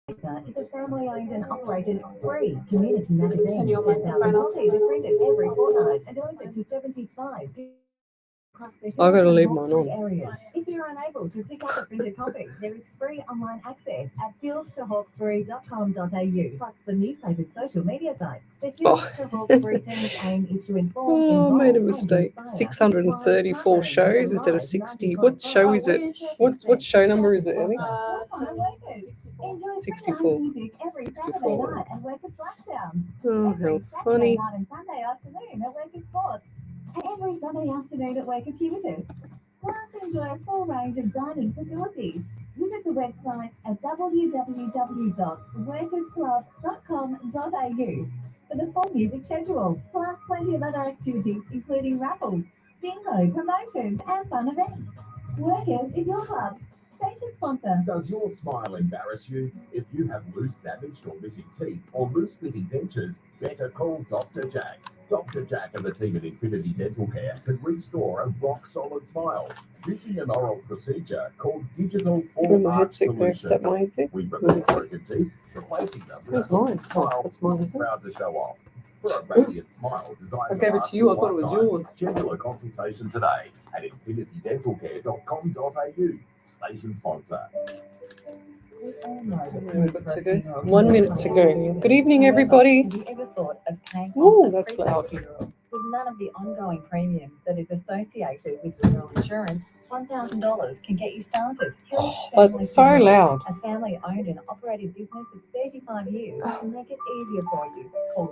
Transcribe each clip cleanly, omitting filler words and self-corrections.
Is a family-owned and operated free community magazine. 10,000 copies are printed every fortnight and delivered to 75 across the I gotta hills and leave mine Hawkesbury on. areas. If you're unable to pick up a printed copy, there is free online access at hillstohawkesbury.com.au, plus the newspaper's social media sites. The Hills Oh, to Hawkesbury team's aim is to inform, oh, I made a involve, and mistake. inspire. 634 shows instead of 60. What show is it? What show number is it, Ellie? 64. Music every Saturday 64. night at Workers Blacktown. Oh, Every how Saturday funny. night and Sunday afternoon at Workers Sports. And every Sunday afternoon at Workers Humatus. Plus, enjoy a full range of dining facilities. Visit the website at www.workersclub.com.au for the full music schedule, plus plenty of other activities, including raffles, bingo, promotions, and fun events. Workers is your club. Station sponsor. Does your smile embarrass you? If you have loose, damaged, or missing teeth, or loose-fitting dentures, better call Dr. Jack. Dr. Jack and the team at Infinity Dental Care can restore a rock-solid smile using an oral procedure called Digital Where'd my Full Arch headset go? Is Solution. that my headset? We remove broken teeth, replacing them with Where's a healthy mine? Oh, smile that's mine, isn't it? proud to show off. For a radiant smile designed I gave it to you. I thought it was yours. Schedule a consultation today at infinitydentalcare.com.au. Station sponsor. We're good to go. 1 minute to go. Good evening, everybody. Have you ever thought of paying Ooh, off a that's prepaid loud. funeral with none of the ongoing premiums that is associated with funeral insurance? $1,000 can get you started. Hills Family That's so Funerals, loud. a family-owned and operated business of 35 years, can make it easier for you. Call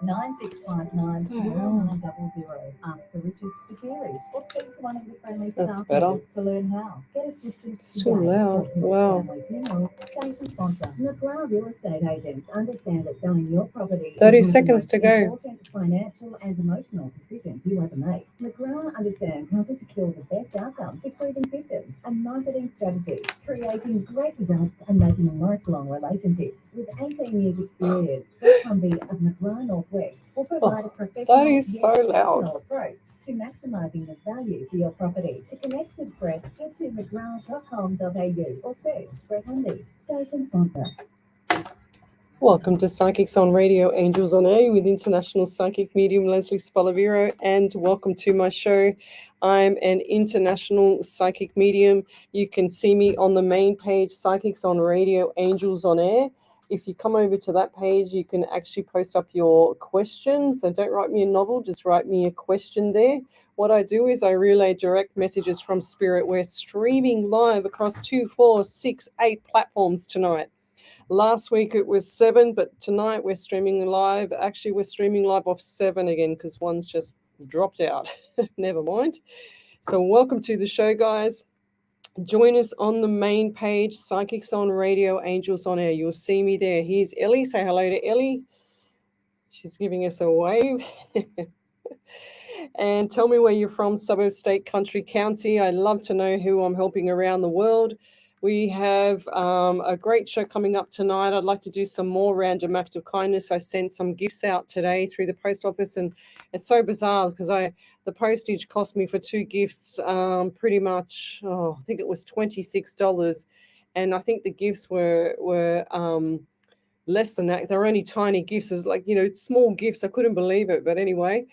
02-9659-9900. Ask for Richard Spiteri or speak to one of the friendly That's staff better. members to learn how. Get assistance It's too today. loud. Hills Wow. Family Funerals, station sponsor. McGrath Real Estate Agents understand that selling your property 30 is one of the seconds most to go. important financial and emotional decisions you ever make. McGrath understands how to secure the best outcome with proven systems and marketing strategies, creating great results and making lifelong relationships. With 18 years experience, Brett Humby of McGrath Northwest will provide a professional That is so yet loud. personal approach to maximising the value for your property. To connect with Brett, head to mcgrath.com.au or search Brett Humby, station sponsor. Welcome to Psychics on Radio, Angels on Air with international psychic medium Lesley Spaliviero, and welcome to my show. I'm an international psychic medium. You can see me on the main page, Psychics on Radio, Angels on Air. If you come over to that page, you can actually post up your questions. So don't write me a novel, just write me a question there. What I do is I relay direct messages from Spirit. We're streaming live across 2, 4, 6, 8 platforms tonight. Last week it was 7, but tonight we're streaming live. Actually, we're streaming live off 7 again because one's just dropped out. Never mind. So welcome to the show, guys. Join us on the main page, Psychics on Radio, Angels on Air. You'll see me there. Here's Ellie. Say hello to Ellie. She's giving us a wave. And tell me where you're from, suburb, state, country, county. I love to know who I'm helping around the world. We have a great show coming up tonight. I'd like to do some more random act of kindness. I sent some gifts out today through the post office, and it's so bizarre because the postage cost me for 2 gifts pretty much, I think it was $26. And I think the gifts were less than that. They're only tiny gifts, as like, small gifts. I couldn't believe it. But anyway,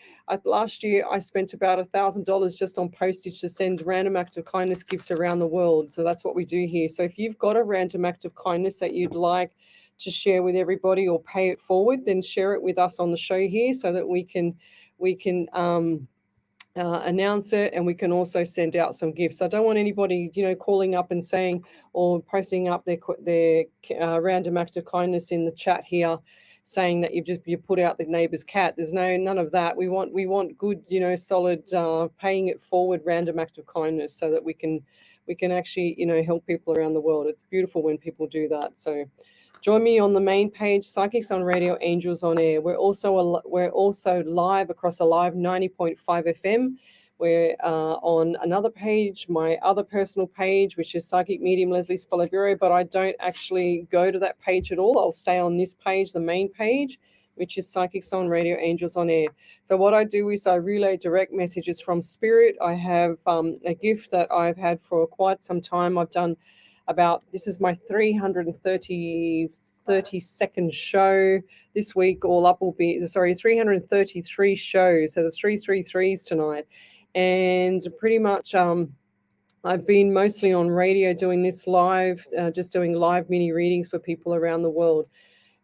last year I spent about $1,000 just on postage to send random act of kindness gifts around the world. So that's what we do here. So if you've got a random act of kindness that you'd like to share with everybody or pay it forward, then share it with us on the show here so that we can announce it, and we can also send out some gifts. I don't want anybody, calling up and saying or posting up their random act of kindness in the chat here, saying that you put out the neighbour's cat. There's none of that. We want good, solid, paying it forward random act of kindness so that we can actually, help people around the world. It's beautiful when people do that. So join me on the main page, Psychics on Radio, Angels on Air. We're also live across a live 90.5 FM. We're on another page, my other personal page, which is Psychic Medium Lesley Spaliviero, but I don't actually go to that page at all. I'll stay on this page, the main page, which is Psychics on Radio, Angels on Air. So what I do is I relay direct messages from Spirit. I have a gift that I've had for quite some time. I've done this is my 32nd show this week. All up will be 333 shows. So the 333s tonight, and pretty much I've been mostly on radio doing this live, just doing live mini readings for people around the world.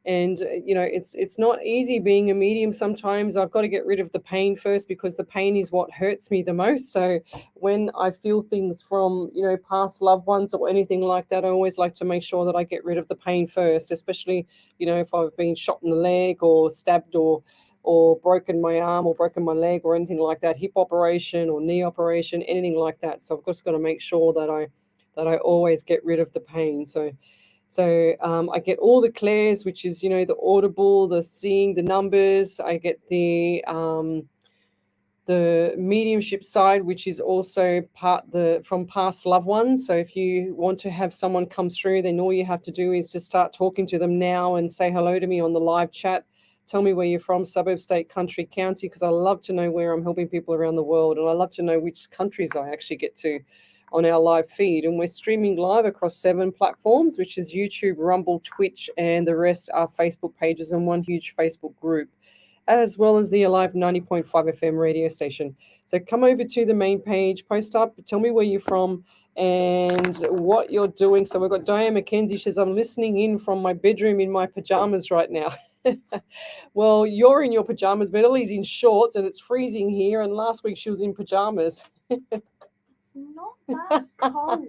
And it's not easy being a medium. Sometimes I've got to get rid of the pain first, because the pain is what hurts me the most. So when I feel things from past loved ones or anything like that, I always like to make sure that I get rid of the pain first, especially if I've been shot in the leg or stabbed or broken my arm or broken my leg or anything like that, hip operation or knee operation, anything like that. So I've just got to make sure that I always get rid of the pain. So I get all the clairs, which is, the audible, the seeing, the numbers. I get the mediumship side, which is also from past loved ones. So if you want to have someone come through, then all you have to do is just start talking to them now and say hello to me on the live chat. Tell me where you're from, suburb, state, country, county, because I love to know where I'm helping people around the world, and I love to know which countries I actually get to on our live feed. And we're streaming live across 7 platforms, which is YouTube, Rumble, Twitch, and the rest are Facebook pages and one huge Facebook group, as well as the Alive 90.5 FM radio station. So come over to the main page, post up, tell me where you're from and what you're doing. So we've got Diane McKenzie. She says, I'm listening in from my bedroom in my pajamas right now. Well, you're in your pajamas, but Ellie's in shorts and it's freezing here. And last week she was in pajamas. Not that cold.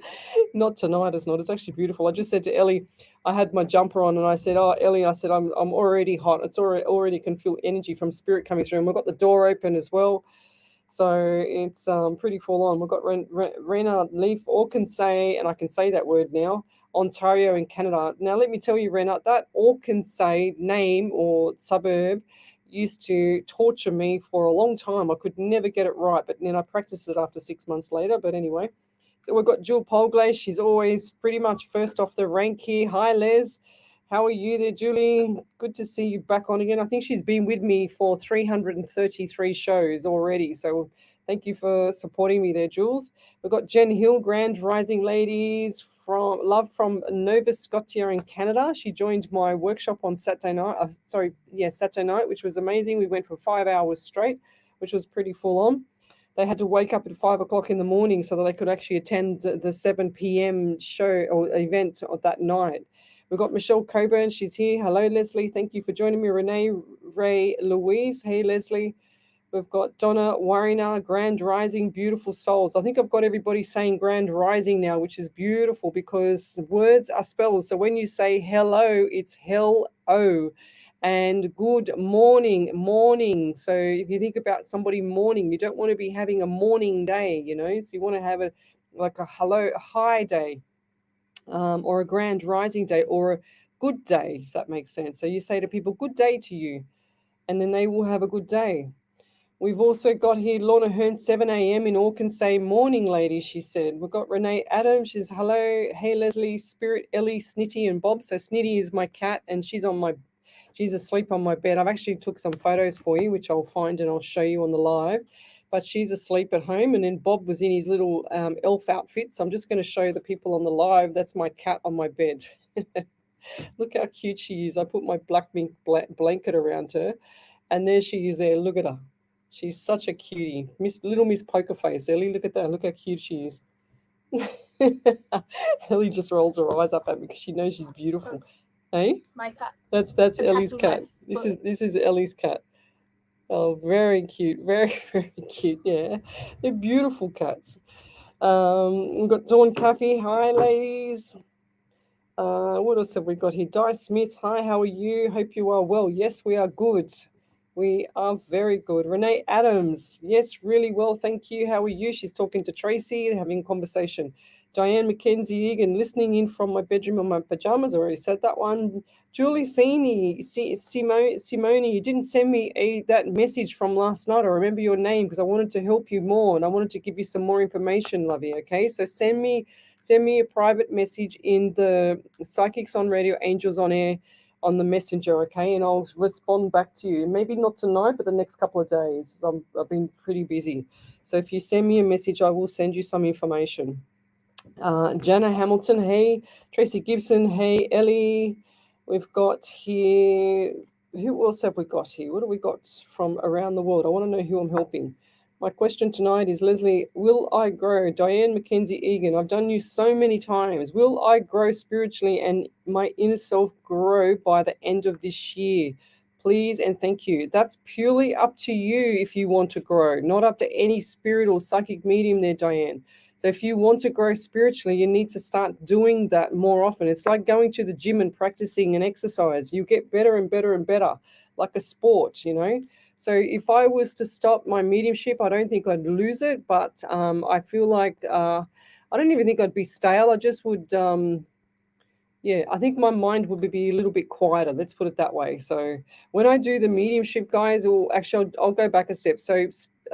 Not tonight, it's not. It's actually beautiful. I just said to Ellie, I had my jumper on and I said, oh, Ellie, I said, I'm already hot. It's already can feel energy from spirit coming through. And we've got the door open as well. So it's pretty full on. We've got Rena Leaf, Orkansas, and I can say that word now, Ontario in Canada. Now, let me tell you, Rena, that Orkansas name or suburb used to torture me for a long time. I could never get it right, but then I practiced it after 6 months later. But anyway, so we've got Jill Polglaze. She's always pretty much first off the rank here. Hi, Les. How are you there, Julie? Good to see you back on again. I think she's been with me for 333 shows already. So thank you for supporting me there, Jules. We've got Jen Hill, Grand Rising Ladies, from Nova Scotia in Canada. She joined my workshop on Saturday night, which was amazing. We went for 5 hours straight, which was pretty full on. They had to wake up at 5 o'clock in the morning so that they could actually attend the 7 p.m. show or event of that night. We've got Michelle Coburn. She's here. Hello, Leslie. Thank you for joining me. Renee Ray Louise. Hey, Leslie. We've got Donna Warriner, Grand Rising, beautiful souls. I think I've got everybody saying Grand Rising now, which is beautiful because words are spells. So when you say hello, it's hell-o. And good morning, morning. So if you think about somebody morning, you don't want to be having a morning day, So you want to have a hello, a hi day. Or a grand rising day or a good day, if that makes sense. So you say to people, good day to you, and then they will have a good day. We've also got here Lorna Hearn, 7 a.m. in Orkansas. Morning, ladies, she said. We've got Renee Adams. She's hello. Hey, Leslie, Spirit, Ellie, Snitty, and Bob. So Snitty is my cat, and she's asleep on my bed. I've actually took some photos for you, which I'll find and I'll show you on the live. But she's asleep at home, and then Bob was in his little elf outfit. So I'm just going to show the people on the live. That's my cat on my bed. Look how cute she is. I put my black mink blanket around her, and there she is there. Look at her. She's such a cutie. Little Miss Poker Face. Ellie, look at that. Look how cute she is. Ellie just rolls her eyes up at me because she knows she's beautiful. Hey? My cat. That's Ellie's cat. This is Ellie's cat. Oh, very cute. Very, very cute. Yeah. They're beautiful cats. We've got Dawn Caffey. Hi, ladies. What else have we got here? Di Smith. Hi, how are you? Hope you are well. Yes, we are good. We are very good. Renee Adams. Yes, really well. Thank you. How are you? She's talking to Tracy, having a conversation. Diane McKenzie Egan, listening in from my bedroom in my pajamas. I already said that one. Julie Simone, you didn't send me that message from last night. I remember your name because I wanted to help you more and I wanted to give you some more information, lovey. Okay, so send me a private message in the Psychics on Radio, Angels on Air on the messenger, okay, and I'll respond back to you. Maybe not tonight, but the next couple of days. I've been pretty busy. So if you send me a message, I will send you some information. Jana Hamilton, hey. Tracy Gibson, hey. Ellie. We've got here, who else have we got here? What have we got from around the world? I want to know who I'm helping. My question tonight is, Lesley, will I grow? Diane Mackenzie Egan, I've done you so many times. Will I grow spiritually and my inner self grow by the end of this year? Please and thank you. That's purely up to you if you want to grow, not up to any spirit or psychic medium there, Diane. So if you want to grow spiritually, you need to start doing that more often. It's like going to the gym and practicing an exercise. You get better and better and better, like a sport, you know. So if I was to stop my mediumship, I don't think I'd lose it, but I feel like I don't even think I'd be stale. I just would, yeah, I think my mind would be a little bit quieter. Let's put it that way. So when I do the mediumship, guys, or actually I'll go back a step. So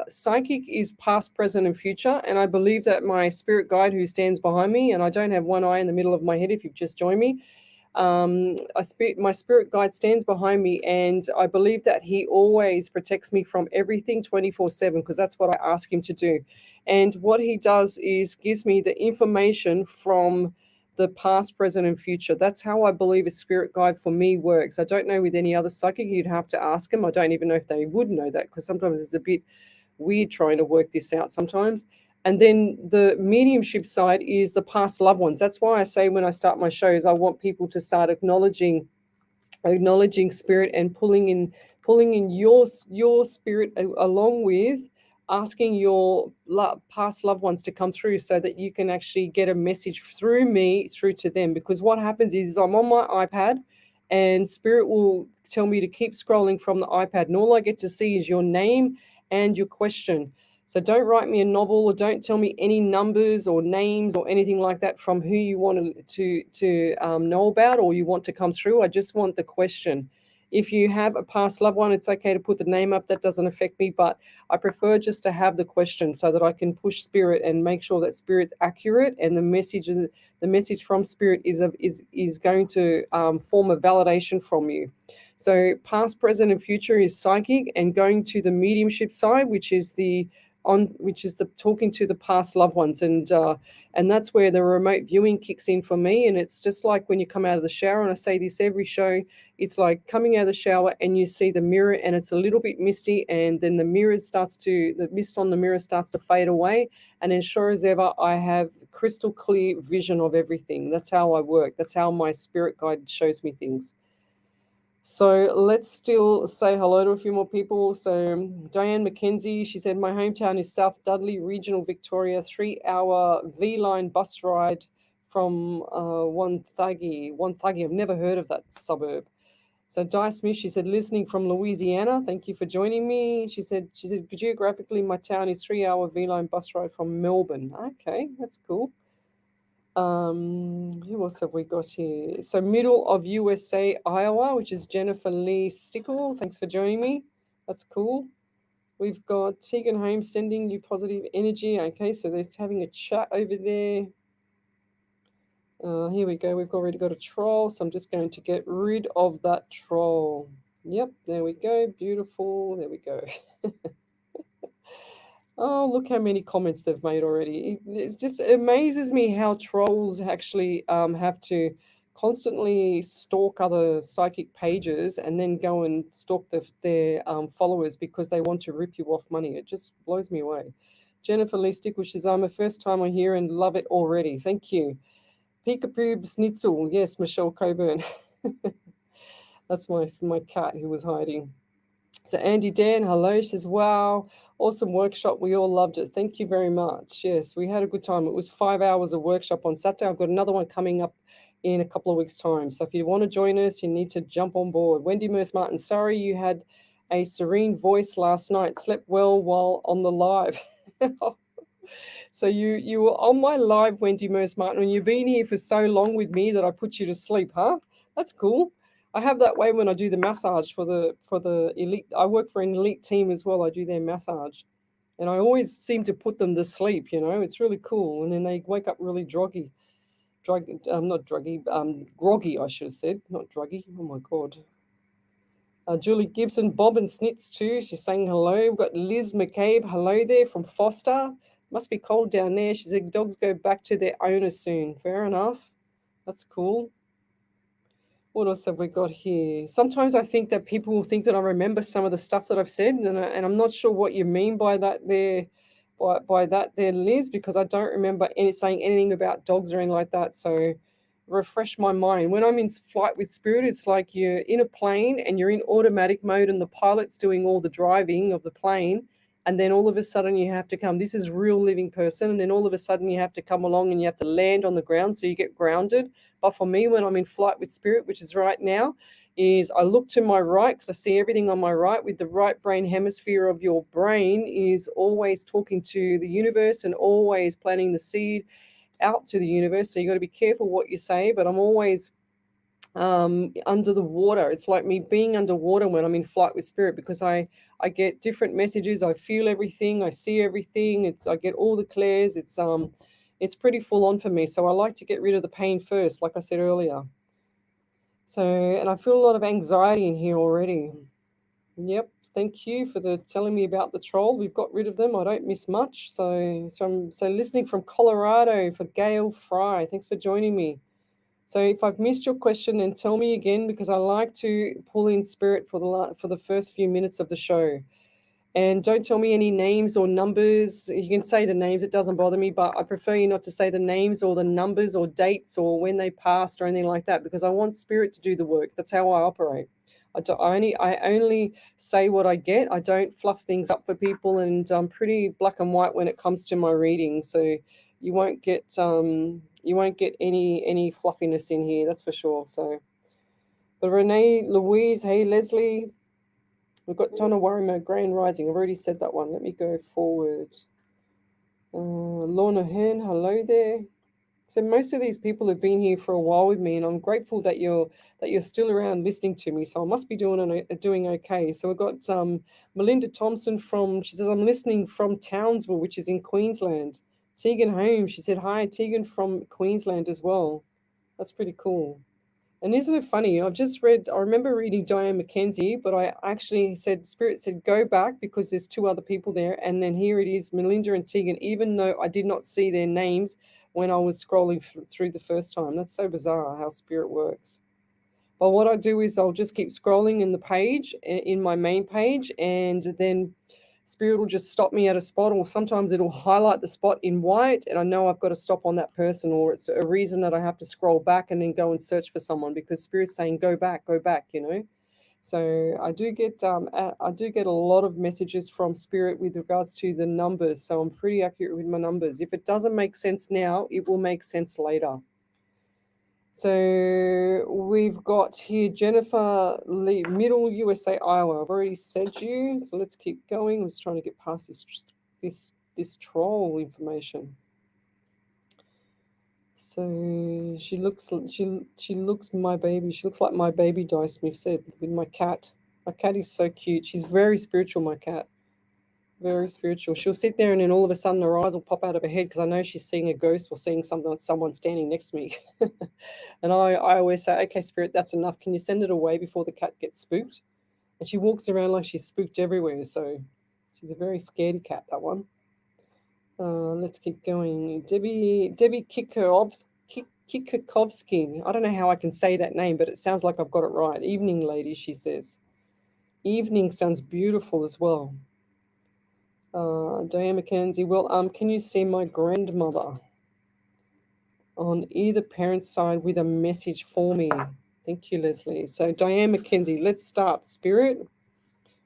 psychic is past, present, and future, and I believe that my spirit guide who stands behind me, and I don't have one eye in the middle of my head if you've just joined me, my spirit guide stands behind me, and I believe that he always protects me from everything 24/7, because that's what I ask him to do. And what he does is gives me the information from the past, present, and future. That's how I believe a spirit guide for me works. I don't know with any other psychic. You'd have to ask them. I don't even know if they would know that, because sometimes it's a bit weird trying to work this out sometimes. And then the mediumship side is the past loved ones. That's why I say when I start my shows, I want people to start acknowledging spirit and pulling in your spirit along with asking your past loved ones to come through, so that you can actually get a message through me through to them. Because what happens is I'm on my iPad and spirit will tell me to keep scrolling from the iPad, and all I get to see is your name and your question. So don't write me a novel, or don't tell me any numbers or names or anything like that from who you want to know about or you want to come through. I just want the question. If you have a past loved one, it's okay to put the name up. That doesn't affect me, but I prefer just to have the question so that I can push spirit and make sure that spirit's accurate, and the message from spirit is going to form a validation from you. So past, present, and future is psychic, and going to the mediumship side, which is the talking to the past loved ones, and that's where the remote viewing kicks in for me. And it's just like when you come out of the shower, and I say this every show, it's like coming out of the shower and you see the mirror and it's a little bit misty, and then the mist on the mirror starts to fade away, and as sure as ever I have crystal clear vision of everything. That's how I work. That's how my spirit guide shows me things. So let's still say hello to a few more people. So Diane McKenzie, she said, my hometown is South Dudley, regional Victoria, 3-hour V-line bus ride from Wonthaggi. I've never heard of that suburb. So Di Smith, she said, listening from Louisiana. Thank you for joining me. She said, geographically, my town is 3-hour V-line bus ride from Melbourne. Okay, that's cool. Who else have we got here? So middle of USA, Iowa, which is Jennifer Lee Stickle. Thanks for joining me. That's cool. We've got Tegan Holmes sending you positive energy. Okay, so they're having a chat over there. Here we go. We've already got a troll, so I'm just going to get rid of that troll. Yep, there we go. Beautiful. There we go. Oh, look how many comments they've made already. It just amazes me how trolls actually have to constantly stalk other psychic pages and then go and stalk their followers because they want to rip you off money. It just blows me away. Jennifer Lee Stickle, she's I'm a first timer here and love it already. Thank you. Peekapoo Snitzel. Yes, Michelle Coburn. That's my cat who was hiding. So Andy Dan, hello. She says, wow, awesome workshop. We all loved it. Thank you very much. Yes, we had a good time. It was 5 hours of workshop on Saturday. I've got another one coming up in a couple of weeks' time. So if you want to join us, you need to jump on board. Wendy Merce Martin, sorry you had a serene voice last night. Slept well while on the live. So you were on my live, Wendy Merce Martin, and you've been here for so long with me that I put you to sleep, huh? That's cool. I have that way when I do the massage for the elite. I work for an elite team as well. I do their massage, and I always seem to put them to sleep. You know, it's really cool, and then they wake up really groggy, I should have said, not druggy. Oh my god. Julie Gibson, Bob and Snitz too. She's saying hello. We've got Liz McCabe. Hello there from Foster. Must be cold down there. She said dogs go back to their owner soon. Fair enough. That's cool. What else have we got here? Sometimes I think that people will think that I remember some of the stuff that I've said, and I'm not sure what you mean by that there, by that there, Liz, because I don't remember saying anything about dogs or anything like that. So refresh my mind. When I'm in flight with spirit, it's like you're in a plane and you're in automatic mode, and the pilot's doing all the driving of the plane, and then all of a sudden you have to come. This is real living person, and then all of a sudden you have to come along and you have to land on the ground, so you get grounded. But for me, when I'm in flight with spirit, which is right now, is I look to my right because I see everything on my right. With the right brain hemisphere of your brain is always talking to the universe and always planting the seed out to the universe. So you got to be careful what you say. But I'm always under the water. It's like me being underwater when I'm in flight with spirit, because I get different messages. I feel everything. I see everything. I get all the clairs. It's pretty full on for me. So I like to get rid of the pain first, like I said earlier. So, and I feel a lot of anxiety in here already. Yep. Thank you for telling me about the troll. We've got rid of them. I don't miss much. So I'm listening from Colorado for Gail Fry. Thanks for joining me. So if I've missed your question, then tell me again, because I like to pull in spirit for the first few minutes of the show. And don't tell me any names or numbers. You can say the names, it doesn't bother me, but I prefer you not to say the names or the numbers or dates or when they passed or anything like that, because I want spirit to do the work. That's how I operate. I only say what I get. I don't fluff things up for people, and I'm pretty black and white when it comes to my reading. So you won't get any fluffiness in here, that's for sure. So, but Renee, Louise, hey Leslie. We've got Donna Warrimer, Grand Rising. I've already said that one. Let me go forward. Lorna Hearn, hello there. So most of these people have been here for a while with me, and I'm grateful that you're still around listening to me. So I must be doing okay. So we've got Melinda Thompson she says, I'm listening from Townsville, which is in Queensland. Tegan Holmes, she said, hi, Tegan from Queensland as well. That's pretty cool. And isn't it funny? I remember reading Diane Mackenzie, but I actually Spirit said, go back because there's two other people there. And then here it is, Melinda and Tegan, even though I did not see their names when I was scrolling through the first time. That's so bizarre how Spirit works. But what I do is I'll just keep scrolling in the page, in my main page, and then Spirit will just stop me at a spot, or sometimes it'll highlight the spot in white, and I know I've got to stop on that person, or it's a reason that I have to scroll back and then go and search for someone, because Spirit's saying go back, you know. So I do get a lot of messages from Spirit with regards to the numbers. So I'm pretty accurate with my numbers. If it doesn't make sense now, it will make sense later. So we've got here Jennifer Lee, Middle USA, Iowa. I've already said you, so let's keep going. I'm just trying to get past this troll information. So she looks my baby. She looks like my baby, Di Smith said, with my cat. My cat is so cute. She's very spiritual, my cat. Very spiritual. She'll sit there and then all of a sudden her eyes will pop out of her head because I know she's seeing a ghost or seeing someone standing next to me. And I always say, okay, Spirit, that's enough. Can you send it away before the cat gets spooked? And she walks around like she's spooked everywhere. So she's a very scaredy cat, that one. Let's keep going. Debbie Kikovsky. I don't know how I can say that name, but it sounds like I've got it right. Evening, ladies, she says. Evening sounds beautiful as well. Diane Mackenzie, well, can you see my grandmother on either parent's side with a message for me? Thank you, Leslie. So Diane Mackenzie, let's start. Spirit,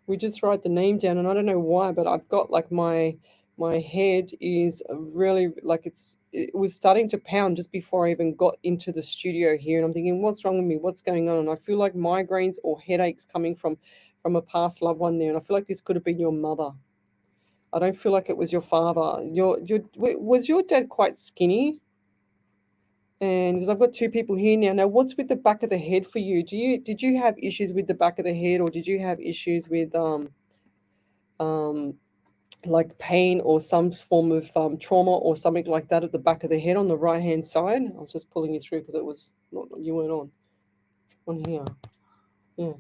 we just write the name down, and I don't know why, but I've got like my head is really like it was starting to pound just before I even got into the studio here, and I'm thinking, what's wrong with me? What's going on? And I feel like migraines or headaches coming from a past loved one there, and I feel like this could have been your mother. I don't feel like it was your father. Was your dad quite skinny? And because I've got two people here now. Now, what's with the back of the head for you? Did you have issues with the back of the head, or did you have issues with like pain or some form of trauma or something like that at the back of the head on the right hand side? I was just pulling you through because you weren't on here. Yeah.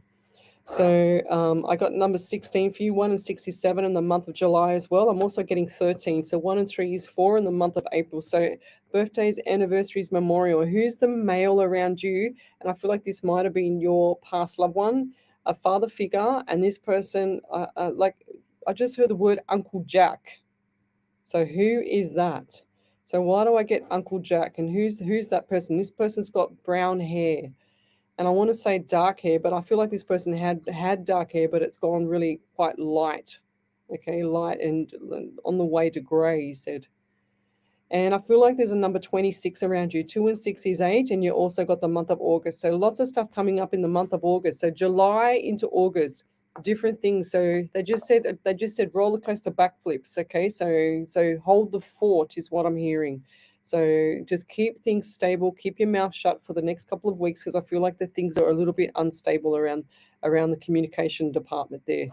So I got number 16 for you, 1 and 67 in the month of July as well. I'm also getting 13. So 1 and 3 is 4 in the month of April. So birthdays, anniversaries, memorial. Who's the male around you? And I feel like this might have been your past loved one, a father figure. And this person, I just heard the word Uncle Jack. So who is that? So why do I get Uncle Jack? And who's that person? This person's got brown hair. And I want to say dark hair, but I feel like this person had dark hair, but it's gone really quite light. Okay, light and on the way to grey, he said. And I feel like there's a number 26 around you. 2 and 6 is 8, and you also got the month of August. So lots of stuff coming up in the month of August. So July into August, different things. So they just said roller coaster backflips. Okay, so hold the fort is what I'm hearing. So just keep things stable, keep your mouth shut for the next couple of weeks, because I feel like the things are a little bit unstable around the communication department there.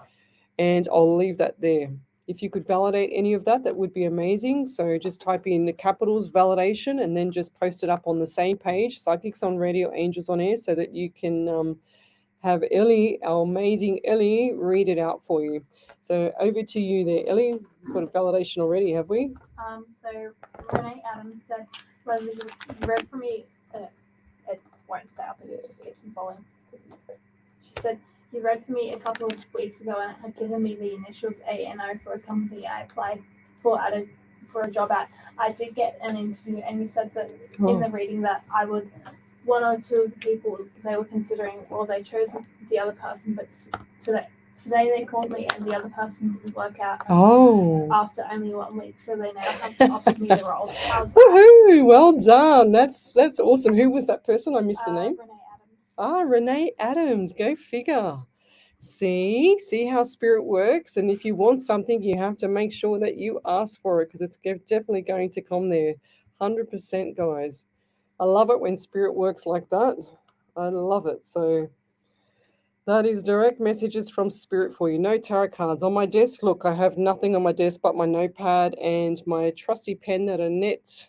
And I'll leave that there. If you could validate any of that, that would be amazing. So just type in the capitals validation and then just post it up on the same page, Psychics on Radio, Angels on Air, so that you can have Ellie, our amazing Ellie, read it out for you. So over to you there, Ellie. We've got a validation already, have we? So Renee Adams said, Leslie, you read for me, it won't stay up, it just keeps on falling. She said, you read for me a couple of weeks ago and it had given me the initials A and O for a company I applied for for a job at. I did get an interview and you said that in the reading that I would, 1 or 2 of the people they were considering, well, they chose the other person, but today they called me and the other person didn't work out after only 1 week, so they now have offered me the role. How's that? Woohoo! Well done. That's awesome. Who was that person? I missed the name. Renee Adams. Renee Adams. Go figure. See how spirit works. And if you want something, you have to make sure that you ask for it, because it's definitely going to come there. 100%, guys. I love it when spirit works like that. I love it. So that is direct messages from spirit for you. No tarot cards on my desk. Look, I have nothing on my desk but my notepad and my trusty pen that Annette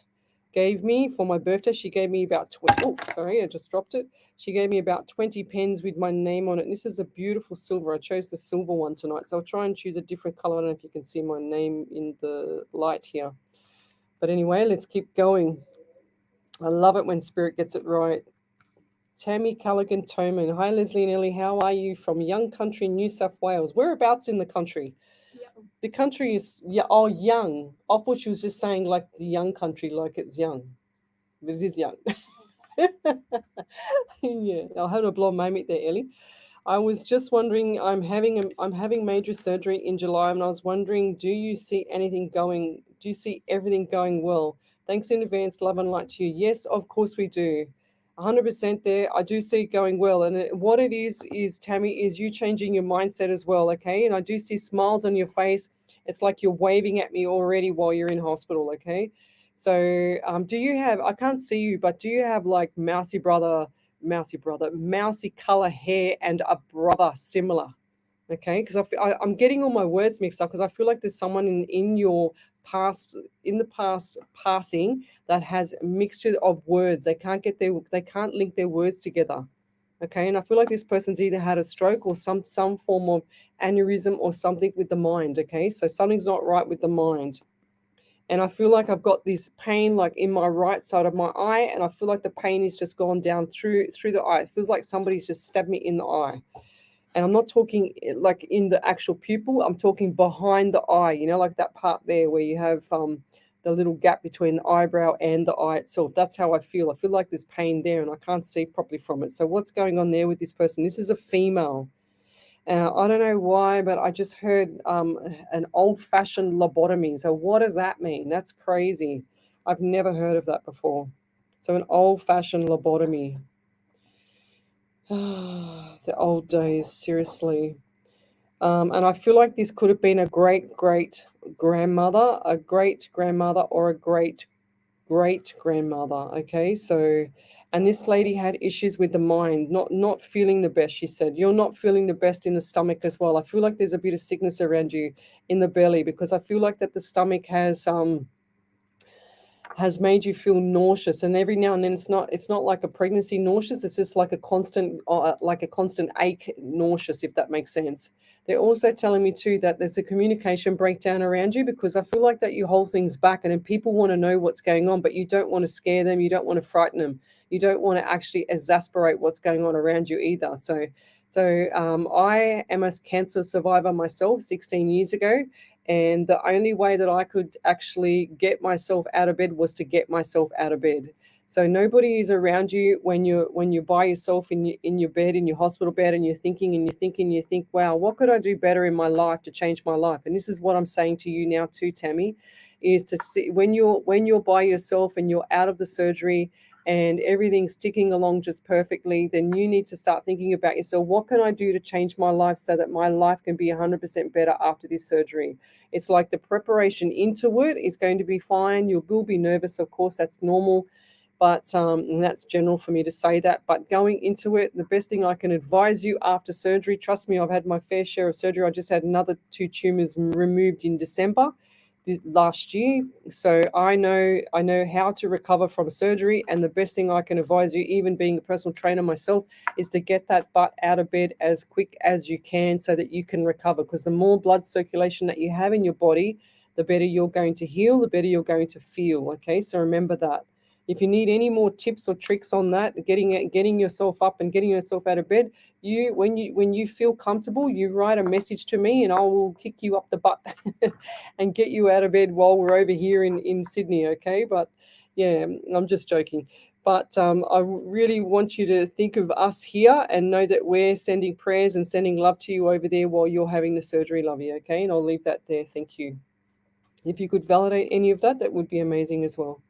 gave me for my birthday. She gave me about 20. Oh, sorry, I just dropped it. She gave me about 20 pens with my name on it. And this is a beautiful silver. I chose the silver one tonight. So I'll try and choose a different color. I don't know if you can see my name in the light here. But anyway, let's keep going. I love it when spirit gets it right. Tammy Callaghan Toman. Hi, Leslie and Ellie. How are you? From Young Country, New South Wales. Whereabouts in the country? Yep. The country is, young. I thought she was just saying like the young country, like it's young. But it is young. Yeah, I'll have a blonde moment there, Ellie. I was just wondering, I'm having major surgery in July, and I was wondering, do you see everything going well? Thanks in advance, love and light to you. Yes, of course we do. 100% there. I do see it going well. And what it is, Tammy, is you changing your mindset as well, okay? And I do see smiles on your face. It's like you're waving at me already while you're in hospital, okay? So do you have, I can't see you, but do you have like mousy color hair and a brother similar? Okay, because I'm getting all my words mixed up, because I feel like there's someone in your past, passing, that has a mixture of words. They can't link their words together. Okay, and I feel like this person's either had a stroke or some form of aneurysm or something with the mind. Okay, so something's not right with the mind. And I feel like I've got this pain like in my right side of my eye, and I feel like the pain is just gone down through the eye. It feels like somebody's just stabbed me in the eye. And I'm not talking like in the actual pupil. I'm talking behind the eye, like that part there where you have the little gap between the eyebrow and the eye itself. That's how I feel. I feel like there's pain there and I can't see properly from it. So what's going on there with this person? This is a female. I don't know why, but I just heard an old-fashioned lobotomy. So what does that mean? That's crazy. I've never heard of that before. So an old-fashioned lobotomy. The old days, seriously. And I feel like this could have been a great-great-grandmother, a great-grandmother, or a great-great-grandmother, okay? So, and this lady had issues with the mind, not feeling the best, she said. You're not feeling the best in the stomach as well. I feel like there's a bit of sickness around you in the belly, because I feel like that the stomach has has made you feel nauseous, and every now and then it's not like a pregnancy nauseous, it's just like a constant ache nauseous, if that makes sense. They're also telling me too that there's a communication breakdown around you, because I feel like that you hold things back, and then people want to know what's going on, but you don't want to scare them, you don't want to frighten them, you don't want to actually exasperate what's going on around you either. So I am a cancer survivor myself 16 years ago, and the only way that I could actually get myself out of bed was to get myself out of bed. So nobody is around you when you're by yourself in your bed, in your hospital bed, and you're thinking and you think, wow, what could I do better in my life to change my life? And this is what I'm saying to you now too, Tammy, is to see when you're by yourself and you're out of the surgery and everything's ticking along just perfectly, then you need to start thinking about yourself. What can I do to change my life so that my life can be 100% better after this surgery? It's like the preparation into it is going to be fine. You will be nervous, of course, that's normal, but and that's general for me to say that. But going into it, the best thing I can advise you after surgery, trust me, I've had my fair share of surgery. I just had another 2 tumors removed in December last year, so I know how to recover from surgery, and the best thing I can advise you, even being a personal trainer myself, is to get that butt out of bed as quick as you can so that you can recover, because the more blood circulation that you have in your body, the better you're going to heal, the better you're going to feel. Okay, so remember that. If you need any more tips or tricks on that, getting yourself up and getting yourself out of bed, when you feel comfortable, you write a message to me and I will kick you up the butt and get you out of bed while we're over here in Sydney, okay? But yeah, I'm just joking. But I really want you to think of us here and know that we're sending prayers and sending love to you over there while you're having the surgery, lovey, okay? And I'll leave that there. Thank you. If you could validate any of that, that would be amazing as well.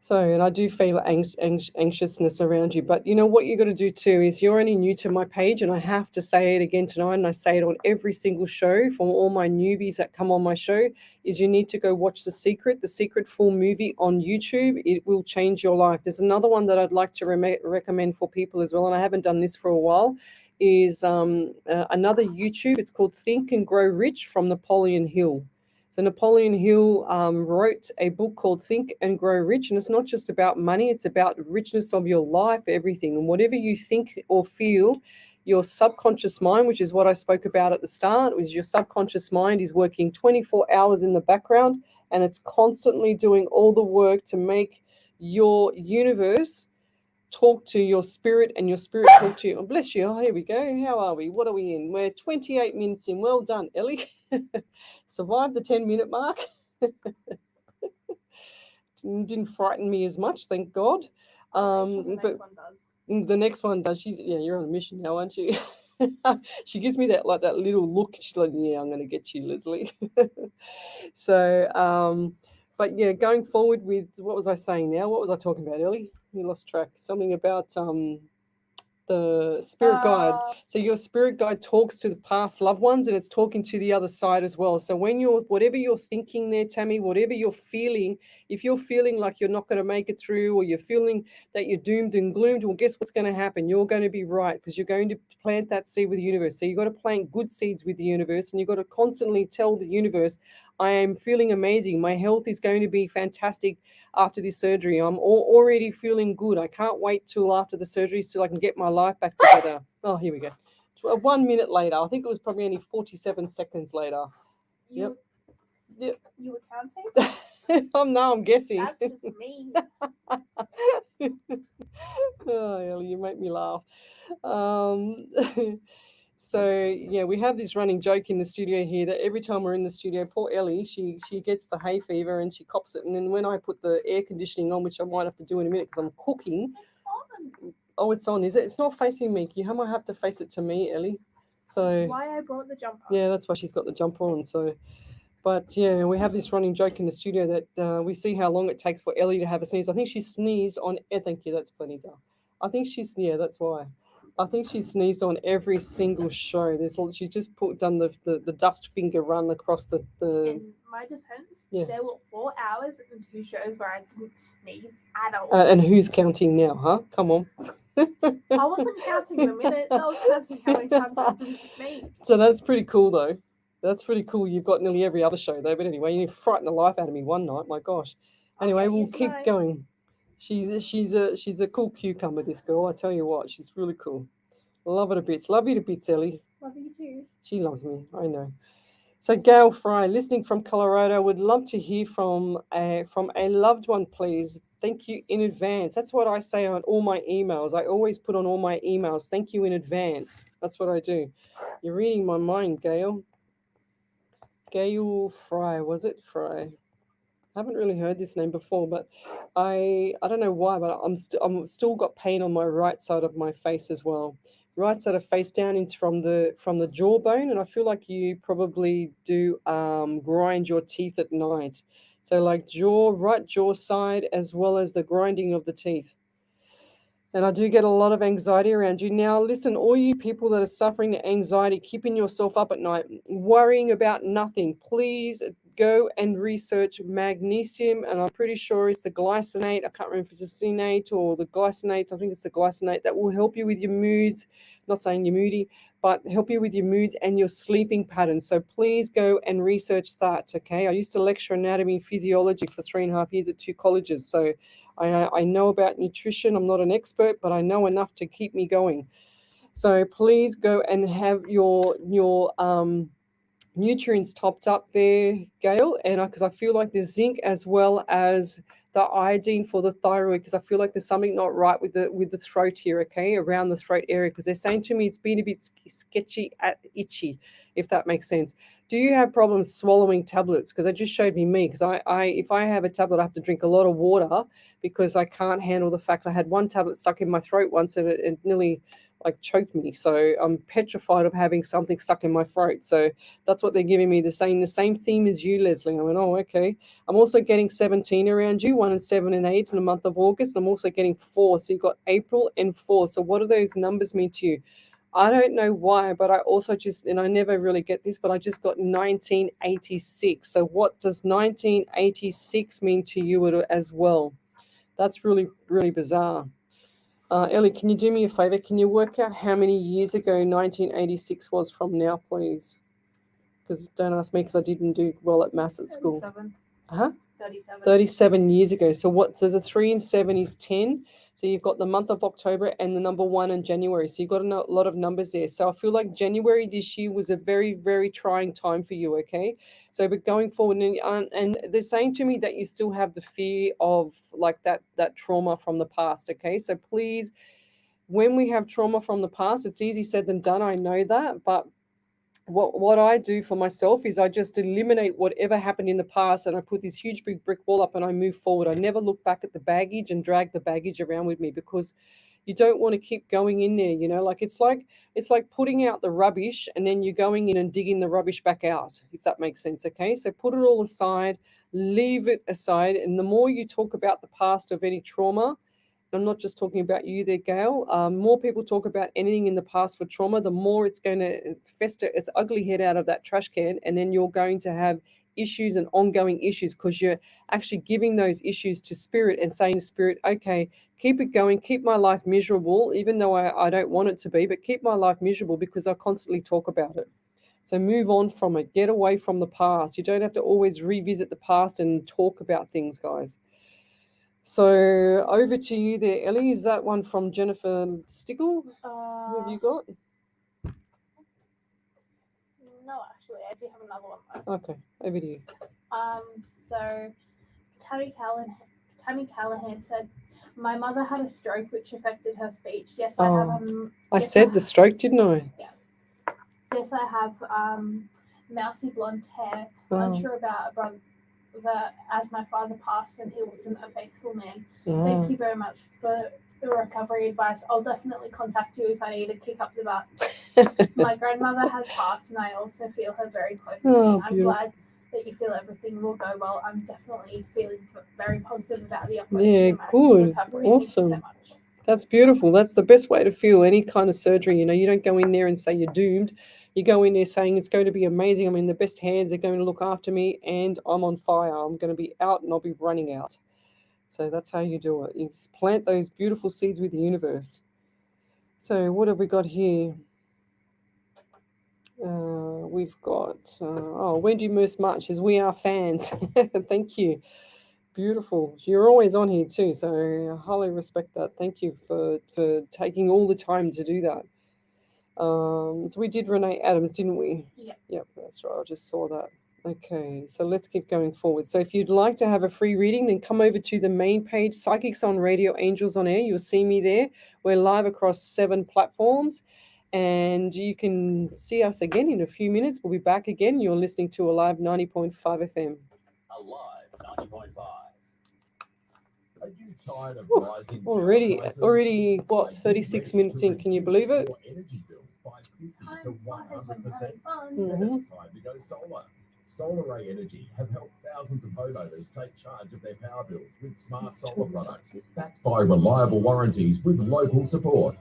So, and I do feel anxiousness around you. But you know what you're going to do too is, you're only new to my page, and I have to say it again tonight, and I say it on every single show for all my newbies that come on my show, is you need to go watch The Secret full movie on YouTube. It will change your life. There's another one that I'd like to recommend for people as well, and I haven't done this for a while, is another YouTube. It's called Think and Grow Rich from Napoleon Hill. So Napoleon Hill wrote a book called Think and Grow Rich, and it's not just about money, it's about richness of your life, everything. And whatever you think or feel, your subconscious mind, which is what I spoke about at the start, is your subconscious mind is working 24 hours in the background, and it's constantly doing all the work to make your universe talk to your spirit, and your spirit talk to you. Oh, bless you. Oh, here we go. How are we? What are we in? We're 28 minutes in. Well done, Ellie. Survived the 10-minute mark. Didn't frighten me as much, thank God. But the next one does. Yeah, you're on a mission now, aren't you? She gives me that little look. She's like, yeah, I'm going to get you, Lesley. So, but yeah, going forward with, what was I saying now? What was I talking about, Ellie? You lost track. Something about the spirit guide. So your spirit guide talks to the past loved ones, and it's talking to the other side as well. So when whatever you're thinking there, Tammy, whatever you're feeling, if you're feeling like you're not going to make it through, or you're feeling that you're doomed and gloomed, well, guess what's going to happen? You're going to be right, because you're going to plant that seed with the universe. So you've got to plant good seeds with the universe, and you've got to constantly tell the universe, I am feeling amazing. My health is going to be fantastic after this surgery. I'm already feeling good. I can't wait till after the surgery so I can get my life back together. Oh, here we go. 1 minute later. I think it was probably only 47 seconds later. Yep. You were counting? I'm guessing. That's just me. Oh, Ellie, you make me laugh. So yeah, we have this running joke in the studio here that every time we're in the studio, poor Ellie, she gets the hay fever and she cops it. And then when I put the air conditioning on, which I might have to do in a minute because I'm cooking. It's on. Oh, it's on, is it? It's not facing me. You might have to face it to me, Ellie. So that's why I brought the jumper. Yeah, that's why she's got the jumper on. So, but yeah, we have this running joke in the studio that we see how long it takes for Ellie to have a sneeze. I think she sneezed on. Thank you. That's plenty, Dale. I think that's why. I think she sneezed on every single show. She's just done the dust finger run across the. In my defense, there were 4 hours and 2 shows where I didn't sneeze at all. And who's counting now, huh? Come on. I wasn't counting the minutes. I was counting how many times I didn't sneeze. So that's pretty cool, though. That's pretty cool. You've got nearly every other show, though. But anyway, you frightened the life out of me one night. My gosh. Anyway, Okay, we'll yes, keep bye. going. She's a cool cucumber, this girl. I tell you what, she's really cool. Love her to bits. Love you to bits, Ellie. Love you too. She loves me. I know. So Gail Fry, listening from Colorado, would love to hear from a loved one, please. Thank you in advance. That's what I say on all my emails. I always put on all my emails, thank you in advance. That's what I do. You're reading my mind, Gail. Gail Fry, was it Fry? I haven't really heard this name before, but I don't know why, but I'm still got pain on my right side of my face as well. Right side of face down into from the jawbone, and I feel like you probably do grind your teeth at night. So like right jaw side as well as the grinding of the teeth. And I do get a lot of anxiety around you. Now, listen, all you people that are suffering anxiety, keeping yourself up at night, worrying about nothing, please go and research magnesium. And I'm pretty sure it's the glycinate. I can't remember if it's the cinate or the glycinate. I think it's the glycinate that will help you with your moods. Not saying you're moody, but help you with your moods and your sleeping patterns. So please go and research that, okay? I used to lecture anatomy and physiology for 3.5 years at 2 colleges. So I know about nutrition. I'm not an expert, but I know enough to keep me going. So please go and have your nutrients topped up there, Gail, and because I feel like there's zinc as well as the iodine for the thyroid, because I feel like there's something not right with the throat here, okay, around the throat area, because they're saying to me it's been a bit sketchy, itchy, if that makes sense. Do you have problems swallowing tablets? Because it just showed me, because I if I have a tablet, I have to drink a lot of water because I can't handle the fact I had one tablet stuck in my throat once and it nearly like choked me. So I'm petrified of having something stuck in my throat. So that's what they're giving me. They're saying the same theme as you, Lesley. I went, oh, okay. I'm also getting 17 around you, 1 and 7 and 8 in the month of August. I'm also getting 4. So you've got April and 4. So what do those numbers mean to you? I don't know why, but I also just, and I never really get this, but I just got 1986. So what does 1986 mean to you as well? That's really, really bizarre. Ellie, can you do me a favor? Can you work out how many years ago 1986 was from now, please? Because don't ask me, because I didn't do well at maths at school. 37. Huh? 37. 37 years ago. So the 3 and 7 is 10. So you've got the month of October and the number 1 in January. So you've got a lot of numbers there. So I feel like January this year was a very, very trying time for you, okay? So but going forward, and they're saying to me that you still have the fear of like that trauma from the past, okay? So please, when we have trauma from the past, it's easy said than done. I know that, but what I do for myself is I just eliminate whatever happened in the past, and I put this huge big brick wall up and I move forward. I never look back at the baggage and drag the baggage around with me, because you don't want to keep going in there, like it's like putting out the rubbish and then you're going in and digging the rubbish back out, if that makes sense. Okay, so put it all aside, leave it aside, and the more you talk about the past of any trauma, I'm not just talking about you there, Gail. More people talk about anything in the past for trauma, the more it's going to fester its ugly head out of that trash can, and then you're going to have issues and ongoing issues, because you're actually giving those issues to spirit and saying to spirit, okay, keep it going, keep my life miserable, even though I don't want it to be, but keep my life miserable because I constantly talk about it. So move on from it. Get away from the past. You don't have to always revisit the past and talk about things, guys. So over to you there, Ellie. Is that one from Jennifer Stickle? Who have you got? No, actually, I do have another one though. Okay, over to you. So Tammy Callahan said, "My mother had a stroke which affected her speech. Yes, I have. I said the stroke, didn't I? Yeah. Yes, I have mousy blonde hair. Oh. Unsure about as my father passed and he wasn't a faithful man. Oh. Thank you very much for the recovery advice. I'll definitely contact you if I need to kick up the butt. My grandmother has passed and I also feel her very close to me. I'm glad that you feel everything will go well. I'm definitely feeling very positive about the operation. Yeah, good. Recovery. Awesome. Thank you so much. That's beautiful. That's the best way to feel any kind of surgery. You don't go in there and say you're doomed. You go in there saying it's going to be amazing. I'm in the best hands. They're going to look after me and I'm on fire. I'm going to be out and I'll be running out. So that's how you do it. You just plant those beautiful seeds with the universe. So what have we got here? We've got, Wendy Moose March says, we are fans. Thank you. Beautiful. You're always on here too, so I highly respect that. Thank you for taking all the time to do that. So we did Renee Adams, didn't we? Yeah. Yep, that's right. I just saw that. Okay, so let's keep going forward. So if you'd like to have a free reading, then come over to the main page, Psychics on Radio, Angels on Air. You'll see me there. We're live across 7 platforms, and you can see us again in a few minutes. We'll be back again. You're listening to Alive 90.5 FM. Alive 90.5. Are you tired of Whew, rising already, power prices? already, what, Are you 36 ready minutes to in? Can you reduce believe it? your energy bills by 50 to Time flies when you're 100%? having fun. Mhm. Then it's time to go solar. Solar Ray Energy have helped thousands of homeowners take charge of their power bills with smart Let's solar turn this up. products backed by reliable warranties with local support.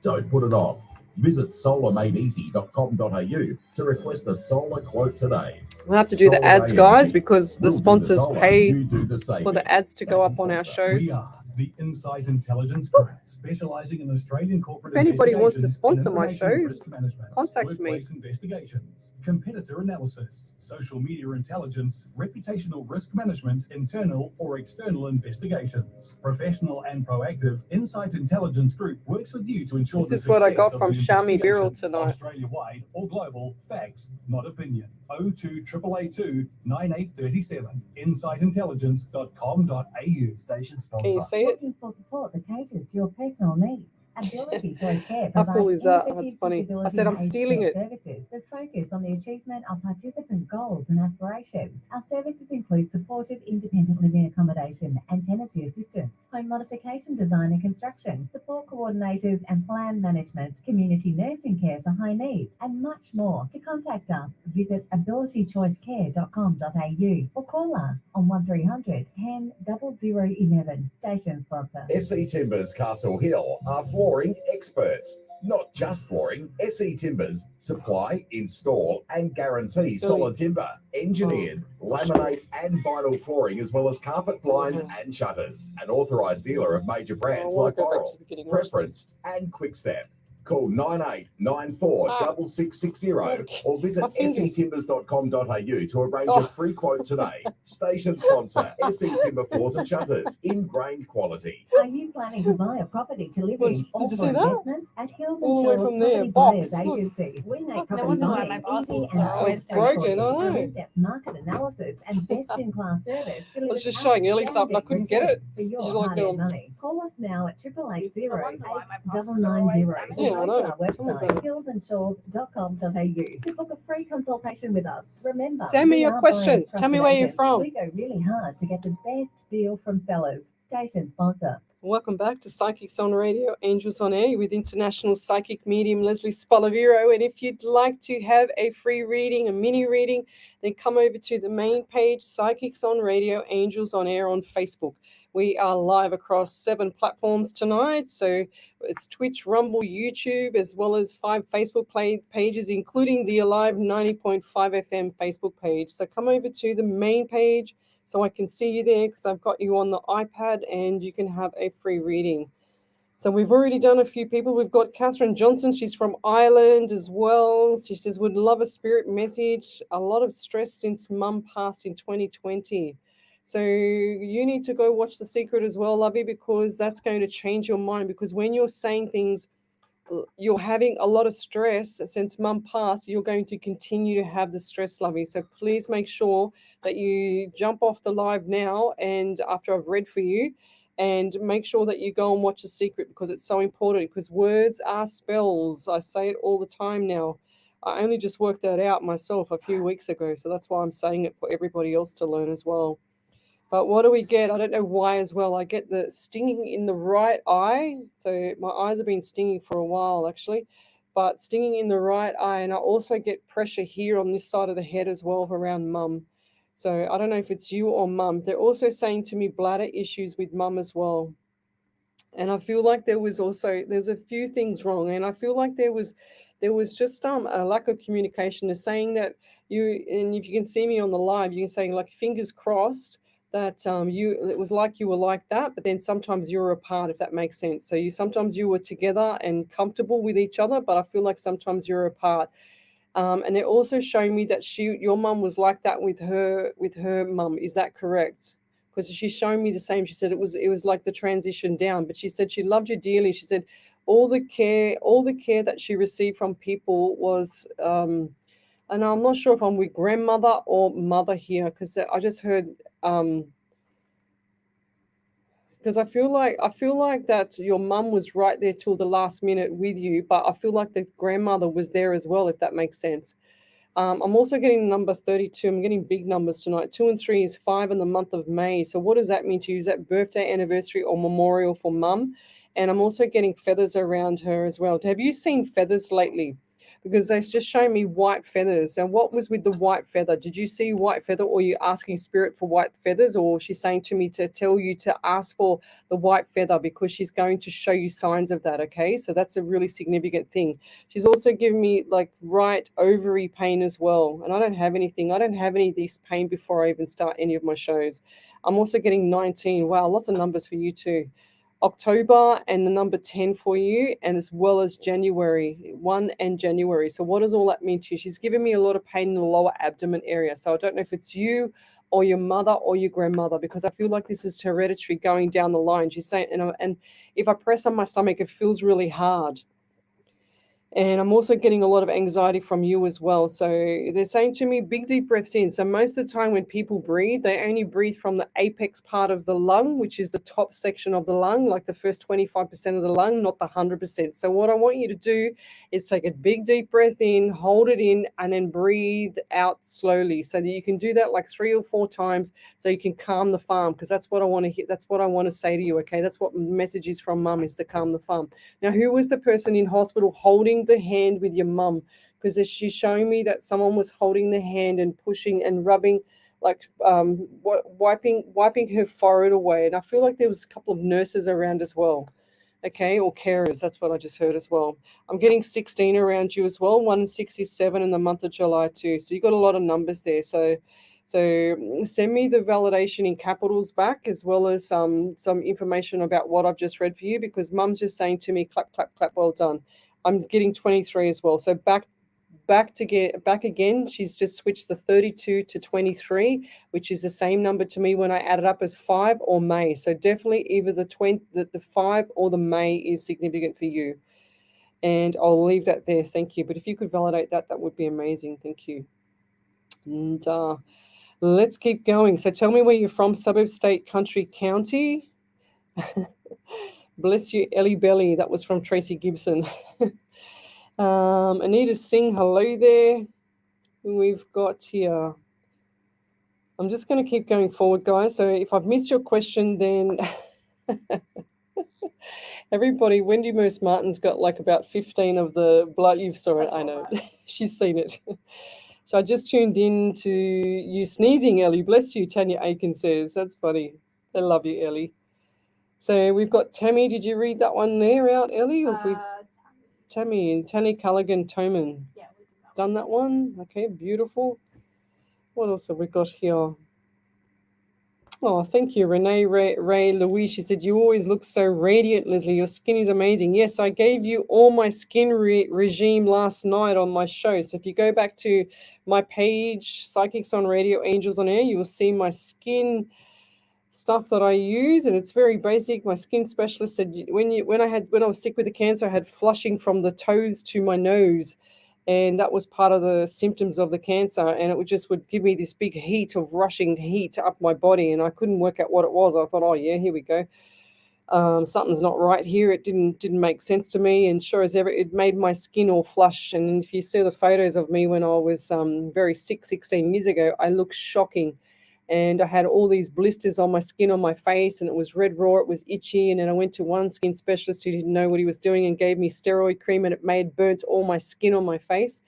Don't put it off. Visit solarmadeeasy.com.au to request a solar quote today. We'll have to do the Solar ads, Ray guys, Energy. because the We'll do the sponsors solar, pay you do the for saving. the ads to go up on our Station shows. We are the Insight Intelligence Group, specializing in Australian corporate If anybody wants to investigations sponsor and my information show, risk management, contact me. workplace investigations, competitor analysis, social media intelligence, reputational risk management, internal or external investigations. Professional and proactive, Insight Intelligence Group works with you to ensure This the is what I success got of from the Shami Birrell investigation, tonight. Australia-wide or global, facts, not opinion. 02 882 9837, insightintelligence.com.au. Station Can you sponsor. see it? Looking for support that caters to your personal needs. Ability Choice Care How cool provides is that? That's innovative funny. I disability said I'm and aged stealing care it. services that focus on the achievement of participant goals and aspirations. Our services include supported independent living accommodation and tenancy assistance, home modification design and construction, support coordinators and plan management, community nursing care for high needs, and much more. To contact us, visit abilitychoicecare.com.au or call us on 1300 10 0011. Station sponsor. SE Timbers Castle Hill are flooring experts. Not just flooring, SE Timbers supply, install and guarantee solid timber, engineered, laminate and vinyl flooring, as well as carpet, blinds and shutters. An authorised dealer of major I brands want like to go back to Boral, the beginning. What's Preference and Quickstep. Call 9894 6660 or visit My fingers. setimbers.com.au to arrange Oh. a free quote today. Station sponsor, SE Timber Floors and Shutters, ingrained quality. Are you planning to buy a property to live Well, in did or you for see that? investment? At Hills and All the way Shores from there, Property box. Buyers Look. Agency, we make No property wonder why buying my boss easy is and always so broken, straightforward. I know. Our in-depth market analysis and best-in-class service I was delivers just showing Ellie something. I outstanding couldn't get it. returns for your She's like, hard-earned money. Call us now at 888 No wonder why my boss is 8990 always or Yeah, I go to know. our Tell me about website it. hillsandshores.com.au to book a free consultation with us. Remember, Send me we your are questions. buyers' Tell me trusted where you're agents. from. We go really hard to get the best deal from sellers. Station sponsor. Welcome back to Psychics on Radio, Angels on Air with international psychic medium Lesley Spaliviero. And if you'd like to have a free reading, a mini reading, then come over to the main page, Psychics on Radio, Angels on Air on Facebook. We are live across 7 platforms tonight. So it's Twitch, Rumble, YouTube, as well as 5 Facebook pages, including the Alive 90.5 FM Facebook page. So come over to the main page, so I can see you there because I've got you on the iPad and you can have a free reading. So we've already done a few people. We've got Catherine Johnson. She's from Ireland as well. She says, would love a spirit message. A lot of stress since mum passed in 2020. So you need to go watch The Secret as well, Lovey, because that's going to change your mind. Because when you're saying things, you're having a lot of stress since mum passed, you're going to continue to have the stress, Lovey. So please make sure that you jump off the live now and after I've read for you, and make sure that you go and watch The Secret because it's so important, because words are spells. I say it all the time now. I only just worked that out myself a few weeks ago, so that's why I'm saying it for everybody else to learn as well. But what do we get? I don't know why as well. I get the stinging in the right eye. So my eyes have been stinging for a while actually, but stinging in the right eye. And I also get pressure here on this side of the head as well around mum. So I don't know if it's you or mum. They're also saying to me bladder issues with mum as well. And I feel like there's a few things wrong. And I feel like there was just a lack of communication. They're saying that and if you can see me on the live, you can say like fingers crossed that it was like you were like that, but then sometimes you were apart, if that makes sense. So sometimes you were together and comfortable with each other, but I feel like sometimes you're apart. And they're also showing me that your mum was like that with her mum. Is that correct? because she's showing me the same. She said it was like the transition down, but she said she loved you dearly. She said all the care that she received from people was, and I'm not sure if I'm with grandmother or mother here, because I just heard, because I feel like that your mum was right there till the last minute with you, but I feel like the grandmother was there as well, if that makes sense. I'm also getting number 32. I'm getting big numbers tonight. 2 and 3 is 5 in the month of May. So what does that mean to you? Is that birthday, anniversary, or memorial for mum? And I'm also getting feathers around her as well. Have you seen feathers lately? Because they're just showing me white feathers. And what was with the white feather? Did you see white feather, or are you asking spirit for white feathers? Or she's saying to me to tell you to ask for the white feather because she's going to show you signs of that, okay? So that's a really significant thing. She's also giving me like right ovary pain as well. And I don't have anything. I don't have any of this pain before I even start any of my shows. I'm also getting 19. Wow, lots of numbers for you too. October and the number 10 for you, and as well as January, 1 and January. So what does all that mean to you? She's giving me a lot of pain in the lower abdomen area. So I don't know if it's you or your mother or your grandmother, because I feel like this is hereditary going down the line. She's saying, and if I press on my stomach, it feels really hard. And I'm also getting a lot of anxiety from you as well. So they're saying to me, big deep breaths in. So most of the time when people breathe, they only breathe from the apex part of the lung, which is the top section of the lung, like the first 25% of the lung, not the 100%. So what I want you to do is take a big deep breath in, hold it in, and then breathe out slowly, so that you can do that like 3 or 4 times, so you can calm the farm, because that's what I want to hear. That's what I want to say to you, okay? That's what the message is from mum, is to calm the farm. Now, who was the person in hospital holding the hand with your mum? Because she's showing me that someone was holding the hand and pushing and rubbing, like wiping her forehead away. And I feel like there was a couple of nurses around as well, okay, or carers. That's what I just heard as well. I'm getting 16 around you as well. 1 and 6 is 7 in the month of July too. So you got a lot of numbers there. So send me the validation in capitals back, as well as some information about what I've just read for you, because mum's just saying to me, clap, clap, clap, well done. I'm getting 23 as well. So back again, she's just switched the 32 to 23, which is the same number to me when I add it up as 5 or May. So definitely either the 5 or the May is significant for you. And I'll leave that there. Thank you. But if you could validate that, that would be amazing. Thank you. And let's keep going. So tell me where you're from: suburb, state, country, county. Bless you, Ellie Belly. That was from Tracy Gibson. Anita Singh, hello there. We've got here. I'm just going to keep going forward, guys. So if I've missed your question, then everybody, Wendy Moose Martin's got like about 15 of the blood. You saw it, I know. She's seen it. So I just tuned in to you sneezing, Ellie. Bless you, Tanya Aiken says. That's funny. I love you, Ellie. So we've got Tammy. Did you read that one there out, Ellie? Or Tammy and Tanny Callaghan Toman. Yeah, we did that. Done that one? Okay, beautiful. What else have we got here? Oh, thank you, Renee Ray Louise. She said, you always look so radiant, Lesley. Your skin is amazing. Yes, I gave you all my skin regime last night on my show. So if you go back to my page, Psychics on Radio, Angels on Air, you will see my skin stuff that I use, and it's very basic. My skin specialist said when I was sick with the cancer, I had flushing from the toes to my nose, and that was part of the symptoms of the cancer, and it would give me this big heat of rushing heat up my body, and I couldn't work out what it was. I thought, oh yeah, here we go. Something's not right here. It didn't make sense to me, and sure as ever, it made my skin all flush. And if you see the photos of me when I was very sick 16 years ago, I look shocking. And I had all these blisters on my skin, on my face, and it was red raw, it was itchy. And then I went to one skin specialist who didn't know what he was doing and gave me steroid cream, and it burnt all my skin on my face.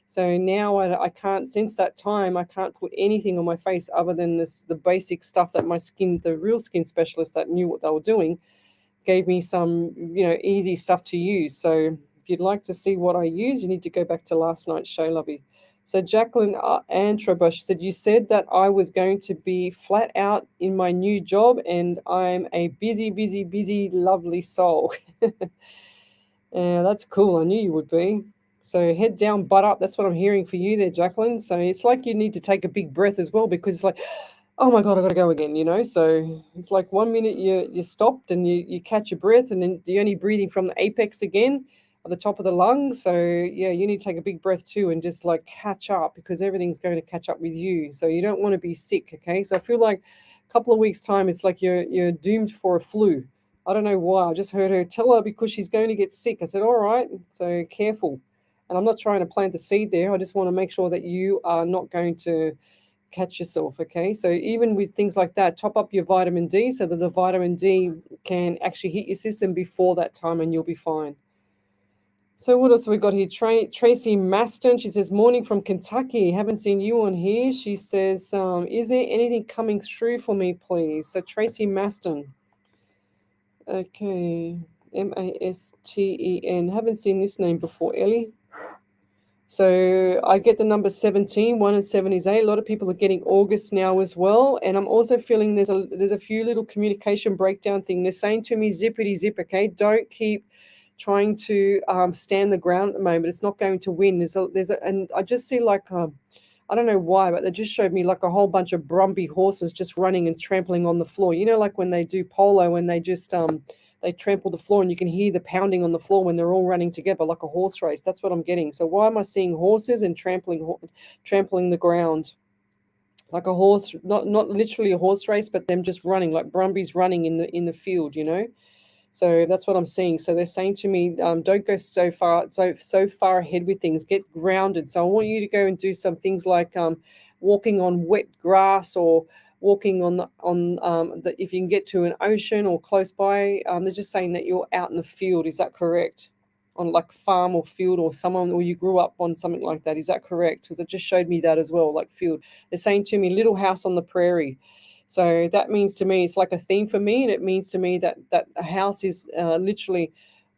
So now I can't, since that time, I can't put anything on my face other than the basic stuff that the real skin specialist that knew what they were doing, gave me some, easy stuff to use. So if you'd like to see what I use, you need to go back to last night's show, lovey. So Jacqueline Antrobush said, you said that I was going to be flat out in my new job, and I'm a busy, busy, busy, lovely soul. That's cool. I knew you would be. So head down, butt up. That's what I'm hearing for you there, Jacqueline. So it's like you need to take a big breath as well, because it's like, oh my God, I got to go again, you know? So it's like 1 minute you stopped and you catch your breath, and then you're only breathing from the apex again at the top of the lungs. So yeah, you need to take a big breath too and just like catch up, because everything's going to catch up with you. So you don't want to be sick, okay? So I feel like a couple of weeks' time, it's like you're doomed for a flu. I don't know why. I just heard her tell her because she's going to get sick. I said, all right, so careful. And I'm not trying to plant the seed there. I just want to make sure that you are not going to catch yourself. Okay, so even with things like that, top up your vitamin D so that the vitamin D can actually hit your system before that time, and you'll be fine. So what else have we got here? Tracy Maston, she says, morning from Kentucky. Haven't seen you on here. She says, is there anything coming through for me, please? So Tracy Maston. Okay, Masten. Haven't seen this name before, Ellie. So I get the number 17, 1 and 7 is 8. A lot of people are getting August now as well. And I'm also feeling there's a few little communication breakdown thing. They're saying to me, zippity zip, okay? Don't keep trying to stand the ground at the moment. It's not going to win. And I just see like, I don't know why, but they just showed me like a whole bunch of Brumby horses just running and trampling on the floor. You know, like when they do polo and they just they trample the floor, and you can hear the pounding on the floor when they're all running together like a horse race. That's what I'm getting. So why am I seeing horses and trampling the ground like a horse? Not literally a horse race, but them just running like Brumbies running in the field. You know. So that's what I'm seeing. So they're saying to me, don't go so far ahead with things. Get grounded. So I want you to go and do some things like walking on wet grass, or walking if you can get to an ocean or close by. They're just saying that you're out in the field. Is that correct? On like farm or field, or someone, or you grew up on something like that. Is that correct? Because it just showed me that as well, like field. They're saying to me, little house on the prairie. So that means to me, it's like a theme for me, and it means to me that a house is literally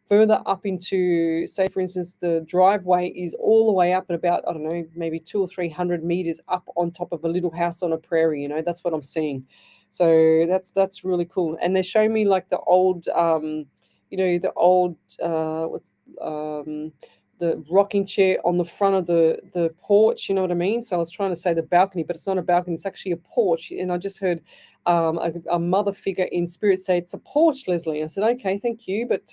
further up into, say, for instance, the driveway is all the way up at about, I don't know, maybe 200 or 300 meters up on top of a little house on a prairie. You know, that's what I'm seeing. So that's really cool. And they show me like the old, the old what's the rocking chair on the front of the porch, you know what I mean? So I was trying to say the balcony, but it's not a balcony, it's actually a porch. And I just heard a mother figure in spirit say, it's a porch, Leslie. I said, okay, thank you. But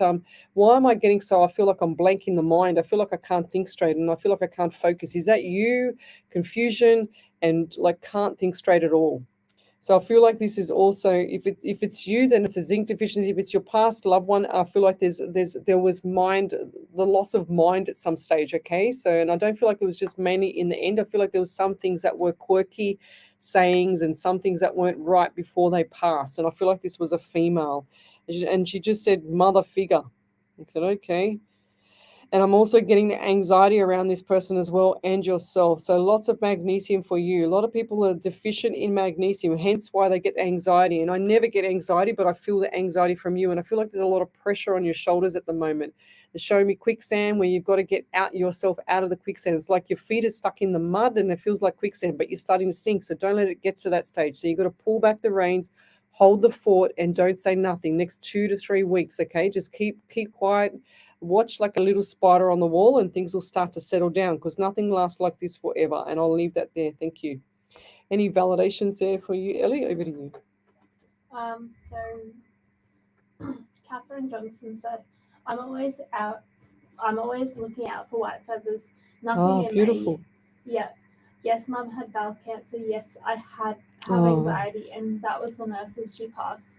why am I getting so, I feel like I'm blank in the mind. I feel like I can't think straight, and I feel like I can't focus. Is that you? Confusion and like can't think straight at all. So I feel like this is also, if it's you, then it's a zinc deficiency. If it's your past loved one, I feel like there was the loss of mind at some stage. Okay, so, and I don't feel like it was just mainly in the end. I feel like there was some things that were quirky sayings and some things that weren't right before they passed. And I feel like this was a female, and she just said mother figure. I said okay. And I'm also getting the anxiety around this person as well, and yourself. So lots of magnesium for you. A lot of people are deficient in magnesium, hence why they get anxiety. And I never get anxiety, but I feel the anxiety from you. And I feel like there's a lot of pressure on your shoulders at the moment. They're showing me quicksand, where you've got to get yourself out of the quicksand. It's like your feet are stuck in the mud and it feels like quicksand, but you're starting to sink. So don't let it get to that stage. So you've got to pull back the reins, hold the fort, and don't say nothing next 2 to 3 weeks. Okay, just keep quiet. Watch like a little spider on the wall, and things will start to settle down, because nothing lasts like this forever. And I'll leave that there. Thank you. Any validations there for you, Ellie? Over to you. So Catherine Johnson said, I'm always looking out for white feathers. Nothing in beautiful. me. Yeah. Yes, Mum had bowel cancer. Yes, I have anxiety, and that was the nurses she passed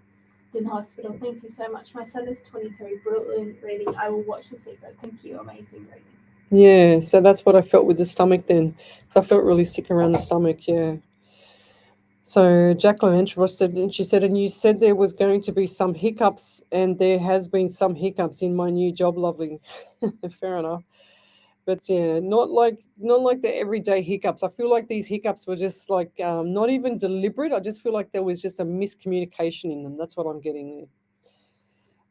in hospital. Thank you so much. My son is 23. Brilliant reading. I will watch The Secret. Thank you. Amazing reading. Yeah, so that's what I felt with the stomach then. So I felt really sick around the stomach, yeah. So Jacqueline Enchross said, and she said, and you said there was going to be some hiccups, and there has been some hiccups in my new job, lovely. Fair enough. But yeah, not like the everyday hiccups. I feel like these hiccups were just like not even deliberate. I just feel like there was just a miscommunication in them. That's what I'm getting there.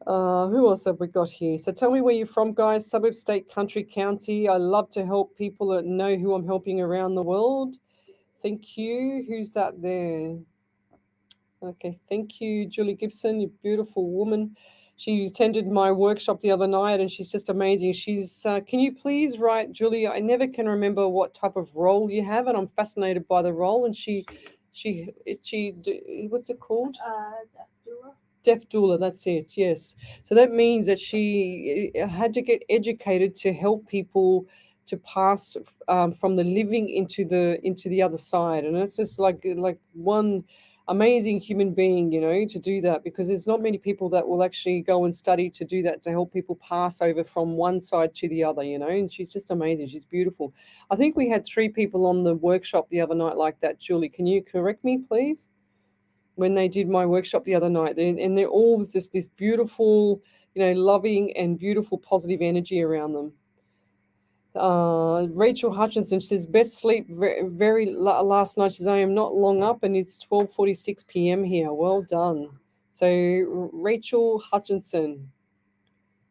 Who else have we got here? So tell me where you're from, guys. Suburb, state, country, county. I love to help people that know who I'm helping around the world. Thank you. Who's that there? Okay, thank you, Julie Gibson, you beautiful woman. She attended my workshop the other night, and she's just amazing. She's, can you please write, Julie? I never can remember what type of role you have, and I'm fascinated by the role. And she What's it called? Death doula. Deaf doula, that's it, yes. So that means that she had to get educated to help people to pass from the living into the other side, and that's just like one amazing human being, to do that, because there's not many people that will actually go and study to do that, to help people pass over from one side to the other, and she's just amazing. She's beautiful. I think we had 3 people on the workshop the other night like that. Julie, can you correct me, please? When they did my workshop the other night, and they're all just this beautiful, loving and beautiful positive energy around them. Rachel Hutchinson says, best sleep last night. She says, I am not long up and it's 12:46 p.m. here. Well done. So Rachel Hutchinson,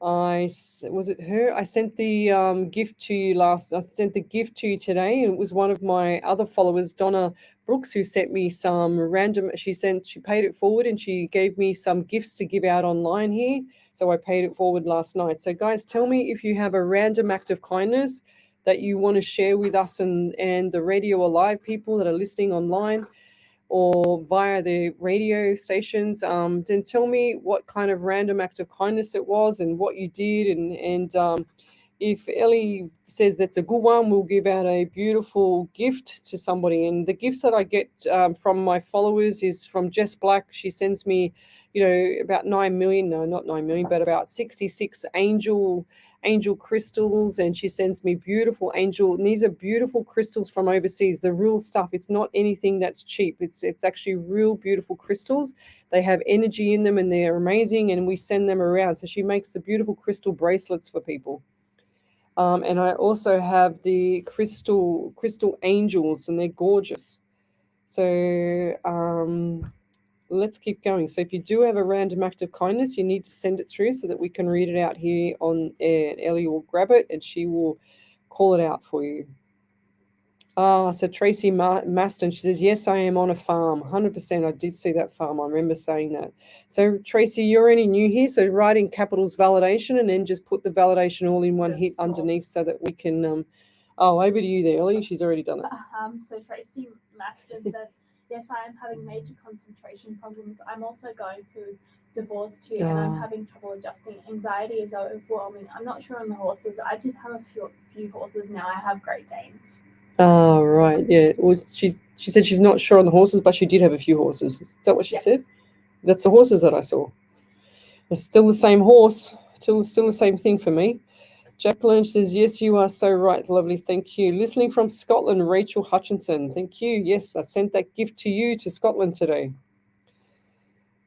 was it her? I sent the gift to you I sent the gift to you today. It was one of my other followers, Donna Brooks, who sent me some random. She paid it forward and she gave me some gifts to give out online here. So I paid it forward last night. So guys, tell me if you have a random act of kindness that you want to share with us and the Radio Alive people that are listening online or via the radio stations. Then tell me what kind of random act of kindness it was and what you did. And if Ellie says that's a good one, we'll give out a beautiful gift to somebody. And the gifts that I get from my followers is from Jess Black. She sends me, about 9 million, no, not 9 million, but about 66 angel crystals, and she sends me beautiful angel, and these are beautiful crystals from overseas, the real stuff. It's not anything that's cheap. It's actually real beautiful crystals. They have energy in them and they're amazing, and we send them around. So she makes the beautiful crystal bracelets for people. And I also have the crystal angels, and they're gorgeous. So let's keep going. So if you do have a random act of kindness, you need to send it through so that we can read it out here on air. Ellie will grab it and she will call it out for you. So Tracy Maston, she says, yes, I am on a farm. 100%. I did see that farm. I remember saying that. So Tracy, you're only new here, so write in capitals validation and then just put the validation all in one hit underneath so that we can over to you there, Ellie. She's already done it. So Tracy Maston said, yes, I am having major concentration problems. I'm also going through divorce too, and I'm having trouble adjusting. Anxiety is overwhelming. I'm not sure on the horses. I did have a few horses. Now I have Great Danes. Oh, right. Yeah. Well, she said she's not sure on the horses, but she did have a few horses. Is that what she said? That's the horses that I saw. It's still the same horse. Still the same thing for me. Jacqueline says, yes, you are so right. Lovely. Thank you. Listening from Scotland, Rachel Hutchinson. Thank you. Yes, I sent that gift to you to Scotland today.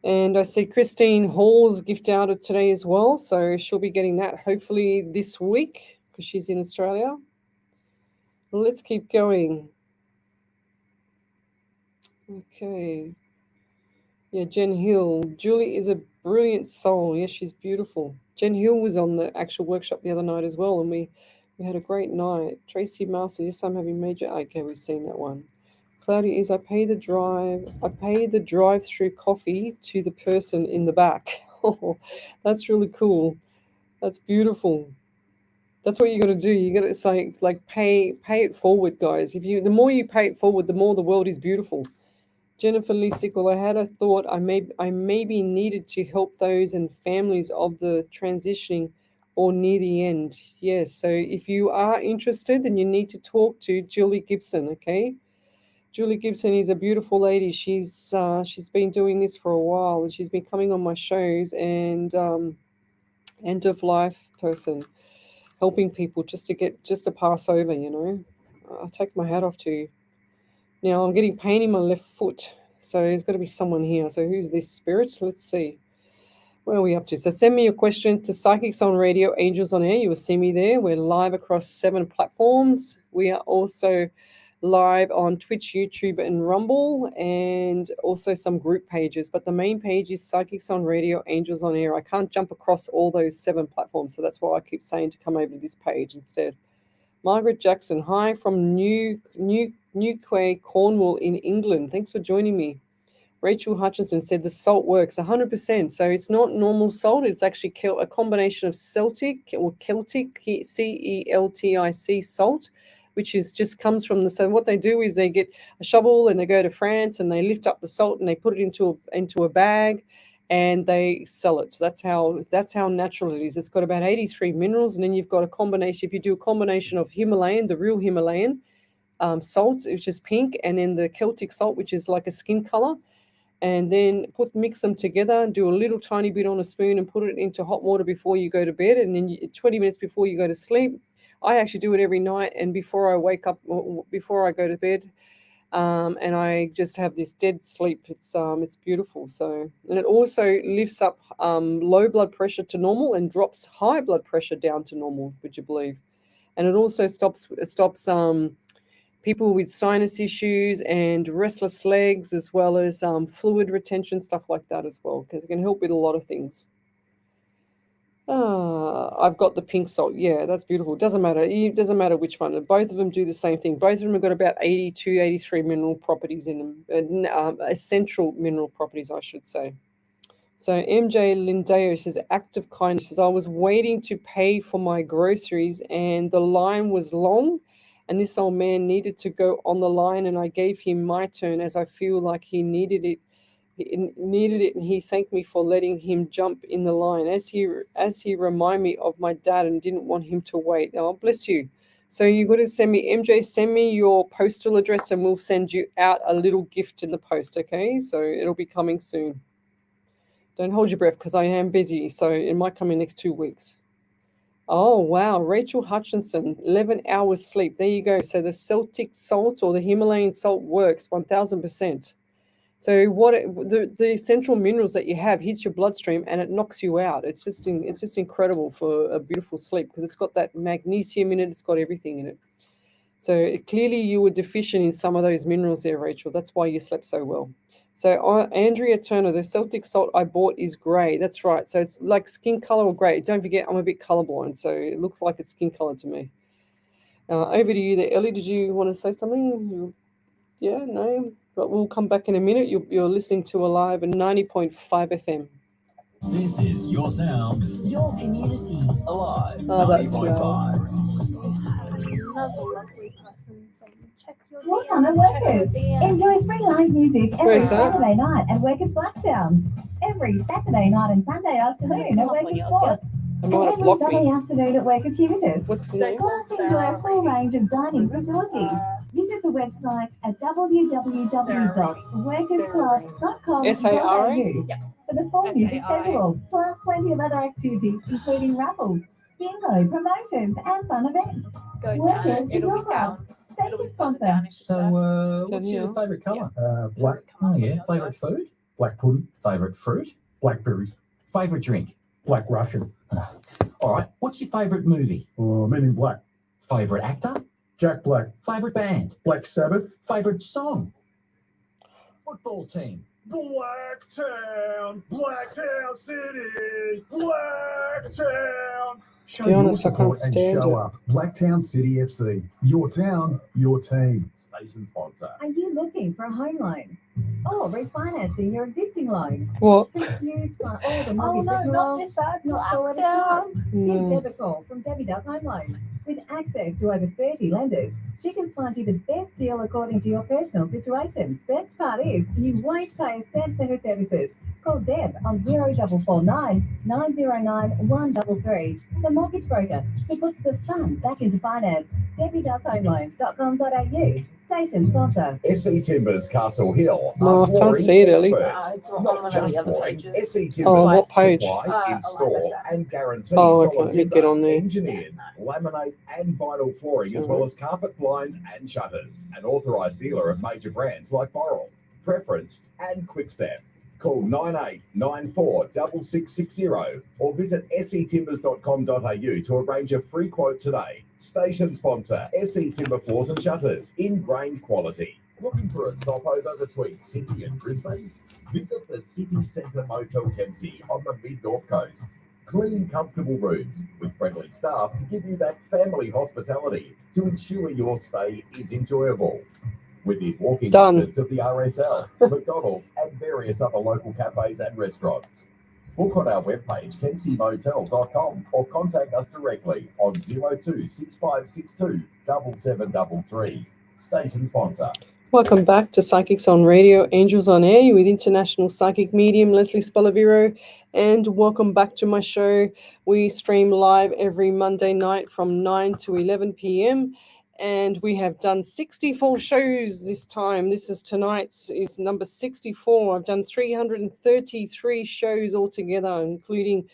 And I see Christine Hall's gift out today as well. So she'll be getting that hopefully this week because she's in Australia. Let's keep going. Okay. Yeah, Jen Hill. Julie is a brilliant soul. Yes, she's beautiful. Jen Hill was on the actual workshop the other night as well, and we had a great night. Tracy Master, yes, I'm having major. Okay, we've seen that one. Cloudy is, I pay the drive-through coffee to the person in the back. Oh, that's really cool. That's beautiful. That's what you got to do. You got to say, like, pay it forward, guys. The more you pay it forward, the more the world is beautiful. Jennifer Lee Sickle, I had a thought I maybe needed to help those and families of the transitioning or near the end. Yes, so if you are interested, then you need to talk to Julie Gibson, okay? Julie Gibson is a beautiful lady. She's been doing this for a while, and she's been coming on my shows, and end of life person, helping people just to pass over, I take my hat off to you. Now I'm getting pain in my left foot, so there's got to be someone here. So who's this spirit? Let's see. What are we up to? So send me your questions to Psychics on Radio, Angels on Air. You will see me there. We're live across 7 platforms. We are also live on Twitch, YouTube, and Rumble, and also some group pages. But the main page is Psychics on Radio, Angels on Air. I can't jump across all those 7 platforms, so that's why I keep saying to come over to this page instead. Margaret Jackson, hi from Newquay, Cornwall in England. Thanks for joining me. Rachel Hutchinson said the salt works 100%. So it's not normal salt. It's actually a combination of Celtic, Celtic, salt, which is just comes from the. So what they do is they get a shovel and they go to France and they lift up the salt and they put it into a bag, and they sell it. So that's how natural it is. It's got about 83 minerals, and then you've got a combination. If you do a combination of Himalayan, the real Himalayan salt, which is pink, and then the Celtic salt, which is like a skin color, and then mix them together and do a little tiny bit on a spoon and put it into hot water before you go to bed, and then 20 minutes before you go to sleep. I actually do it every night, and before I wake up, before I go to bed, and I just have this dead sleep. It's beautiful. So, and it also lifts up low blood pressure to normal and drops high blood pressure down to normal. Would you believe? And it also stops people with sinus issues and restless legs, as well as fluid retention, stuff like that as well, because it can help with a lot of things. I've got the pink salt. Yeah, that's beautiful. Doesn't matter. It doesn't matter which one. Both of them do the same thing. Both of them have got about 82, 83 mineral properties in them, essential mineral properties, I should say. So MJ Lindeo says, act of kindness. Says, I was waiting to pay for my groceries and the line was long, and this old man needed to go on the line, and I gave him my turn as I feel like he needed it. And he thanked me for letting him jump in the line as he reminded me of my dad and didn't want him to wait. Oh, bless you. So you got to send me, MJ, send me your postal address and we'll send you out a little gift in the post, okay? So it'll be coming soon. Don't hold your breath because I am busy, so it might come in next 2 weeks. Oh, wow. Rachel Hutchinson, 11 hours sleep. There you go. So the Celtic salt or the Himalayan salt works 1,000%. So the essential minerals that you have hits your bloodstream and it knocks you out. It's just incredible for a beautiful sleep because it's got that magnesium in it. It's got everything in it. So clearly you were deficient in some of those minerals there, Rachel. That's why you slept so well. So Andrea Turner, the Celtic salt I bought is grey. That's right. So it's like skin color or grey. Don't forget, I'm a bit colorblind, so it looks like it's skin color to me. Over to you there, Ellie. Did you want to say something? Yeah, no, but we'll come back in a minute. You're listening to Alive at 90.5 FM. This is your sound, your community. Alive. Oh, that's 90.5. Another lovely person saying, check your What's DMs, on at check your Workers? DMs. Enjoy free live music every Where's that? Saturday night at Workers Blacktown. Every Saturday night and Sunday afternoon at Workers Sports. I And might have every blocked Sunday me. afternoon at Workers Humitas. What's the name? Plus, enjoy a full range of dining facilities. Visit the website at www.workersclub.com.au SARA? for the full music schedule, plus plenty of other activities, including raffles, bingo, promotions, and fun events. Go down. Workers is It'll your be club. down. It'll Station be further sponsor. down. So, what's your Yeah. favourite colour? Black, Oh, yeah. Favourite food? black pudding, Favourite fruit? blackberries, Favourite drink? black Russian, All right. What's your favourite movie? Men in Black, Favourite actor? Jack Black, Favourite band? Black Sabbath, Favourite song? Football team? Blacktown City, Blacktown. Show Be your honest, I support can't and stand show it. up. Blacktown City FC, your town, your team. Station sponsor. Are you looking for a home loan or refinancing your existing loan? What? Confused by all the Oh mortgage no, not rigmarole? this ad, Not sure what to Blacktown. do? Give Deb a call from Debbie Does Home Loans. With access to over 30 lenders, she can find you the best deal according to your personal situation. Best part is, you won't pay a cent for her services. Call Deb on 0449 909 133. The mortgage broker who puts the fun back into finance. DebbieDoesHomeLoans.com.au. Station sponsor. SE Timbers Castle Hill. No, are I can't flooring see it, Ellie. experts. It's on Not one of just the other flooring, pages. SE Timbers Oh, what page? supply, I'll install, add that. and guarantee Oh, solid okay, let me timber, get on there. engineered, laminate, and vinyl flooring, as well as carpet blinds and shutters. An authorised dealer of major brands like Boral, Preference, and Quickstep. Call 98946660 or visit setimbers.com.au to arrange a free quote today. Station sponsor, SE Timber Floors and Shutters, ingrained quality. Looking for a stopover between Sydney and Brisbane? Visit the City Centre Motel Kempsey on the mid-north coast. Clean, comfortable rooms with friendly staff to give you that family hospitality to ensure your stay is enjoyable. Within walking Done. distance of the RSL, McDonald's, and various other local cafes and restaurants. Book on our webpage, kempseymotel.com, or contact us directly on 02 6562 7733. Station sponsor. Welcome back to Psychics on Radio, Angels on Air with international psychic medium Lesley Spaliviero, and welcome back to my show. We stream live every Monday night from 9 to 11 p.m. and we have done 64 shows this time. This is tonight's is number 64. I've done 333 shows altogether, including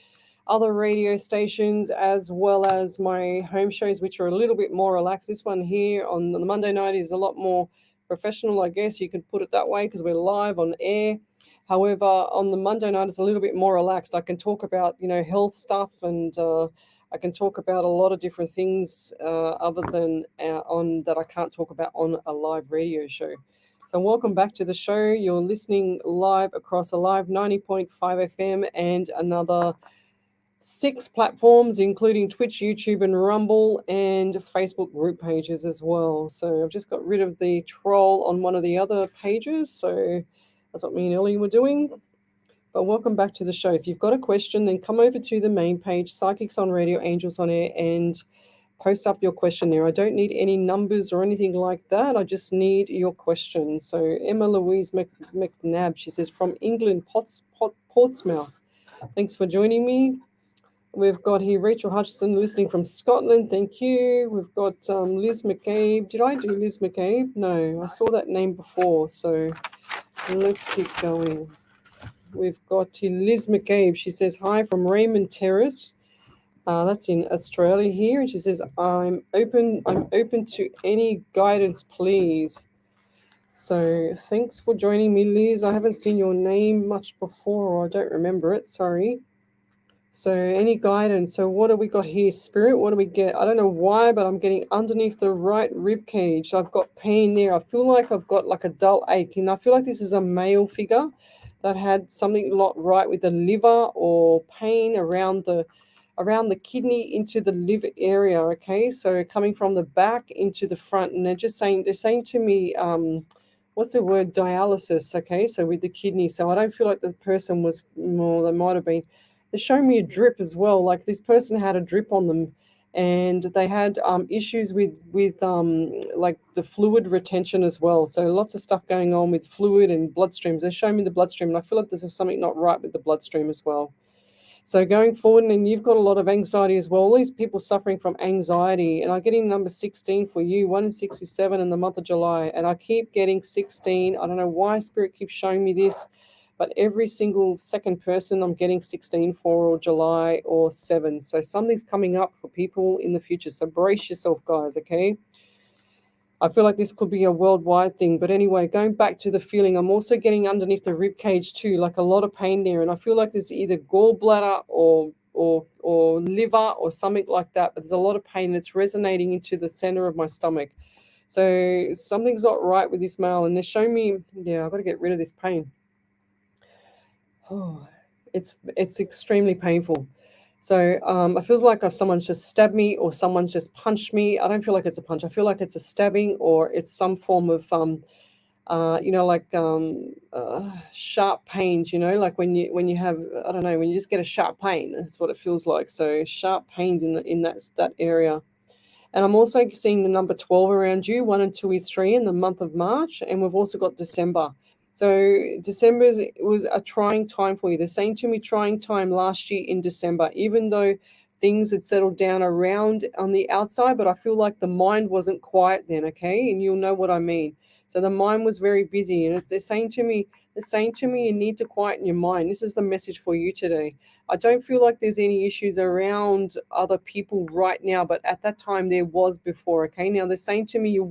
other radio stations as well as my home shows, which are a little bit more relaxed. This one here on the Monday night is a lot more professional, I guess you could put it that way, because we're live on air. However, on the Monday night, it's a little bit more relaxed. I can talk about, health stuff, and I can talk about a lot of different things other than on that I can't talk about on a live radio show. So welcome back to the show. You're listening live across a live 90.5 FM and another 6 platforms, including Twitch, YouTube, and Rumble, and Facebook group pages as well. So I've just got rid of the troll on one of the other pages. So that's what me and Ellie were doing. But welcome back to the show. If you've got a question, then come over to the main page, Psychics on Radio, Angels on Air, and post up your question there. I don't need any numbers or anything like that. I just need your question. So Emma Louise McNabb, she says, from England, Portsmouth. Thanks for joining me. We've got here Rachel Hutchison listening from Scotland. Thank you. We've got Liz McCabe. Did I do Liz McCabe? No, I saw that name before. So let's keep going. We've got here Liz McCabe. She says, hi from Raymond Terrace. That's in Australia here. And she says, I'm open to any guidance, please. So thanks for joining me, Liz. I haven't seen your name much before, or I don't remember it. Sorry. So any guidance? So what do we got here? Spirit, what do we get? I don't know why, but I'm getting underneath the right rib cage. I've got pain there. I feel like I've got like a dull ache. And I feel like this is a male figure that had something not right with the liver, or pain around the kidney into the liver area. Okay, so coming from the back into the front, and they're saying to me, what's the word? Dialysis. Okay, so with the kidney. So I don't feel like the person was, well, they might have been. They're showing me a drip as well. Like this person had a drip on them, and they had issues with like the fluid retention as well. So lots of stuff going on with fluid and bloodstreams. They're showing me the bloodstream, and I feel like there's something not right with the bloodstream as well. So going forward, and you've got a lot of anxiety as well. All these people suffering from anxiety, and I'm getting number 16 for you, 1 in 67 in the month of July, and I keep getting 16. I don't know why Spirit keeps showing me this, but every single second person I'm getting 16 for, or July, or 7. So something's coming up for people in the future. So brace yourself, guys, okay? I feel like this could be a worldwide thing. But anyway, going back to the feeling, I'm also getting underneath the rib cage too, like a lot of pain there. And I feel like there's either gallbladder or liver or something like that. But there's a lot of pain that's resonating into the center of my stomach. So something's not right with this male. And they're showing me, yeah, I've got to get rid of this pain. Oh, it's extremely painful. So it feels like if someone's just stabbed me or someone's just punched me. I don't feel like it's a punch. I feel like it's a stabbing, or it's some form of sharp pains. Like when you have, I don't know, when you just get a sharp pain. That's what it feels like. So sharp pains in that area. And I'm also seeing the number 12 around you. 1 and 2 is 3 in the month of March, and we've also got December. So December was a trying time for you. They're saying to me trying time last year in December, even though things had settled down around on the outside, but I feel like the mind wasn't quiet then, okay? And you'll know what I mean. So the mind was very busy, and they're saying to me you need to quieten your mind. This is the message for you today. I don't feel like there's any issues around other people right now, but at that time there was before, okay? Now they're saying to me you're a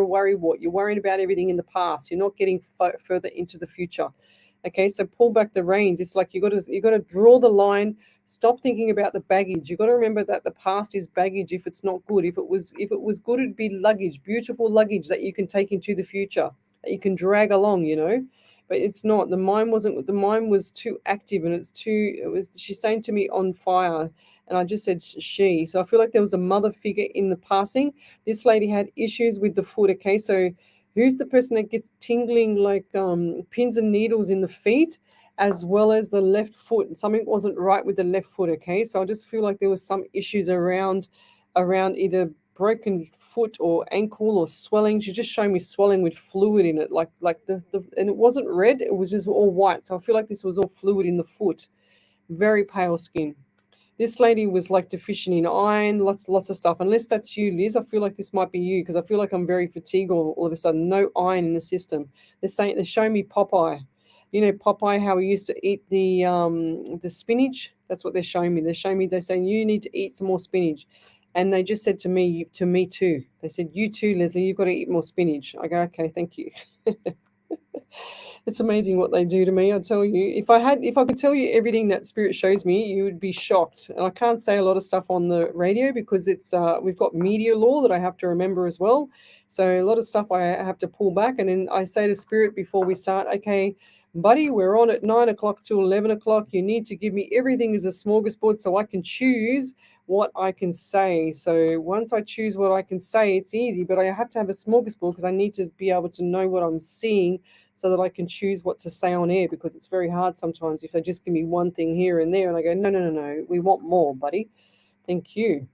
worrywart. You're worrying about everything in the past. You're not getting further into the future. Okay, so pull back the reins. It's like you got to draw the line. Stop thinking about the baggage. You got to remember that the past is baggage if it's not good. If it was good, it'd be luggage, beautiful luggage that you can take into the future, that you can drag along, But it's not. The mind was too active, and she's saying to me on fire, and I just said she. So I feel like there was a mother figure in the passing. This lady had issues with the foot, okay? So who's the person that gets tingling like pins and needles in the feet? as well as the left foot. Something wasn't right with the left foot, okay? So I just feel like there was some issues around either broken foot or ankle or swelling. She just showed me swelling with fluid in it, like the and it wasn't red, it was just all white. So I feel like this was all fluid in the foot. Very pale skin. This lady was like deficient in iron, lots of stuff. Unless that's you, Liz, I feel like this might be you because I feel like I'm very fatigued all of a sudden. No iron in the system. They're showing me Popeye. You know Popeye, how he used to eat the spinach. That's what they're showing me. They're saying you need to eat some more spinach, and they just said to me too. They said you too, Lesley. You've got to eat more spinach. I go okay, thank you. It's amazing what they do to me. I tell you, if I could tell you everything that spirit shows me, you would be shocked. And I can't say a lot of stuff on the radio because it's we've got media law that I have to remember as well. So a lot of stuff I have to pull back. And then I say to spirit before we start, okay, buddy, we're on at 9 o'clock to 11 o'clock. You need to give me everything as a smorgasbord so I can choose what I can say. So once I choose what I can say, it's easy, but I have to have a smorgasbord because I need to be able to know what I'm seeing so that I can choose what to say on air, because it's very hard sometimes if they just give me one thing here and there and I go, no, we want more, buddy. Thank you.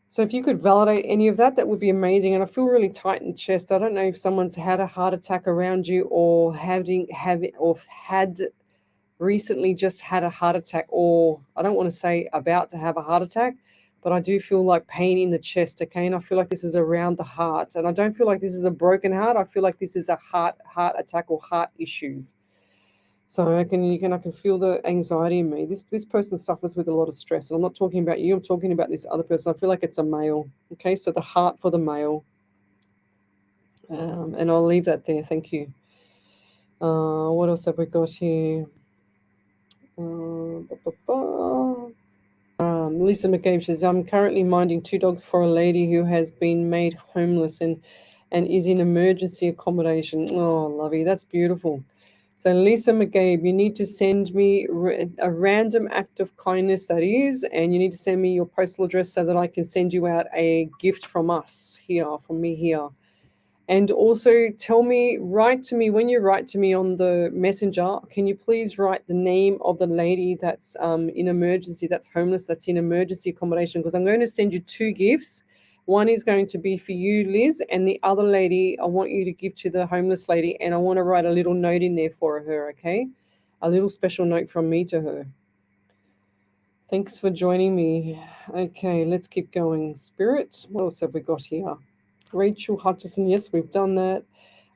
So if you could validate any of that, that would be amazing. And I feel really tight in the chest. I don't know if someone's had a heart attack around you or had recently just had a heart attack, or I don't want to say about to have a heart attack, but I do feel like pain in the chest, okay? And I feel like this is around the heart. And I don't feel like this is a broken heart. I feel like this is a heart attack or heart issues. So I can feel the anxiety in me. This person suffers with a lot of stress. And I'm not talking about you. I'm talking about this other person. I feel like it's a male, okay? So the heart for the male. And I'll leave that there. Thank you. What else have we got here? Lisa McCabe says, I'm currently minding 2 dogs for a lady who has been made homeless and is in emergency accommodation. Oh, lovey, that's beautiful. So Lisa McCabe, you need to send me a random act of kindness, that is, and you need to send me your postal address so that I can send you out a gift from me here. And also write to me, when you write to me on the messenger, can you please write the name of the lady that's in emergency, that's homeless, that's in emergency accommodation, because I'm going to send you 2 gifts. One is going to be for you, Liz, and the other lady I want you to give to the homeless lady, and I want to write a little note in there for her, okay? A little special note from me to her. Thanks for joining me. Okay, let's keep going. Spirit, what else have we got here? Rachel Hutchinson, yes, we've done that.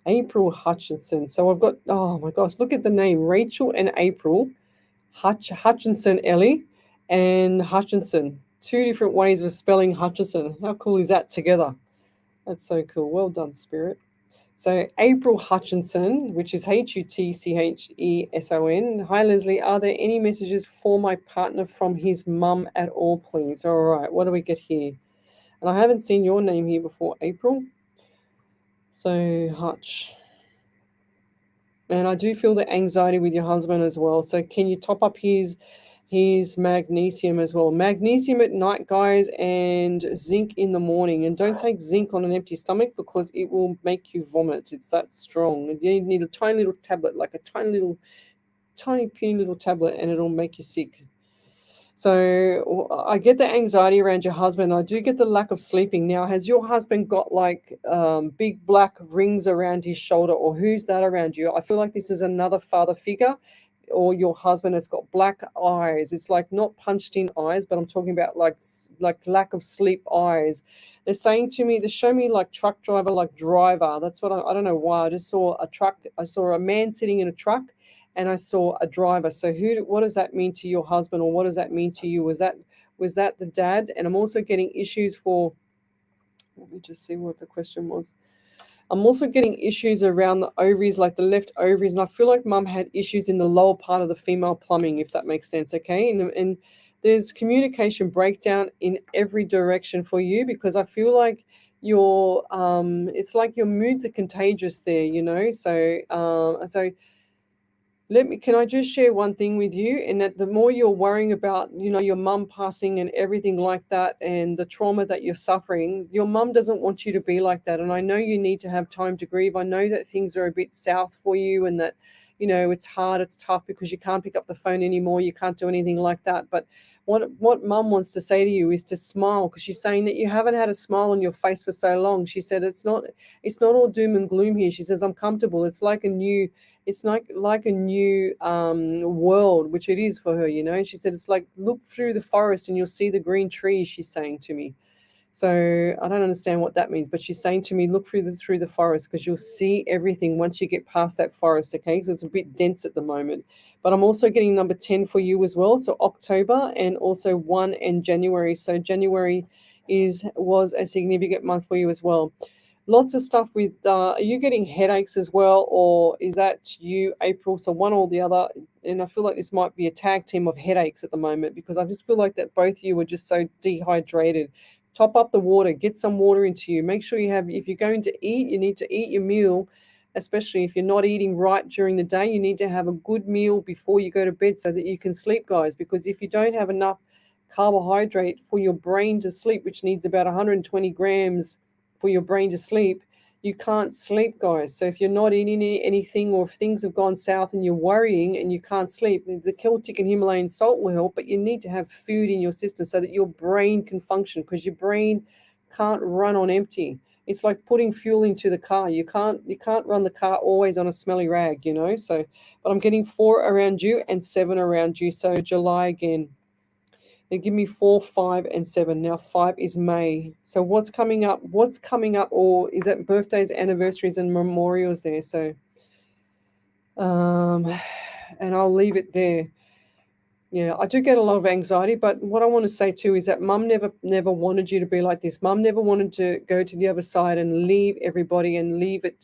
April Hutchinson. So I've got, oh my gosh, look at the name, Rachel and April. Hutchinson, Ellie, and Hutchinson. 2 different ways of spelling Hutchinson. How cool is that together? That's so cool. Well done, Spirit. So April Hutchinson, which is Hutcheson. Hi, Lesley. Are there any messages for my partner from his mum at all, please? All right, what do we get here? And I haven't seen your name here before, April. So Hutch. And I do feel the anxiety with your husband as well. So can you top up his magnesium as well? Magnesium at night, guys, and zinc in the morning. And don't take zinc on an empty stomach because it will make you vomit. It's that strong. And you need a tiny little tablet, like a tiny puny little tablet, and it'll make you sick. So I get the anxiety around your husband. I do get the lack of sleeping. Now, has your husband got like big black rings around his shoulder, or who's that around you? I feel like this is another father figure, or your husband has got black eyes. It's like not punched in eyes, but I'm talking about like lack of sleep eyes. They're saying to me, they show me like truck driver, like driver. That's what I don't know why. I just saw a truck. I saw a man sitting in a truck, and I saw a driver. So what does that mean to your husband, or what does that mean to you? Was that the dad? And I'm also getting issues for, let me just see what the question was. I'm also getting issues around the ovaries, like the left ovaries, and I feel like mum had issues in the lower part of the female plumbing, if that makes sense, okay? And there's communication breakdown in every direction for you, because I feel like it's like your moods are contagious there, you know? Can I just share one thing with you? And that the more you're worrying about, your mum passing and everything like that, and the trauma that you're suffering, your mum doesn't want you to be like that. And I know you need to have time to grieve. I know that things are a bit south for you, and that you know, it's hard, it's tough because you can't pick up the phone anymore, you can't do anything like that. But what mum wants to say to you is to smile, because she's saying that you haven't had a smile on your face for so long. She said it's not all doom and gloom here. She says, I'm comfortable. It's like a new world, which it is for her, you know. She said it's like, look through the forest and you'll see the green trees, she's saying to me. So I don't understand what that means, but she's saying to me, look through the forest, because you'll see everything once you get past that forest, okay? Because it's a bit dense at the moment. But I'm also getting number 10 for you as well. So October and also 1 and January. So January was a significant month for you as well. Lots of stuff with, are you getting headaches as well, or is that you, April? So one or the other. And I feel like this might be a tag team of headaches at the moment, because I just feel like that both of you are just so dehydrated. Top up the water, get some water into you. Make sure you have, if you're going to eat, you need to eat your meal, especially if you're not eating right during the day. You need to have a good meal before you go to bed so that you can sleep, guys, because if you don't have enough carbohydrate for your brain to sleep, which needs about 120 grams for your brain to sleep, you can't sleep, guys. So if you're not eating anything, or if things have gone south and you're worrying and you can't sleep, the Celtic and Himalayan salt will help, but you need to have food in your system so that your brain can function, because your brain can't run on empty. It's like putting fuel into the car. You can't run the car always on a smelly rag, you know. So, but I'm getting 4 around you and 7 around you. So July again. They give me 4, 5, and 7. Now 5 is May. So what's coming up? Or is that birthdays, anniversaries, and memorials there? So, and I'll leave it there. Yeah, I do get a lot of anxiety, but what I want to say too is that mum never wanted you to be like this. Mum never wanted to go to the other side and leave everybody and leave it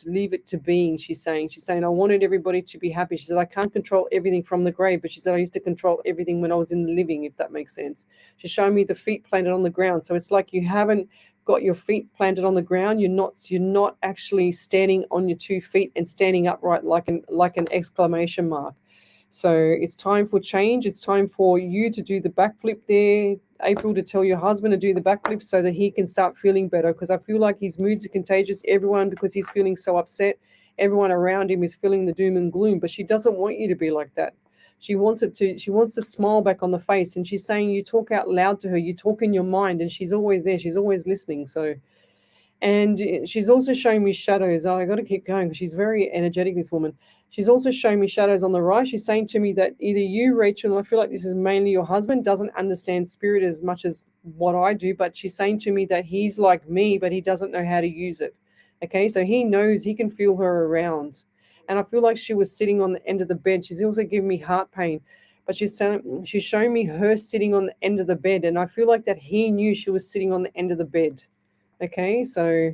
to being. She's saying I wanted everybody to be happy. She said I can't control everything from the grave, but she said I used to control everything when I was in the living, if that makes sense. She's showing me the feet planted on the ground. So it's like you haven't got your feet planted on the ground. You're not actually standing on your 2 feet and standing upright like an exclamation mark. So it's time for change. It's time for you to do the backflip there, April, to tell your husband to do the backflip so that he can start feeling better, because I feel like his moods are contagious. Everyone, because he's feeling so upset, everyone around him is feeling the doom and gloom, but she doesn't want you to be like that. She wants to smile back on the face, and she's saying you talk out loud to her, you talk in your mind, and she's always there. She's always listening. So, and she's also showing me shadows. I got to keep going because she's very energetic, this woman. She's also showing me shadows on the right. She's saying to me that either you, Rachel, and I feel like this is mainly your husband, doesn't understand spirit as much as what I do, but she's saying to me that he's like me, but he doesn't know how to use it. Okay, so he knows, he can feel her around. And I feel like she was sitting on the end of the bed. She's also giving me heart pain, but she's showing me her sitting on the end of the bed. And I feel like that he knew she was sitting on the end of the bed. Okay, so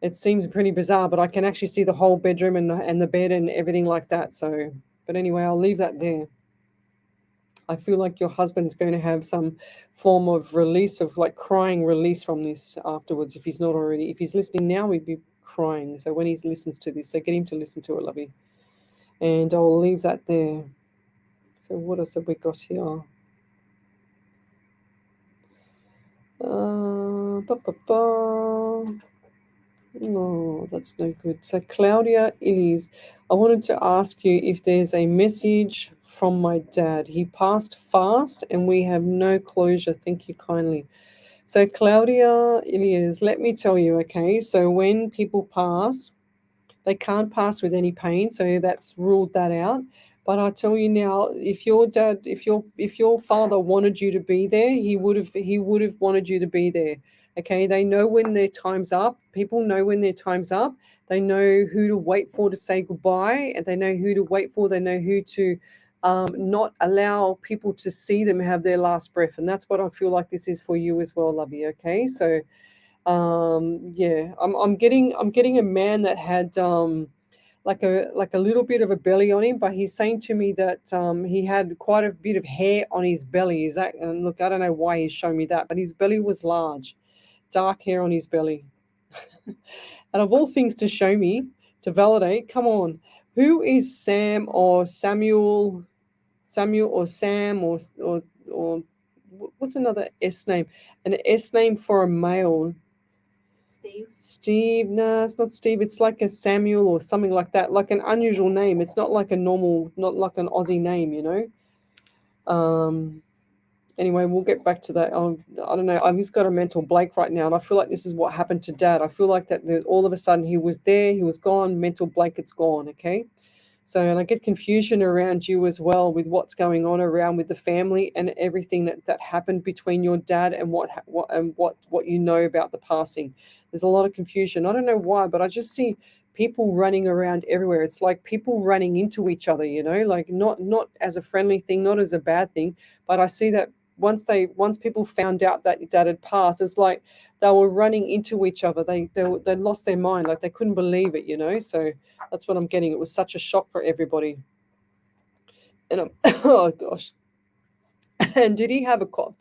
it seems pretty bizarre, but I can actually see the whole bedroom and the bed and everything like that. So, but anyway, I'll leave that there. I feel like your husband's going to have some form of release, of like crying release from this afterwards. If he's not already, if he's listening now, he'd be crying. So when he listens to this, so get him to listen to it, lovey. And I'll leave that there. So what else have we got here? No, that's no good. So Claudia Illies, I wanted to ask you if there's a message from my dad. He passed fast and we have no closure. Thank you kindly. So Claudia Illies, let me tell you, okay, so when people pass, they can't pass with any pain, so that's ruled that out. But I tell you now, if your dad, if your father wanted you to be there, he would have wanted you to be there. Okay, they know when their time's up. People know when their time's up. They know who to wait for to say goodbye, and they know who to wait for. They know who to not allow people to see them have their last breath, and that's what I feel like this is for you as well, lovey. Okay, so yeah, I'm getting a man that had like a little bit of a belly on him, but he's saying to me that he had quite a bit of hair on his belly. Is that, and look, I don't know why he's showing me that, but his belly was large, dark hair on his belly. And of all things to show me, to validate, come on, who is Sam or Samuel or Sam or what's another S name? An S name for a male. Steve. Steve, no, it's not Steve. It's like a Samuel or something like that, like an unusual name. It's not like a normal, not like an Aussie name, you know. Anyway, we'll get back to that. I don't know. I've just got a mental blank right now, and I feel like this is what happened to Dad. I feel like that all of a sudden he was there, he was gone, mental blanket's gone. Okay. So, and I get confusion around you as well with what's going on around with the family and everything that happened between your dad and what you know about the passing. There's a lot of confusion. I don't know why, but I just see people running around everywhere. It's like people running into each other, you know, like not as a friendly thing, not as a bad thing, but I see that once people found out that dad had passed, it's like they were running into each other. They lost their mind, like they couldn't believe it, you know. So that's what I'm getting. It was such a shock for everybody. And oh gosh. And did he have a cough?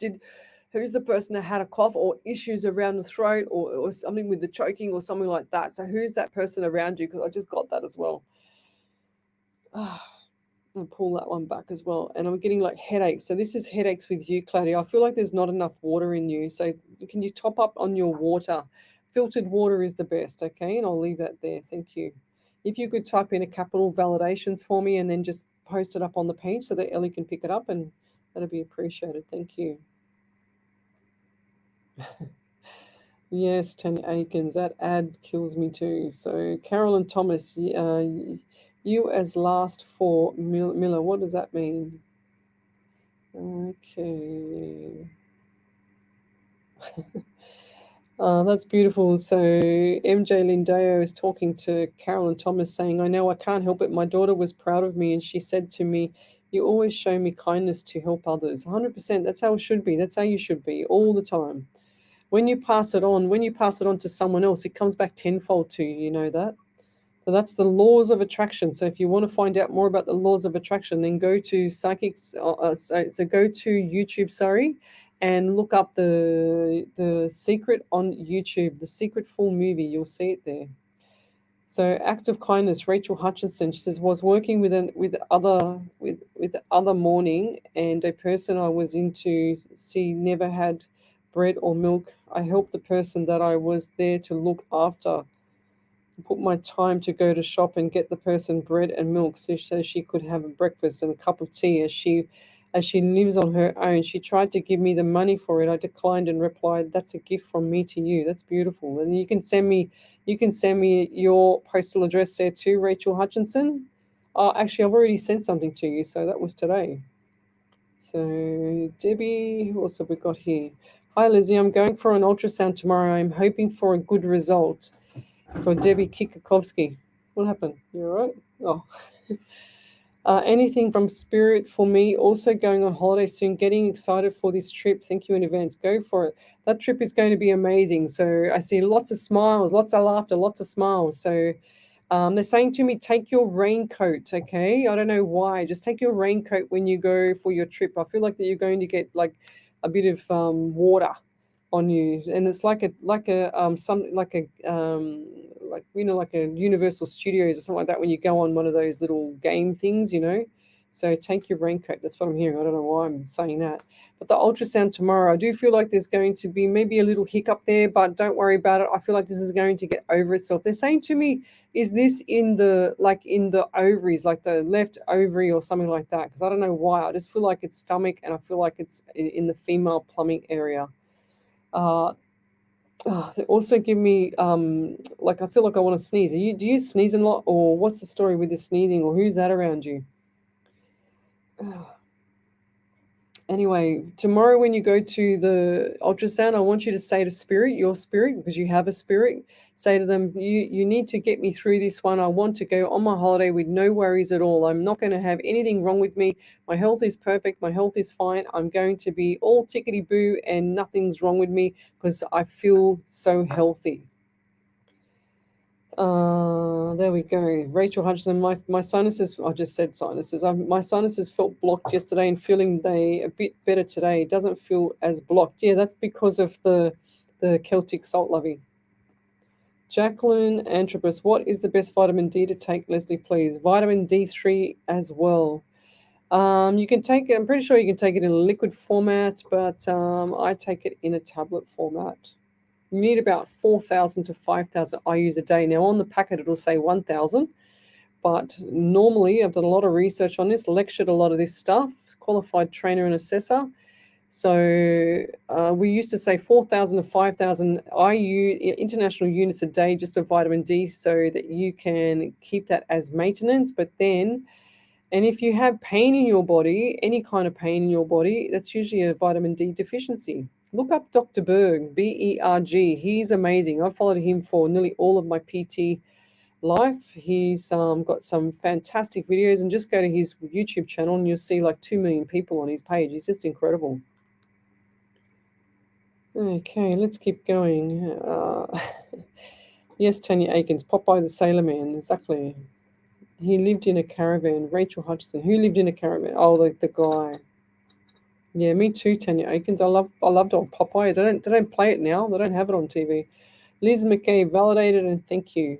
Who's the person that had a cough or issues around the throat or something with the choking or something like that? So who's that person around you? Because I just got that as well. I'll pull that one back as well. And I'm getting like headaches. So this is headaches with you, Claudia. I feel like there's not enough water in you. So can you top up on your water? Filtered water is the best, okay? And I'll leave that there. Thank you. If you could type in a capital validations for me and then just post it up on the page so that Ellie can pick it up, and that'd be appreciated. Thank you. Yes, Tanya Aikens, that ad kills me too. So Carolyn Thomas, you as last for Miller, what does that mean? Okay. That's beautiful. So MJ Lindeo is talking to Carolyn Thomas saying, I know I can't help it. My daughter was proud of me and she said to me, you always show me kindness to help others. 100%. That's how it should be. That's how you should be all the time. When you pass it on to someone else, it comes back tenfold to you. You know that? So that's the laws of attraction. So if you want to find out more about the laws of attraction, then go to Psychics. So go to YouTube, and look up the Secret on YouTube, the Secret full movie. You'll see it there. So act of kindness. Rachel Hutchinson. She says was working with other morning, and a person I was into. She never had bread or milk. I helped the person that I was there to look after. Put my time to go to shop and get the person bread and milk so she could have a breakfast and a cup of tea as she lives on her own. She tried to give me the money for it. I declined and replied, that's a gift from me to you. That's beautiful. And you can send me your postal address there too, Rachel Hutchinson. Actually, I've already sent something to you, so that was today. So Debbie, who else have we got here? Hi Lizzie, I'm going for an ultrasound tomorrow. I'm hoping for a good result. For Debbie Kikakovsky. What happened? You all right? Oh. Anything from Spirit for me. Also going on holiday soon. Getting excited for this trip. Thank you in advance. Go for it. That trip is going to be amazing. So I see lots of smiles, lots of laughter, lots of smiles. So they're saying to me, take your raincoat, okay? I don't know why. Just take your raincoat when you go for your trip. I feel like that you're going to get like a bit of water on you, and it's like a Universal Studios or something like that when you go on one of those little game things, you know. So take your raincoat. That's what I'm hearing. I don't know why I'm saying that. But the ultrasound tomorrow, I do feel like there's going to be maybe a little hiccup there, but don't worry about it. I feel like this is going to get over itself. They're saying to me, is this in the ovaries, like the left ovary or something like that? Because I don't know why. I just feel like it's stomach, and I feel like it's in the female plumbing area. They also give me I feel like I want to sneeze. Do you sneeze a lot, or what's the story with the sneezing, or who's that around you? Anyway, tomorrow when you go to the ultrasound, I want you to say to your spirit, because you have a spirit, say to them, you need to get me through this one. I want to go on my holiday with no worries at all. I'm not going to have anything wrong with me. My health is perfect. My health is fine. I'm going to be all tickety-boo and nothing's wrong with me because I feel so healthy. There we go. Rachel Hutchinson, my sinuses, I just said sinuses. My sinuses felt blocked yesterday and feeling they a bit better today. It doesn't feel as blocked. Yeah, that's because of the Celtic salt lovey. Jacqueline Antropos, what is the best vitamin D to take, Lesley, please? Vitamin D3 as well. You can take it, I'm pretty sure you can take it in a liquid format, but I take it in a tablet format. You need about 4,000 to 5,000 IUs a day. Now on the packet it'll say 1,000, but normally I've done a lot of research on this, lectured a lot of this stuff, qualified trainer and assessor. So we used to say 4,000 to 5,000 IU international units a day just of vitamin D, so that you can keep that as maintenance. But then, and if you have pain in your body, any kind of pain in your body, that's usually a vitamin D deficiency. Look up Dr. Berg, Berg. He's amazing. I've followed him for nearly all of my PT life. He's got some fantastic videos, and just go to his YouTube channel and you'll see like 2 million people on his page. He's just incredible. Okay, let's keep going. Yes, Tanya Aikens, Popeye the Sailor Man, exactly. He lived in a caravan. Rachel Hutchison, who lived in a caravan? Oh, the guy. Yeah, me too, Tanya Aikens. I loved old Popeye. They don't play it now. They don't have it on TV. Liz McKay, validated and thank you.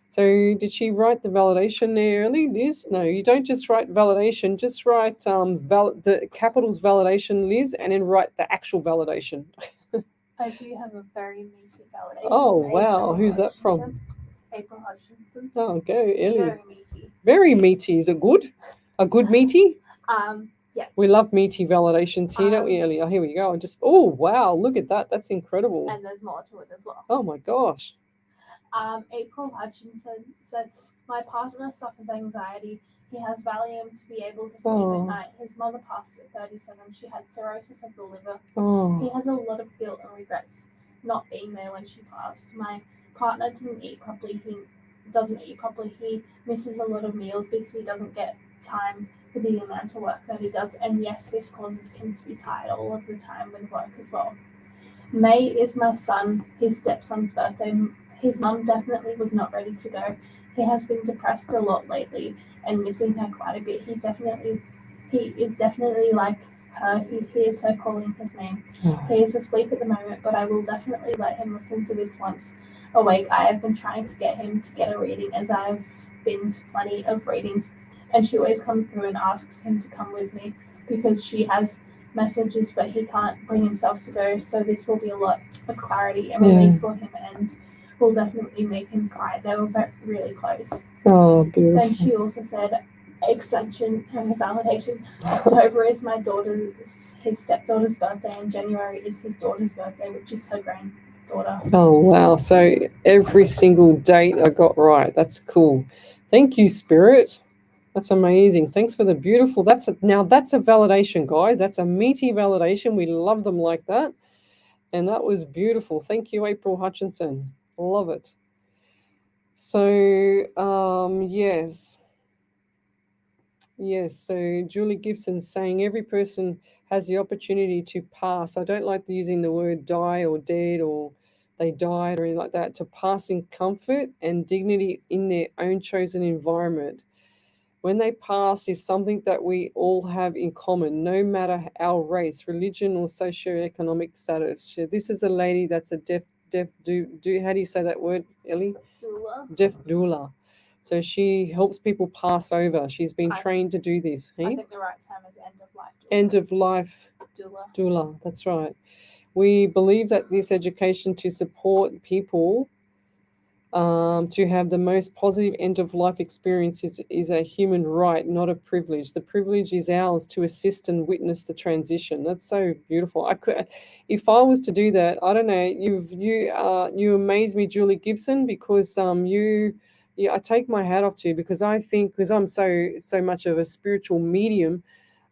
So did she write the validation there early, Liz? No, you don't just write validation. Just write the capitals validation, Liz, and then write the actual validation. I do have a very meaty validation. Oh, wow. Who's that from? April Hutchinson. Oh, go, Ellie. Very meaty. Very meaty. Is it good? A good meaty? Yeah. We love meaty validations here, don't we, Ellie? Oh, here we go. Oh, wow. Look at that. That's incredible. And there's more to it as well. Oh, my gosh. April Hutchinson said, my partner suffers anxiety. He has Valium to be able to sleep at night. His mother passed at 37. She had cirrhosis of the liver. He has a lot of guilt and regrets not being there when she passed. My partner doesn't eat properly. He misses a lot of meals because he doesn't get time with the amount of work that he does. And yes, this causes him to be tired all of the time with work as well. May is my son, his stepson's birthday. His mum definitely was not ready to go. He has been depressed a lot lately and missing her quite a bit. He is definitely like her. He hears her calling his name. He is asleep at the moment, but I will definitely let him listen to this once awake. I have been trying to get him to get a reading, as I've been to plenty of readings, and she always comes through and asks him to come with me because she has messages, but he can't bring himself to go. So this will be a lot of clarity and relief for him, and will definitely make him cry. They were really close. Oh, beautiful. Then she also said, extension of validation. October is my his stepdaughter's birthday, and January is his daughter's birthday, which is her granddaughter. Oh, wow. So every single date I got right. That's cool. Thank you, Spirit. That's amazing. Thanks for the beautiful. That's a validation, guys. That's a meaty validation. We love them like that. And that was beautiful. Thank you, April Hutchinson. Love it. So, yes. So Julie Gibson saying every person has the opportunity to pass. I don't like using the word die or dead or they died or anything like that. To pass in comfort and dignity in their own chosen environment. When they pass is something that we all have in common, no matter our race, religion, or socioeconomic status. This is a lady that's a deaf how do you say that word, Ellie? Doula. Deaf doula. So she helps people pass over. She's been trained to do this. I think the right term is end of life doula. End of life doula. That's right. We believe that this education to support people to have the most positive end-of-life experience is a human right, not a privilege. The privilege is ours to assist and witness the transition. That's so beautiful. If I was to do that, I don't know. You amaze me, Julie Gibson, because I take my hat off to you because I'm so much of a spiritual medium.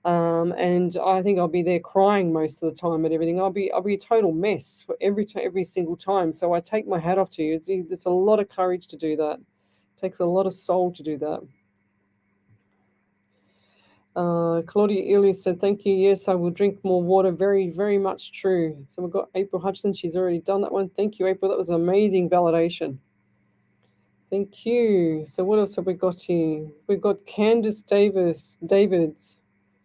And I think I'll be there crying most of the time at everything. I'll be a total mess for every single time. So I take my hat off to you. It's a lot of courage to do that. It takes a lot of soul to do that. Claudia Elias said, thank you. Yes, I will drink more water. Very, very much true. So we've got April Hutchinson. She's already done that one. Thank you, April. That was an amazing validation. Thank you. So what else have we got here? We've got Candice Davids.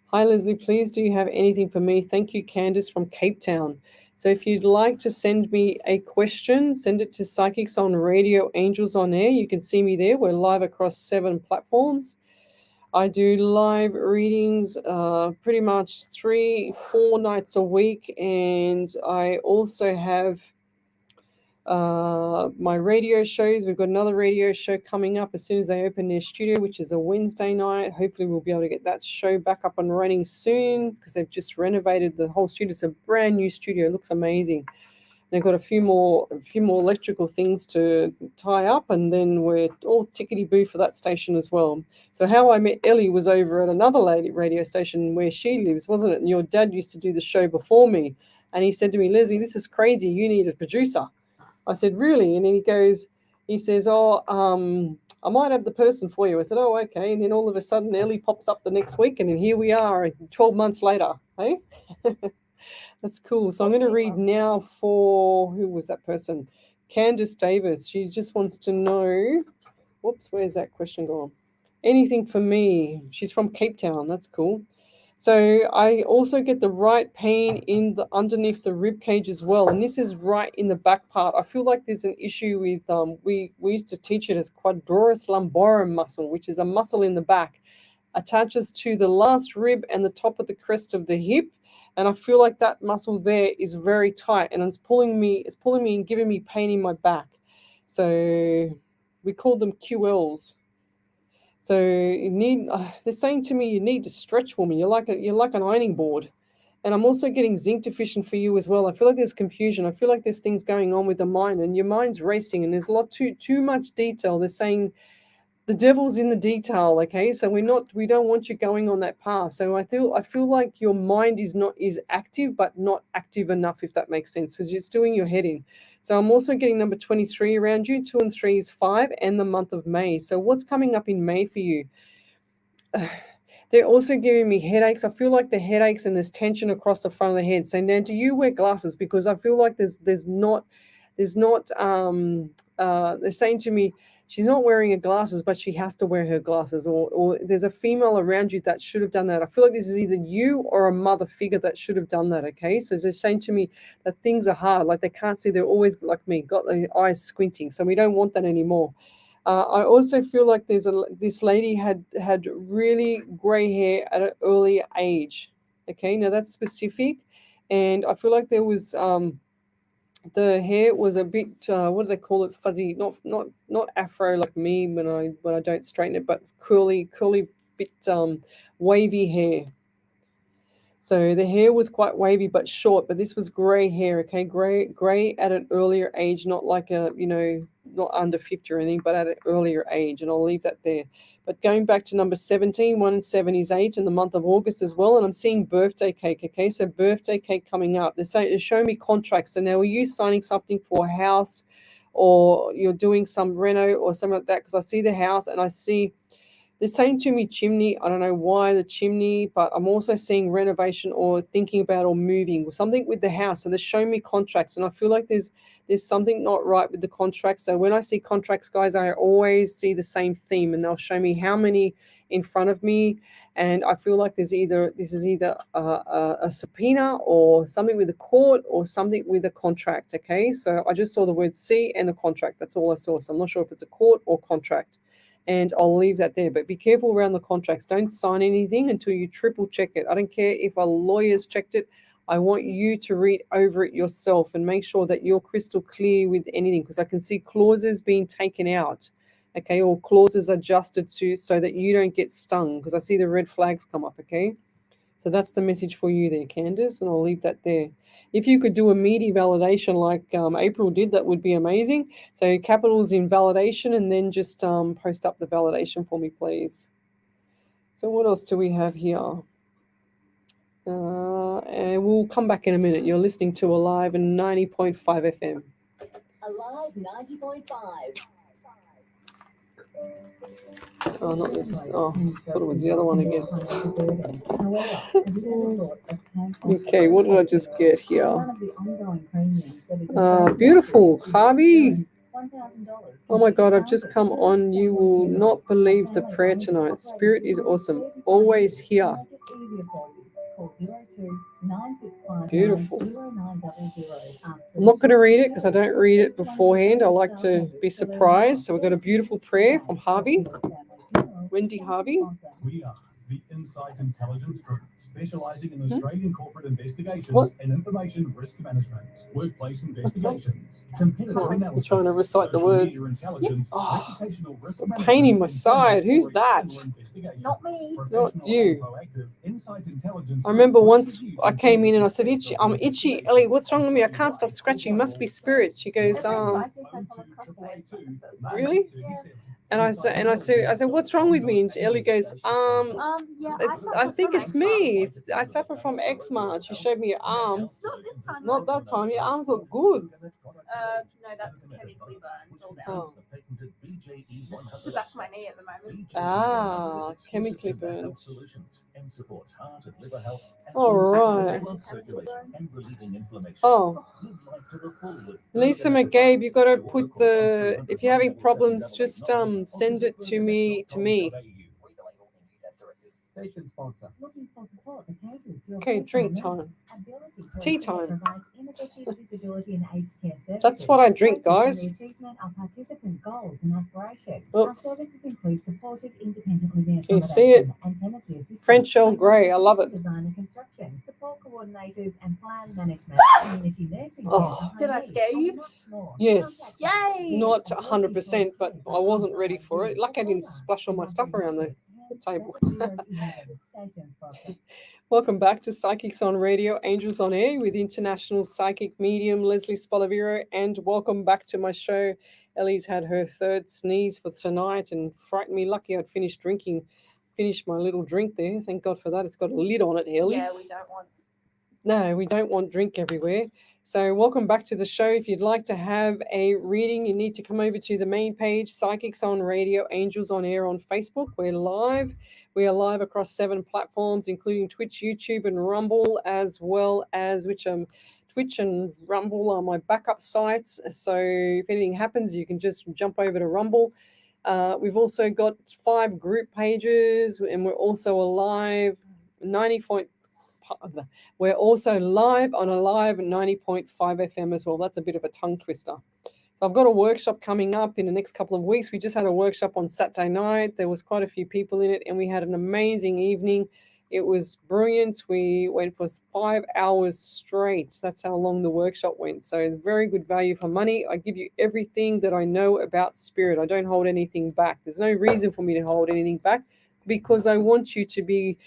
Hi, Lesley, please do you have anything for me? Thank you, Candice from Cape Town. So if you'd like to send me a question, send it to Psychics on Radio, Angels on Air. You can see me there. We're live across 7 platforms. I do live readings pretty much 3-4 nights a week. And I also have my radio shows. We've got another radio show coming up as soon as they open their studio, which is a Wednesday night. Hopefully we'll be able to get that show back up and running soon because they've just renovated the whole studio. It's a brand new studio. It looks amazing. They've got a few more electrical things to tie up, and then we're all tickety-boo for that station as well. So How I Met Ellie was over at another radio station where she lives, wasn't it? And your dad used to do the show before me, and he said to me, Leslie, this is crazy. You need a producer. I said, really? And then he says, I might have the person for you. I said, oh, okay. And then all of a sudden, Ellie pops up the next week, and then here we are 12 months later. Hey? That's cool. So I'm going to read now for, who was that person? Candace Davis. She just wants to know, whoops, where's that question gone? Anything for me. She's from Cape Town. That's cool. So I also get the right pain in the underneath the rib cage as well. And this is right in the back part. I feel like there's an issue with, we used to teach it as quadratus lumborum muscle, which is a muscle in the back, attaches to the last rib and the top of the crest of the hip. And I feel like that muscle there is very tight, and it's pulling me and giving me pain in my back. So we call them QLs. So you need. They're saying to me, you need to stretch, woman. You're like an ironing board. And I'm also getting zinc deficient for you as well. I feel like there's confusion. I feel like there's things going on with the mind, and your mind's racing, and there's a lot too much detail. They're saying the devil's in the detail, okay? So we don't want you going on that path. So I feel like your mind is active, but not active enough, if that makes sense, because it's doing your head in. So I'm also getting number 23 around you. 2 and 3 is 5, and the month of May. So what's coming up in May for you? They're also giving me headaches. I feel like the headaches and there's tension across the front of the head. So now, do you wear glasses? Because I feel like there's not. They're saying to me, she's not wearing her glasses, but she has to wear her glasses, or there's a female around you that should have done that. I feel like this is either you or a mother figure that should have done that, okay? So they're saying to me that things are hard, like they can't see. They're always, like me, got the eyes squinting. So we don't want that anymore. I also feel like this lady had really gray hair at an earlier age, okay? Now that's specific, and I feel like there was... the hair was a bit what do they call it, fuzzy, not afro like me when I don't straighten it, but curly bit wavy hair. So the hair was quite wavy but short, but this was gray hair, okay? Gray at an earlier age, not like not under 50 or anything, but at an earlier age, and I'll leave that there. But going back to number 17, 1 and 7 is 8 in the month of August as well, and I'm seeing birthday cake, okay? So birthday cake coming up. They're showing me contracts. So now, are you signing something for a house, or you're doing some reno or something like that? Because I see the house, and I see... They're saying to me chimney. I don't know why the chimney, but I'm also seeing renovation or thinking about or moving or something with the house. So they're showing me contracts, and I feel like there's something not right with the contracts. So when I see contracts, guys, I always see the same theme, and they'll show me how many in front of me, and I feel like this is either a subpoena or something with a court or something with a contract. Okay, so I just saw the word C and a contract. That's all I saw. So I'm not sure if it's a court or contract. And I'll leave that there. But be careful around the contracts. Don't sign anything until you triple check it. I don't care if a lawyer's checked it. I want you to read over it yourself and make sure that you're crystal clear with anything, because I can see clauses being taken out, okay, or clauses adjusted so that you don't get stung, because I see the red flags come up, okay? So that's the message for you there, Candace, and I'll leave that there. If you could do a meaty validation like April did, that would be amazing. So capitals in validation, and then just post up the validation for me, please. So what else do we have here? And we'll come back in a minute. You're listening to Alive and 90.5 FM. Alive 90.5. Oh, not this. Oh, I thought it was the other one again. Okay, what did I just get here? Beautiful. Harvey. Oh my God, I've just come on. You will not believe the prayer tonight. Spirit is awesome. Always here. Beautiful. I'm not going to read it because I don't read it beforehand. I like to be surprised. So we've got a beautiful prayer from Harvey, Wendy Harvey. We are the Insight Intelligence Group, specializing in Australian corporate investigations What? and information risk management, workplace right. investigations, competitor Oh, I'm analysis, trying to recite the social words. media intelligence, Oh, reputational risk a management, pain in my internal side. Who's or that? external investigations, Not me. Not professional you. and proactive Insight Intelligence I remember Group once works with you I to came in ensure and I the said, success "Itchy, of I'm your itchy, investigation. Ellie. What's wrong with me? I Starting can't stop right scratching. with Must be vital spirit." steps. She goes, Every Call psychic I come 02 across says 882 that. Really? 9837. and I said, "What's wrong with me?" And Ellie goes, Yeah, it's. I I suffer think from it's eczema. me. I suffer from eczema. And she showed me your arms. Not this time. Not that time. Your arms look good. No, that's chemically burned all down. Oh. To the back of my knee at the moment. Ah, chemically burned. All All right. Oh, Lisa McGabe, you got to put the. If you're having problems, just send it to me. Station sponsor. Looking for support that caters to your Okay, personal drink time. needs. Ability Care Tea Care time. provides innovative disability and aged care services. That's what I drink, focused on guys. the achievement of participant goals and aspirations. Oops. Our services include supported independent living Can you see it? accommodation and tenancy assistance. French Earl Grey. I love it. Design and construction, support coordinators and plan management, community nursing care. Oh. and home Did I needs, scare you? and much more. Yes. Contact us. Yay! Not 100%, but I wasn't ready for it. Lucky I didn't splash all my stuff around the table. Welcome back to Psychics on Radio, Angels on Air with international psychic medium Lesley Spaliviero, and welcome back to my show. Ellie's had her third sneeze for tonight and frightened me. Lucky I'd finished my little drink there. Thank God for that. It's got a lid on it, Ellie. Yeah, we don't want. No, we don't want drink everywhere. So welcome back to the show. If you'd like to have a reading, you need to come over to the main page, Psychics on Radio, Angels on Air on Facebook. We're live. We are live across 7 platforms, including Twitch, YouTube, and Rumble, as well as Twitch and Rumble are my backup sites. So if anything happens, you can just jump over to Rumble. We've also got 5 group pages, and we're also alive 90. We're also live on a live 90.5 FM as well. That's a bit of a tongue twister. So I've got a workshop coming up in the next couple of weeks. We just had a workshop on Saturday night. There was quite a few people in it, and we had an amazing evening. It was brilliant. We went for 5 hours straight. That's how long the workshop went. So it's very good value for money. I give you everything that I know about spirit. I don't hold anything back. There's no reason for me to hold anything back because I want you to be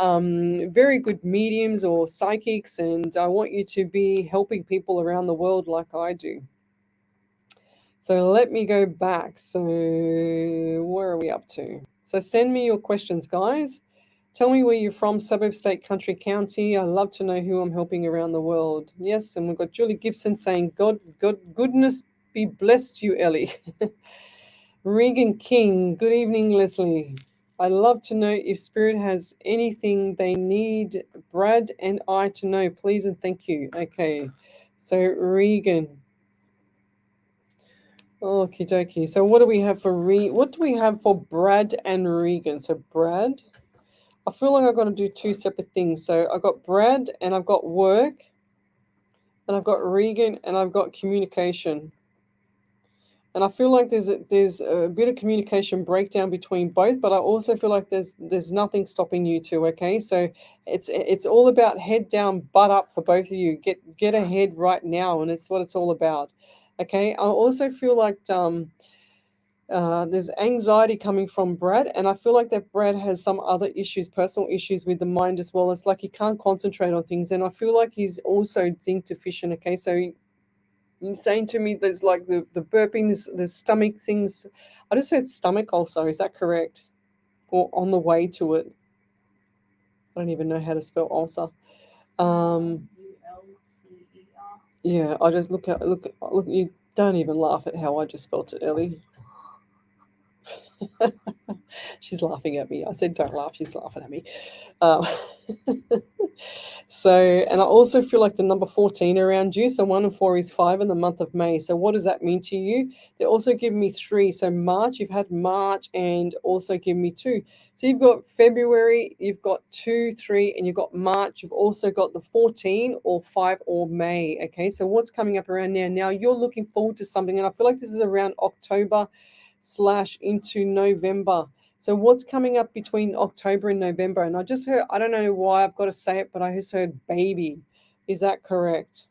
very good mediums or psychics, and I want you to be helping people around the world like I do. So let me go back. So where are we up to? So send me your questions, guys. Tell me where you're from, suburb, state, country, county. I love to know who I'm helping around the world. Yes, and we've got Julie Gibson saying, God, goodness be blessed you, Ellie. Regan King, good evening, Lesley. I'd love to know if Spirit has anything they need Brad and I to know, please and thank you. Okay, so Regan. Okie dokie. So what do we have for Brad and Regan? So Brad, I feel like I've got to do 2 separate things. So I've got Brad and I've got work, and I've got Regan and I've got communication. And I feel like there's a bit of communication breakdown between both, but I also feel like there's nothing stopping you two. Okay, so it's all about head down, butt up for both of you. Get ahead right now, and it's what it's all about. Okay, I also feel like there's anxiety coming from Brad, and I feel like that Brad has some other issues, personal issues with the mind as well. It's like he can't concentrate on things, and I feel like he's also zinc deficient. Okay, so you're saying to me there's like the burping, the stomach things. I just heard stomach ulcer. Is that correct? Or on the way to it? I don't even know how to spell ulcer. ULCER. Yeah, I just look. You don't even laugh at how I just spelled it, Ellie. She's laughing at me. I said don't laugh. She's laughing at me. So, and I also feel like the number 14 around you. So 1 and 4 is 5 in the month of May. So what does that mean to you? They also give me 3. So March, you've had March, and also give me 2. So you've got February, you've got 2, 3, and you've got March. You've also got the 14 or 5 or May. Okay, so what's coming up around now? Now you're looking forward to something, and I feel like this is around October / into November. So what's coming up between October and November? And I just heard, I don't know why I've got to say it, but I just heard baby. Is that correct?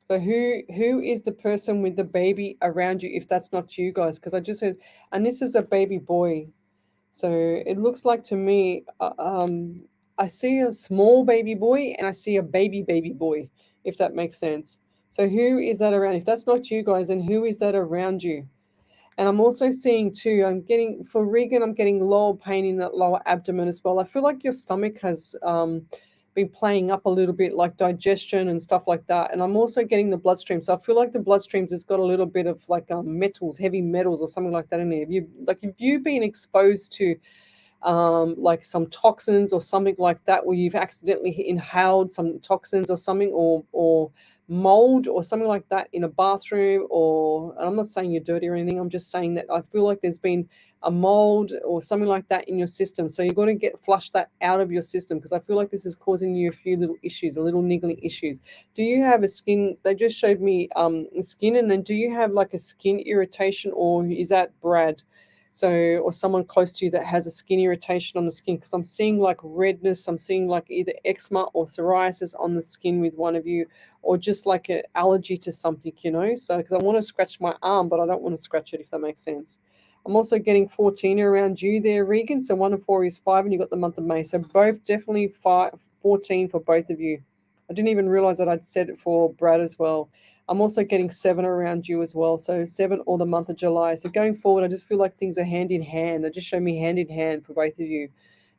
So who is the person with the baby around you if that's not you guys? Because I just heard, and this is a baby boy. So it looks like to me, I see a small baby boy and I see a baby boy, if that makes sense. So who is that around? If that's not you guys, then who is that around you? And I'm also seeing too, I'm getting, for Regan, I'm getting lower pain in that lower abdomen as well. I feel like your stomach has been playing up a little bit, like digestion and stuff like that. And I'm also getting the bloodstream. So I feel like the bloodstreams has got a little bit of like metals, heavy metals or something like that in there. If you've been exposed to like some toxins or something like that, where you've accidentally inhaled some toxins or something, or mold or something like that in a bathroom, or I'm not saying you're dirty or anything, I'm just saying that I feel like there's been a mold or something like that in your system. So you've got to flush that out of your system, because I feel like this is causing you a few little issues, a little niggling issues. Do you have a skin, they just showed me skin, and then do you have like a skin irritation, or is that Brad? So, or someone close to you that has a skin irritation on the skin, because I'm seeing like redness, I'm seeing like either eczema or psoriasis on the skin with one of you, or just like an allergy to something, you know. So, because I want to scratch my arm, but I don't want to scratch it, if that makes sense. I'm also getting 14 around you there, Regan. So 1 and 4 is 5, and you got the month of May. So both definitely 14 for both of you. I didn't even realize that I'd said it for Brad as well. I'm also getting 7 around you as well. So 7 or the month of July. So going forward, I just feel like things are hand in hand. They just show me hand in hand for both of you.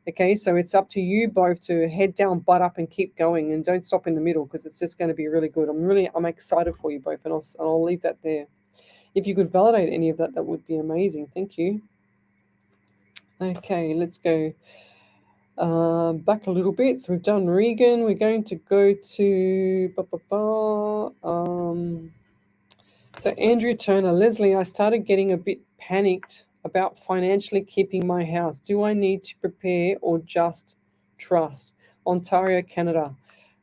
Okay, so it's up to you both to head down, butt up, and keep going, and don't stop in the middle, because it's just going to be really good. I'm excited for you both, and I'll leave that there. If you could validate any of that, that would be amazing. Thank you. Okay, let's go back a little bit. So we've done Regan. We're going to go to so Andrea Turner. Leslie, I started getting a bit panicked about financially keeping my house. Do I need to prepare or just trust? Ontario, Canada.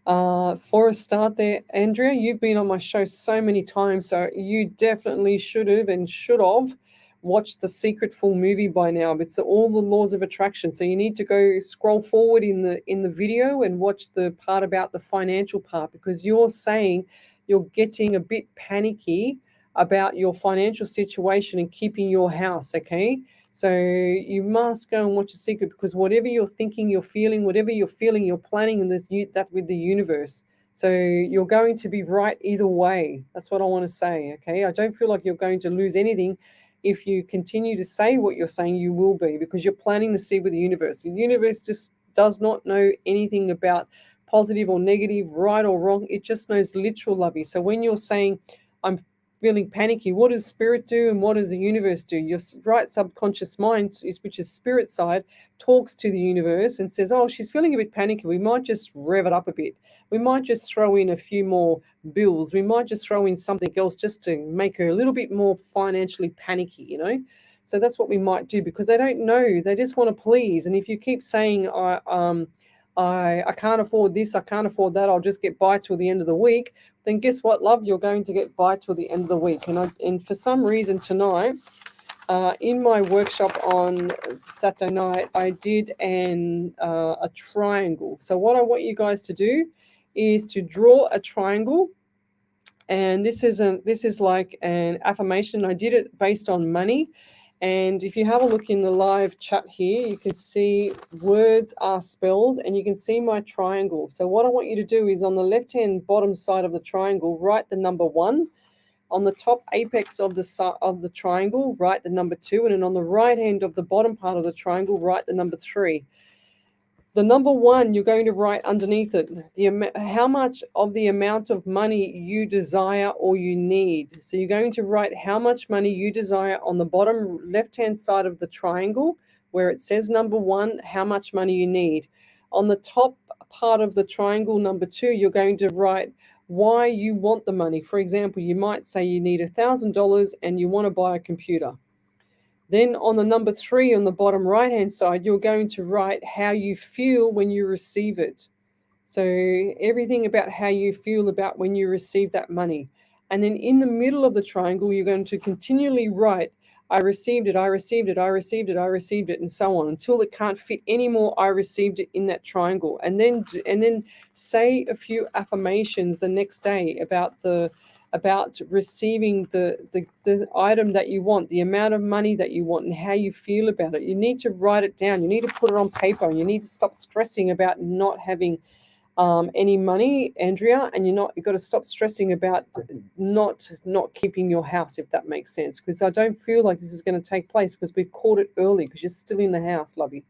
For a start there, Andrea, you've been on my show so many times, so you definitely should have watched the Secret full movie by now. It's all the laws of attraction. So you need to go scroll forward in the video and watch the part about the financial part, because you're saying you're getting a bit panicky about your financial situation and keeping your house, okay? So you must go and watch The Secret, because whatever you're thinking, you're feeling, you're planning in that with the universe. So you're going to be right either way. That's what I want to say, okay? I don't feel like you're going to lose anything. If you continue to say what you're saying, you will be, because you're planting the seed with the universe. The universe just does not know anything about positive or negative, right or wrong. It just knows literal, lovey. So when you're saying, I'm feeling panicky, what does spirit do and what does the universe do? Your right subconscious mind, which is spirit side, talks to the universe and says, oh, she's feeling a bit panicky. We might just rev it up a bit. We might just throw in a few more bills. We might just throw in something else just to make her a little bit more financially panicky, you know? So that's what we might do, because they don't know. They just want to please. And if you keep saying, I can't afford this, I can't afford that, I'll just get by till the end of the week, then guess what, love? You're going to get by till the end of the week. And for some reason tonight, in my workshop on Saturday night, I did a triangle. So what I want you guys to do is to draw a triangle. And this is like an affirmation. I did it based on money. And if you have a look in the live chat here, you can see words are spells, and you can see my triangle. So what I want you to do is, on the left-hand bottom side of the triangle, write the number 1. On the top apex of the triangle, write the number 2. And then on the right hand of the bottom part of the triangle, write the number 3. The number 1, you're going to write underneath it how much of the amount of money you desire or you need. So you're going to write how much money you desire on the bottom left-hand side of the triangle, where it says number 1, how much money you need. On the top part of the triangle, number 2, you're going to write why you want the money. For example, you might say you need $1,000 and you want to buy a computer. Then on the number 3 on the bottom right-hand side, you're going to write how you feel when you receive it. So everything about how you feel about when you receive that money. And then in the middle of the triangle, you're going to continually write I received it, I received it, I received it, I received it, and so on until it can't fit anymore. I received it in that triangle, and then say a few affirmations the next day about receiving the item that you want, the amount of money that you want, and how you feel about it. You need to write it down. You need to put it on paper. You need to stop stressing about not having any money, Andrea, and you've got to stop stressing about not keeping your house, if that makes sense. Because I don't feel like this is going to take place because we've caught it early because you're still in the house, lovey.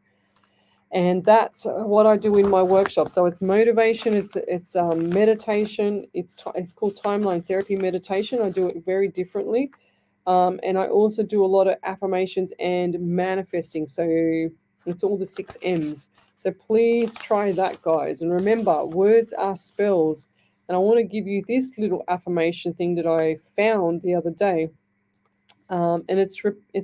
And that's what I do in my workshop. So it's motivation, it's meditation, it's called timeline therapy meditation. I do it very differently, and I also do a lot of affirmations and manifesting. So it's all the 6 M's. So please try that, guys. And remember, words are spells. And I want to give you this little affirmation thing that I found the other day. And it's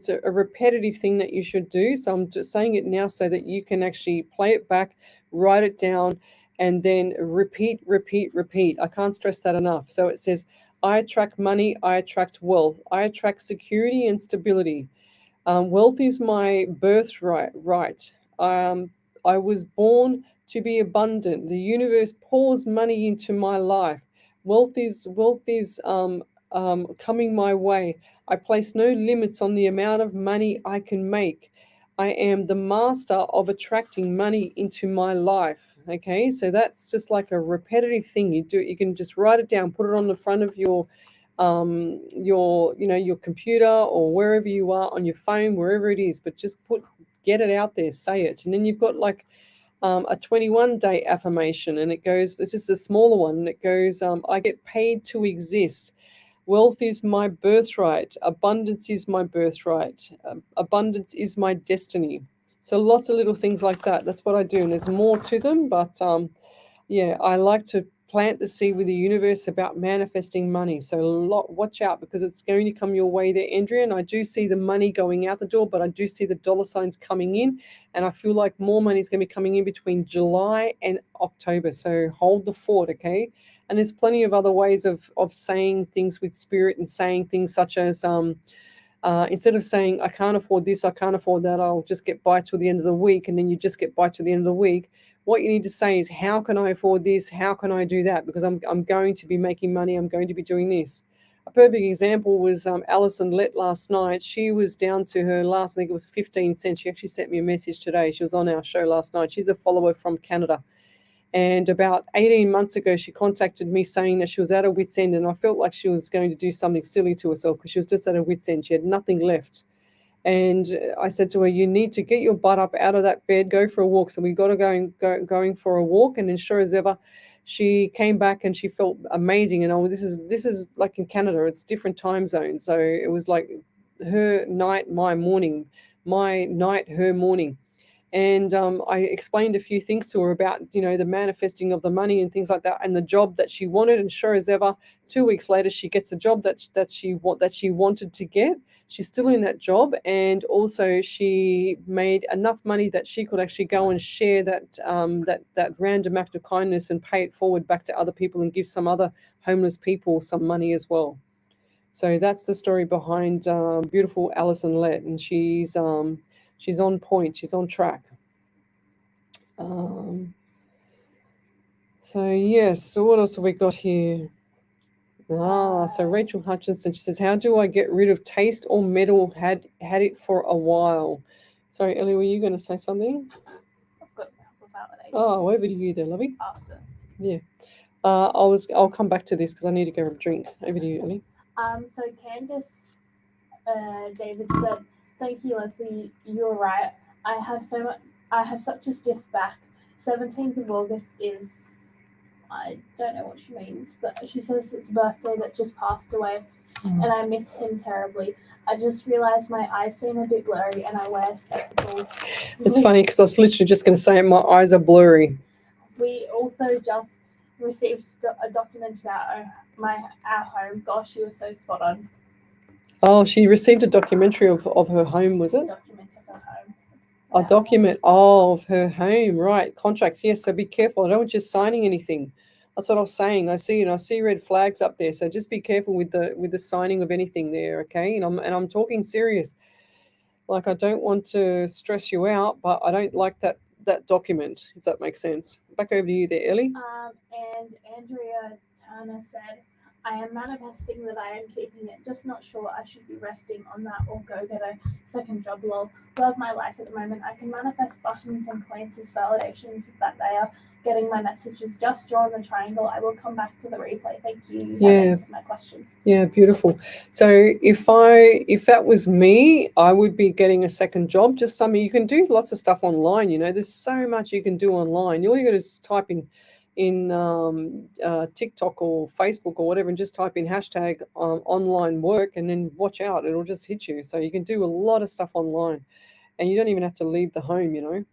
a repetitive thing that you should do. So I'm just saying it now so that you can actually play it back, write it down, and then repeat, repeat, repeat. I can't stress that enough. So it says, I attract money, I attract wealth, I attract security and stability. Wealth is my birthright. I was born to be abundant. The universe pours money into my life. Wealth is coming my way. I place no limits on the amount of money I can make. I am the master of attracting money into my life. Okay, so that's just like a repetitive thing you do. You can just write it down, put it on the front of your computer or wherever you are, on your phone, wherever it is. But just get it out there, say it, and then you've got like a 21-day affirmation, and it goes. It's just a smaller one, and it goes. I get paid to exist. Wealth is my birthright. Abundance is my birthright. Abundance is my destiny. So lots of little things like that. That's what I do, and there's more to them. But yeah, I like to plant the seed with the universe about manifesting money. So watch out, because it's going to come your way there, Andrea. And I do see the money going out the door, but I do see the dollar signs coming in. And I feel like more money is going to be coming in between July and October. So hold the fort, okay? And there's plenty of other ways of saying things with spirit, and saying things such as instead of saying, I can't afford this, I can't afford that, I'll just get by till the end of the week, and then you just get by till the end of the week. What you need to say is, how can I afford this? How can I do that? Because I'm going to be making money. I'm going to be doing this. A perfect example was Alison Lett last night. She was down to her last, I think it was 15 cents. She actually sent me a message today. She was on our show last night. She's a follower from Canada. And about 18 months ago, she contacted me saying that she was at her wit's end. And I felt like she was going to do something silly to herself, because she was just at her wit's end. She had nothing left. And I said to her, you need to get your butt up out of that bed, go for a walk. So we got her going for a walk. And then sure as ever, she came back and she felt amazing. And this is like in Canada, it's different time zones. So it was like her night, my morning, my night, her morning. And I explained a few things to her about, the manifesting of the money and things like that, and the job that she wanted. And sure as ever, 2 weeks later, she gets a job that she wanted to get. She's still in that job, and also she made enough money that she could actually go and share that random act of kindness and pay it forward back to other people, and give some other homeless people some money as well. So that's the story behind beautiful Alison Lett, and she's on point. She's on track. So yes. So what else have we got here? So Rachel Hutchinson, she says, how do I get rid of taste or metal? Had it for a while. Sorry, Ellie, were you going to say something? I've got a couple of validations. Oh, over to you there, lovey. After. Yeah. I'll come back to this because I need to go have a drink. Over to you, Ellie. So Candace David said, thank you, Leslie. You're right. I have such a stiff back. 17th of August is, I don't know what she means, but she says it's a birthday that just passed away, and I miss him terribly. I just realized my eyes seem a bit blurry, and I wear spectacles. It's funny because I was literally just going to say my eyes are blurry. We also just received a document about our home. Gosh, you were so spot on. Oh, she received a documentary of her home, was it? Document of her home. A document of her home, right? Contracts, yes. So be careful. I don't want you signing anything. That's what I was saying. I see red flags up there. So just be careful with the signing of anything there, okay? And I'm talking serious. Like, I don't want to stress you out, but I don't like that document, if that makes sense. Back over to you there, Ellie. And Andrea Turner said, I am manifesting that I am keeping it, just not sure I should be resting on that or go get a second job. Lol. Love my life at the moment. I can manifest buttons and coins as validations that they are getting my messages. Just draw the triangle. I will come back to the replay. Thank you. You have answered my question. Yeah, beautiful. So if that was me, I would be getting a second job. Just something you can do lots of stuff online. There's so much you can do online. All you got to is type in TikTok or Facebook or whatever, and just type in hashtag online work, and then watch out, it'll just hit you. So you can do a lot of stuff online, and you don't even have to leave the home.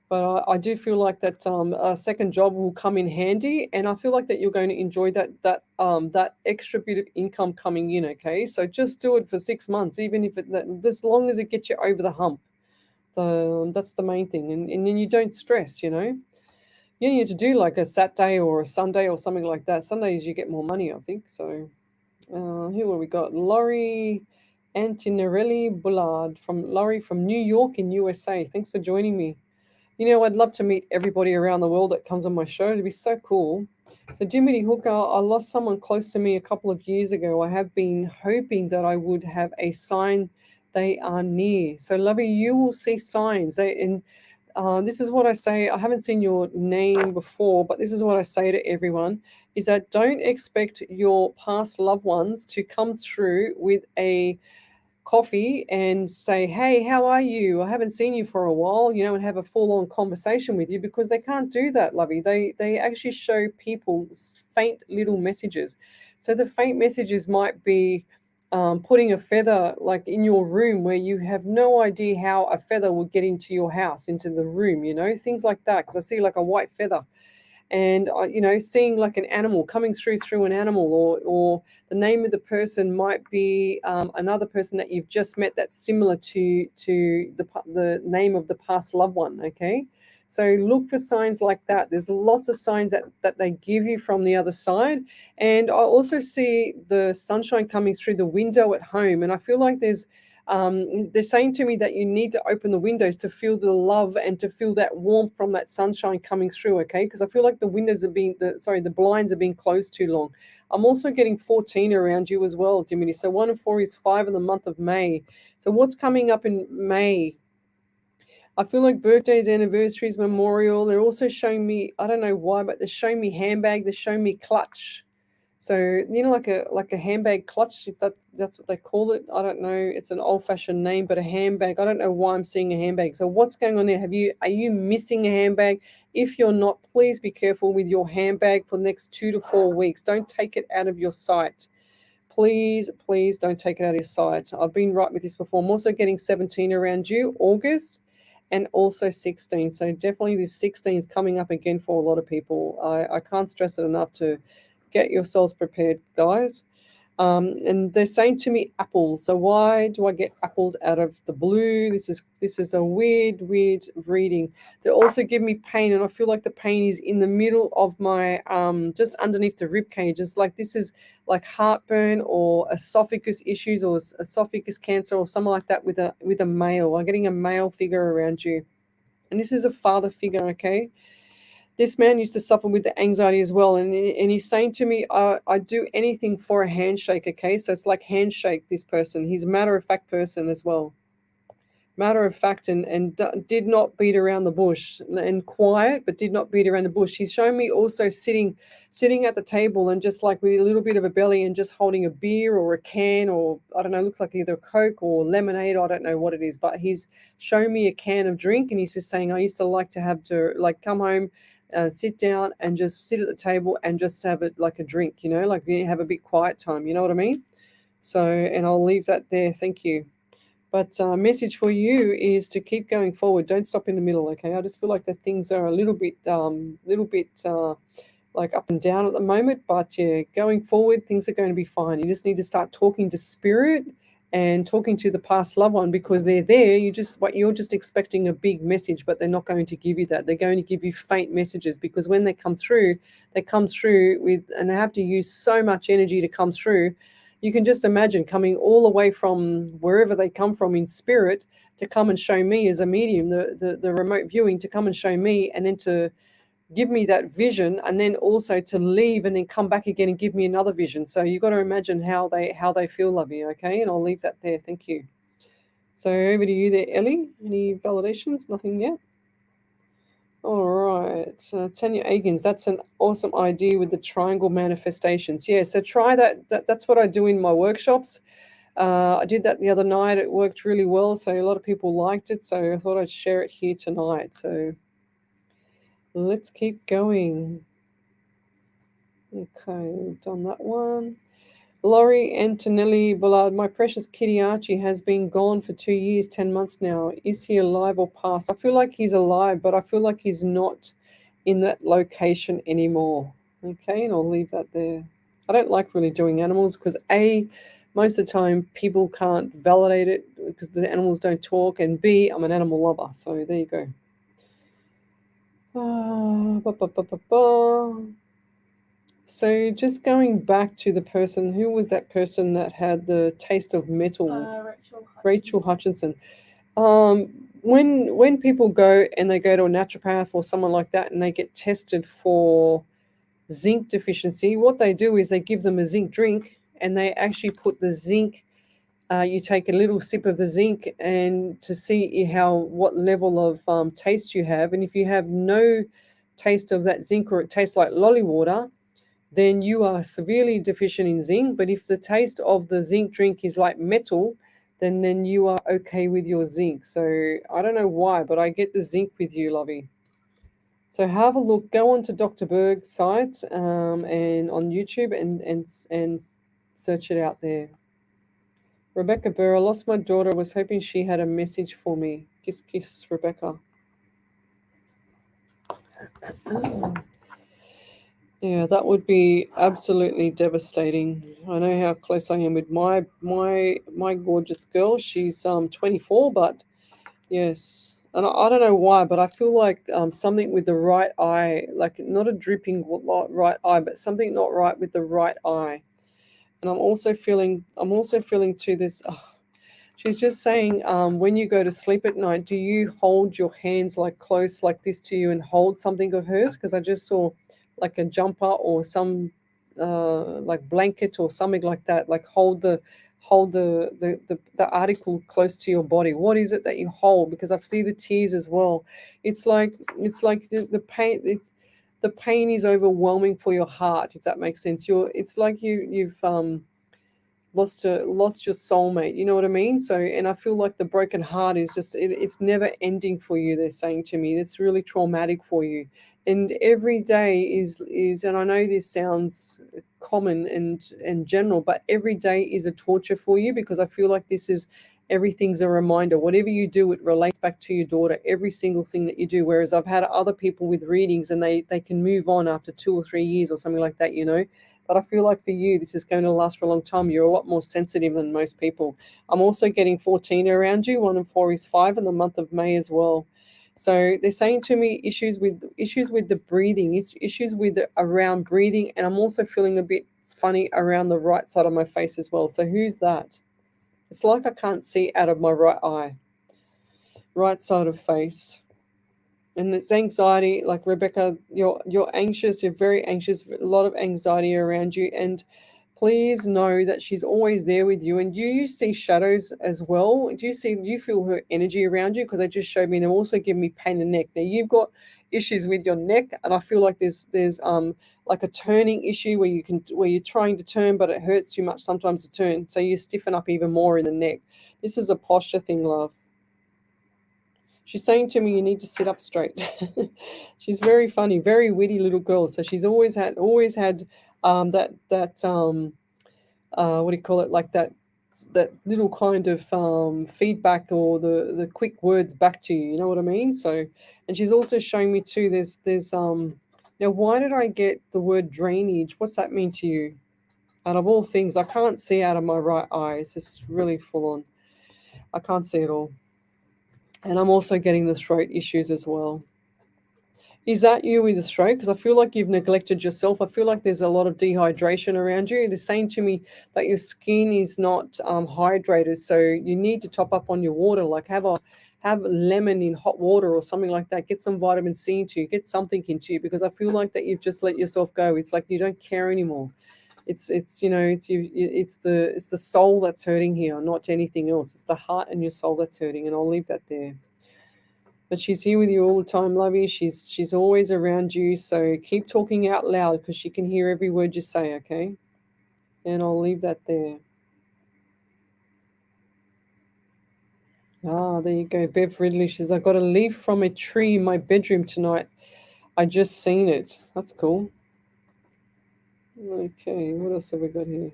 But I do feel like that a second job will come in handy, and I feel like that you're going to enjoy that extra bit of income coming in. Okay, so just do it for 6 months, even if as long as it gets you over the hump. That's the main thing, and then you don't stress. You need to do like a Saturday or a Sunday or something like that. Sundays you get more money, I think. So here what we got, Laurie Antinarelli Bullard from New York in USA. Thanks for joining me. I'd love to meet everybody around the world that comes on my show. It'd be so cool. So Jiminy Hooker, I lost someone close to me a couple of years ago. I have been hoping that I would have a sign they are near. So Lovey, you will see signs. This is what I say. I haven't seen your name before, but this is what I say to everyone, is that don't expect your past loved ones to come through with a coffee and say, hey, how are you? I haven't seen you for a while, and have a full-on conversation with you, because they can't do that, Lovey. They actually show people faint little messages. So the faint messages might be putting a feather like in your room where you have no idea how a feather would get into your house, into the room, things like that. Because I see like a white feather, and seeing like an animal coming through an animal, or the name of the person might be another person that you've just met that's similar to the name of the past loved one. Okay, so look for signs like that. There's lots of signs that they give you from the other side. And I also see the sunshine coming through the window at home, and I feel like they're saying to me that you need to open the windows to feel the love and to feel that warmth from that sunshine coming through, okay? Because I feel like the blinds are being closed too long. I'm also getting 14 around you as well, Jiminy. So 1 and 4 is 5 in the month of May. So what's coming up in May? I feel like birthdays, anniversaries, memorial. They're also showing me, I don't know why, but they're showing me handbag. They're showing me clutch. So like a handbag clutch, if that's what they call it. I don't know. It's an old-fashioned name, but a handbag. I don't know why I'm seeing a handbag. So what's going on there? Are you missing a handbag? If you're not, please be careful with your handbag for the next 2 to 4 weeks. Don't take it out of your sight. Please don't take it out of your sight. I've been right with this before. I'm also getting 17 around you, August, and also 16. So definitely this 16 is coming up again for a lot of people. I can't stress it enough to get yourselves prepared, guys. And they're saying to me apples. So why do I get apples out of the blue? This is a weird reading. They also give me pain, and I feel like the pain is in the middle of my just underneath the rib cage. It's like this is like heartburn or esophagus issues or esophagus cancer or something like that with a male. I'm getting a male figure around you, and this is a father figure. Okay. This man used to suffer with the anxiety as well. And he's saying to me, I do anything for a handshake, okay? So it's like handshake this person. He's a matter-of-fact person as well. Matter of fact, and did not beat around the bush, and quiet, but did not beat around the bush. He's shown me also sitting at the table and just like with a little bit of a belly and just holding a beer or a can, or I don't know, looks like either Coke or lemonade. I don't know what it is, but he's shown me a can of drink, and he's just saying, I used to like to have to like come home, sit down and just sit at the table and just have it like a drink, like you have a bit quiet time, you know what I mean? So, and I'll leave that there. Thank you. But message for you is to keep going forward. Don't stop in the middle, okay? I just feel like the things are a little bit like up and down at the moment. But yeah, going forward, things are going to be fine. You just need to start talking to spirit and talking to the past loved one because they're there. You're just expecting a big message, but they're not going to give you that. They're going to give you faint messages, because when they come through with, and they have to use so much energy to come through. You can just imagine coming all the way from wherever they come from in spirit to come and show me as a medium, the remote viewing, to come and show me, and then to give me that vision, and then also to leave and then come back again and give me another vision. So you've got to imagine how they feel, Lovey, okay? And I'll leave that there. Thank you. So over to you there, Ellie. Any validations? Nothing yet? All right. Tanya Agins, that's an awesome idea with the triangle manifestations. Yeah, so try that. That's what I do in my workshops. I did that the other night. It worked really well. So a lot of people liked it. So I thought I'd share it here tonight. So let's keep going. Okay, we've done that one. Laurie Antonelli Bullard, my precious kitty Archie has been gone for 2 years, 10 months now. Is he alive or passed? I feel like he's alive, but I feel like he's not in that location anymore. Okay, and I'll leave that there. I don't like really doing animals because A, most of the time people can't validate it because the animals don't talk, and B, I'm an animal lover. So there you go. So just going back to the person, who was that person that had the taste of metal? Rachel Hutchinson. When people go and they go to a naturopath or someone like that and they get tested for zinc deficiency, what they do is they give them a zinc drink, and they actually put the zinc. You take a little sip of the zinc and to see what level of taste you have, and if you have no taste of that zinc, or it tastes like lolly water, then you are severely deficient in zinc. But if the taste of the zinc drink is like metal, then you are okay with your zinc. So I don't know why, but I get the zinc with you, Lovey. So have a look. Go on to Dr. Berg's site and on YouTube and search it out there. Rebecca Burr, I lost my daughter. Was hoping she had a message for me. Kiss, kiss, Rebecca. Yeah, that would be absolutely devastating. I know how close I am with my gorgeous girl. She's 24, but yes, and I don't know why, but I feel like something with the right eye, like not a drooping right eye, but something not right with the right eye. And I'm also feeling to this. She's just saying, when you go to sleep at night, do you hold your hands like close like this to you and hold something of hers? Because I just saw like a jumper or some like blanket or something like that. Like hold the article close to your body. What is it that you hold? Because I see the tears as well. It's like the pain. The pain is overwhelming for your heart, if that makes sense. It's like you've lost your soulmate, you know what I mean? So, and I feel like the broken heart is just it's never ending for you. They're saying to me it's really traumatic for you, and every day is and I know this sounds common and general, but every day is a torture for you, because I feel like everything's a reminder. Whatever you do, it relates back to your daughter, every single thing that you do. Whereas I've had other people with readings and they can move on after 2 or 3 years or something like that, you know. But I feel like for you, this is going to last for a long time. You're a lot more sensitive than most people. I'm also getting 14 around you. 1 and 4 is 5 in the month of May as well. So they're saying to me issues with the breathing, issues with around breathing, and I'm also feeling a bit funny around the right side of my face as well. So who's that? It's like I can't see out of my right eye, right side of face. And it's anxiety, like Rebecca, you're anxious, you're very anxious, a lot of anxiety around you. And please know that she's always there with you. And do you see shadows as well? Do you feel her energy around you? Because they just showed me, and they're also giving me pain in the neck. Now you've got issues with your neck, and I feel like there's like a turning issue where you're trying to turn, but it hurts too much sometimes to turn. So you stiffen up even more in the neck. This is a posture thing, love. She's saying to me, you need to sit up straight. She's very funny, very witty little girl. So she's always had that what do you call it? Like that little kind of feedback, or the quick words back to you. You know what I mean? So, and she's also showing me too. There's now, why did I get the word drainage? What's that mean to you? Out of all things, I can't see out of my right eye. It's just really full on. I can't see it all. And I'm also getting the throat issues as well. Is that you with the throat? Because I feel like you've neglected yourself. I feel like there's a lot of dehydration around you. They're saying to me that your skin is not hydrated, so you need to top up on your water. Like have lemon in hot water or something like that. Get some vitamin C into you. Get something into you, because I feel like that you've just let yourself go. It's like you don't care anymore. It's you know it's the soul that's hurting here, not anything else. It's the heart and your soul that's hurting, and I'll leave that there. But she's here with you all the time, Lovey. She's always around you. So keep talking out loud because she can hear every word you say, okay? And I'll leave that there. Ah, there you go. Bev Ridley says, I got a leaf from a tree in my bedroom tonight. I just seen it. That's cool. Okay, what else have we got here?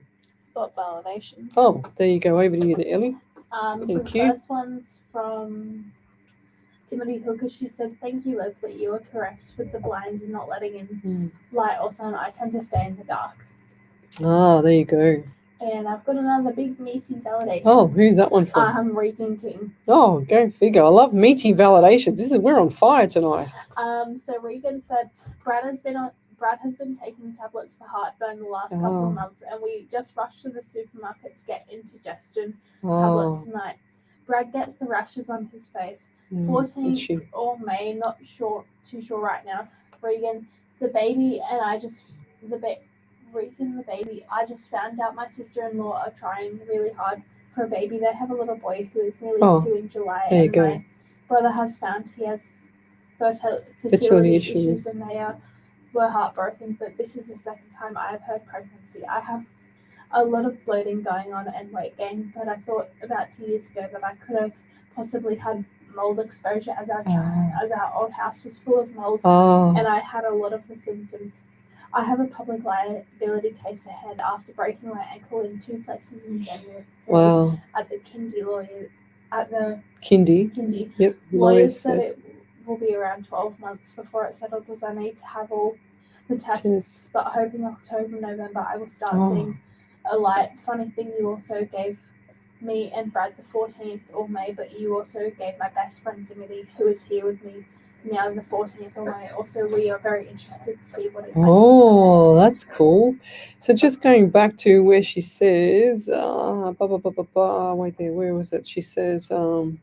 Got validation. Oh, there you go. Over to you there, Ellie. So Thank the you. first one's from Timothy Hooker. She said, "Thank you, Leslie. You are correct with the blinds and not letting in light or sun. I tend to stay in the dark." Ah, there you go. And I've got another big meaty validation. Oh, who's that one from? Regan King. Oh, go figure. I love meaty validations. We're on fire tonight. So Regan said, Brad has been taking tablets for heartburn the last couple of months, and we just rushed to the supermarket to get indigestion tablets tonight. Brad gets the rashes on his face. 14th or May, not too sure right now. Regan, the baby, I just found out my sister-in-law are trying really hard for a baby. They have a little boy who is nearly 2 in July, and my brother has found he has fertility issues, and they were heartbroken. But this is the second time I have heard pregnancy. I have a lot of bloating going on and weight gain, but I thought about 2 years ago that I could have possibly had mold exposure as our old house was full of mold, and I had a lot of the symptoms. I have a public liability case ahead after breaking my ankle in 2 places in January. Wow. At the Kindy lawyer, at the Kindy. Yep. Lawyers said it will be around 12 months before it settles, as I need to have all the tests. But hoping October, November, I will start seeing a light. Funny thing, you also gave me and Brad the 14th or May, but you also gave my best friend Dimitri, who is here with me now, the 14th of May. Also, we are very interested to see what it's like. Oh, that's cool. So just going back to where she says, wait there, where was it? She says, got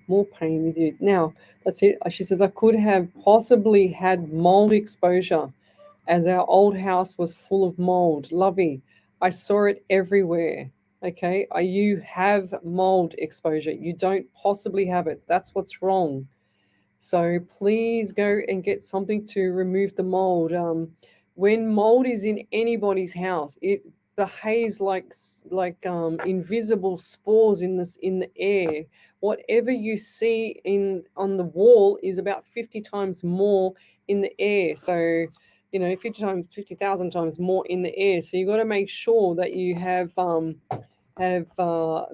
more pain with you. Now, that's it. She says, I could have possibly had mold exposure as our old house was full of mold. Lovey, I saw it everywhere. Okay, you have mold exposure. You don't possibly have it. That's what's wrong. So please go and get something to remove the mold. When mold is in anybody's house, it behaves like invisible spores in the air. Whatever you see on the wall is about 50 times more in the air. So 50,000 times more in the air. So you got to make sure that you have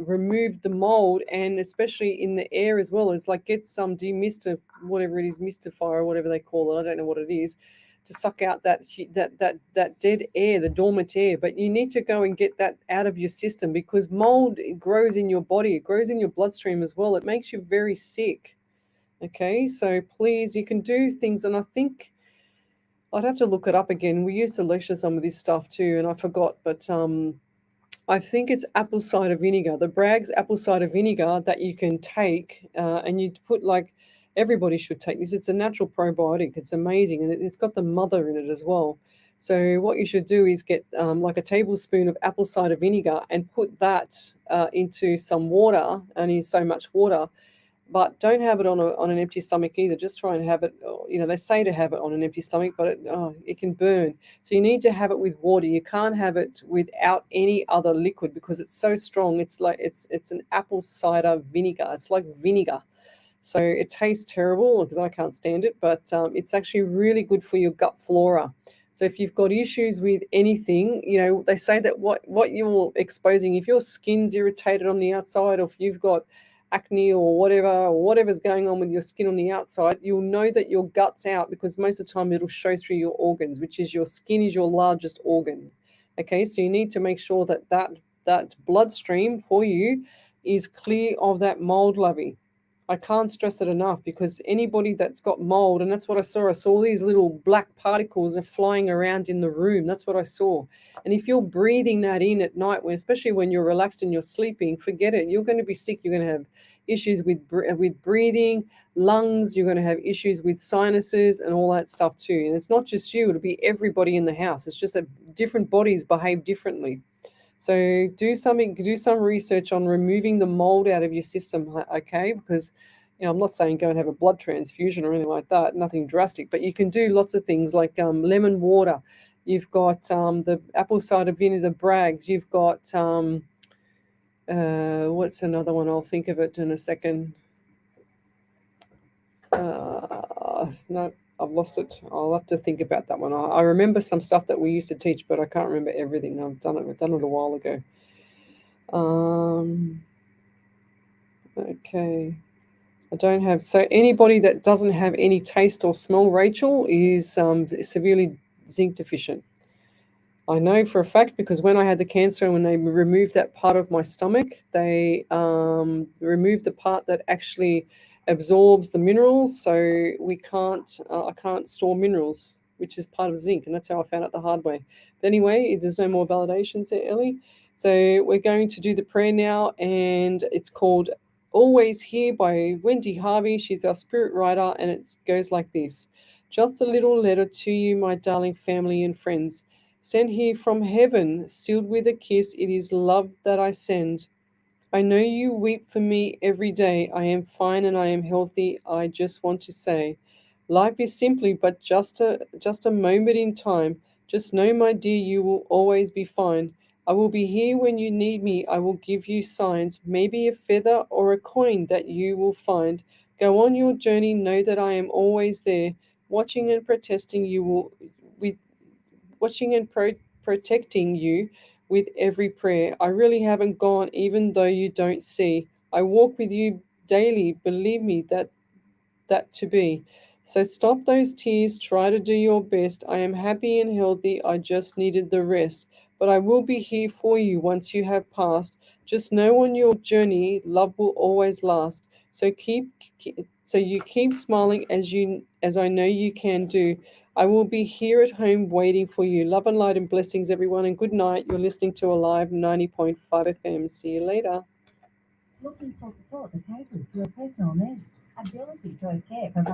removed the mold, and especially in the air as well. It's like get some mystifier or whatever they call it. I don't know what it is, to suck out that dead air, the dormant air. But you need to go and get that out of your system, because mold grows in your body. It grows in your bloodstream as well. It makes you very sick. Okay, so please, you can do things, and I think I'd have to look it up again. We used to lecture some of this stuff too, and I forgot, but I think it's apple cider vinegar, the Bragg's apple cider vinegar that you can take, and you put, like, everybody should take this. It's a natural probiotic. It's amazing, and it's got the mother in it as well. So what you should do is get like a tablespoon of apple cider vinegar and put that into some water, only so much water. But don't have it on an empty stomach either. Just try and have it, they say to have it on an empty stomach, but it can burn. So you need to have it with water. You can't have it without any other liquid, because it's so strong. It's like it's an apple cider vinegar. It's like vinegar. So it tastes terrible because I can't stand it, but it's actually really good for your gut flora. So if you've got issues with anything, they say that what you're exposing, if your skin's irritated on the outside, or if you've got acne or whatever's going on with your skin on the outside, you'll know that your gut's out because most of the time it'll show through your organs, which is your skin is your largest organ. Okay, so you need to make sure that bloodstream for you is clear of that mold, lovey. I can't stress it enough because anybody that's got mold, and that's what I saw. I saw these little black particles are flying around in the room. That's what I saw. And if you're breathing that in at night, especially when you're relaxed and you're sleeping, forget it. You're going to be sick. You're going to have issues with breathing, lungs. You're going to have issues with sinuses and all that stuff too. And it's not just you. It'll be everybody in the house. It's just that different bodies behave differently. So do some research on removing the mold out of your system, okay? Because I'm not saying go and have a blood transfusion or anything like that, nothing drastic, but you can do lots of things like lemon water. You've got the apple cider vinegar Brags. You've got what's another one? I'll think of it in a second. No, I've lost it. I'll have to think about that one. I remember some stuff that we used to teach, but I can't remember everything. I've done it a while ago. Okay. I don't have, so anybody that doesn't have any taste or smell, Rachel, is severely zinc deficient. I know for a fact because when I had the cancer and when they removed that part of my stomach, they removed the part that actually absorbs the minerals, so I can't store minerals, which is part of zinc, and that's how I found out the hard way. But anyway, there's no more validations there, Ellie. So we're going to do the prayer now, and it's called Always Here by Wendy Harvey. She's our spirit writer, and it goes like this. Just a little letter to you, my darling family and friends. Sent here from heaven, sealed with a kiss. It is love that I send. I know you weep for me every day. I am fine and I am healthy. I just want to say, life is simply but just a moment in time. Just know, my dear, you will always be fine. I will be here when you need me. I will give you signs, maybe a feather or a coin that you will find. Go on your journey. Know that I am always there, watching and protecting you protecting you with every prayer. I really haven't gone, even though you don't see. I walk with you daily. Believe me that to be. So stop those tears. Try to do your best. I am happy and healthy. I just needed the rest. But I will be here for you once you have passed. Just know on your journey, love will always last. So you keep smiling as I know you can do. I will be here at home waiting for you. Love and light and blessings, everyone, and good night. You're listening to Alive 90.5 FM. See you later. Looking for support that caters to your personal needs, Ability Choice Care provides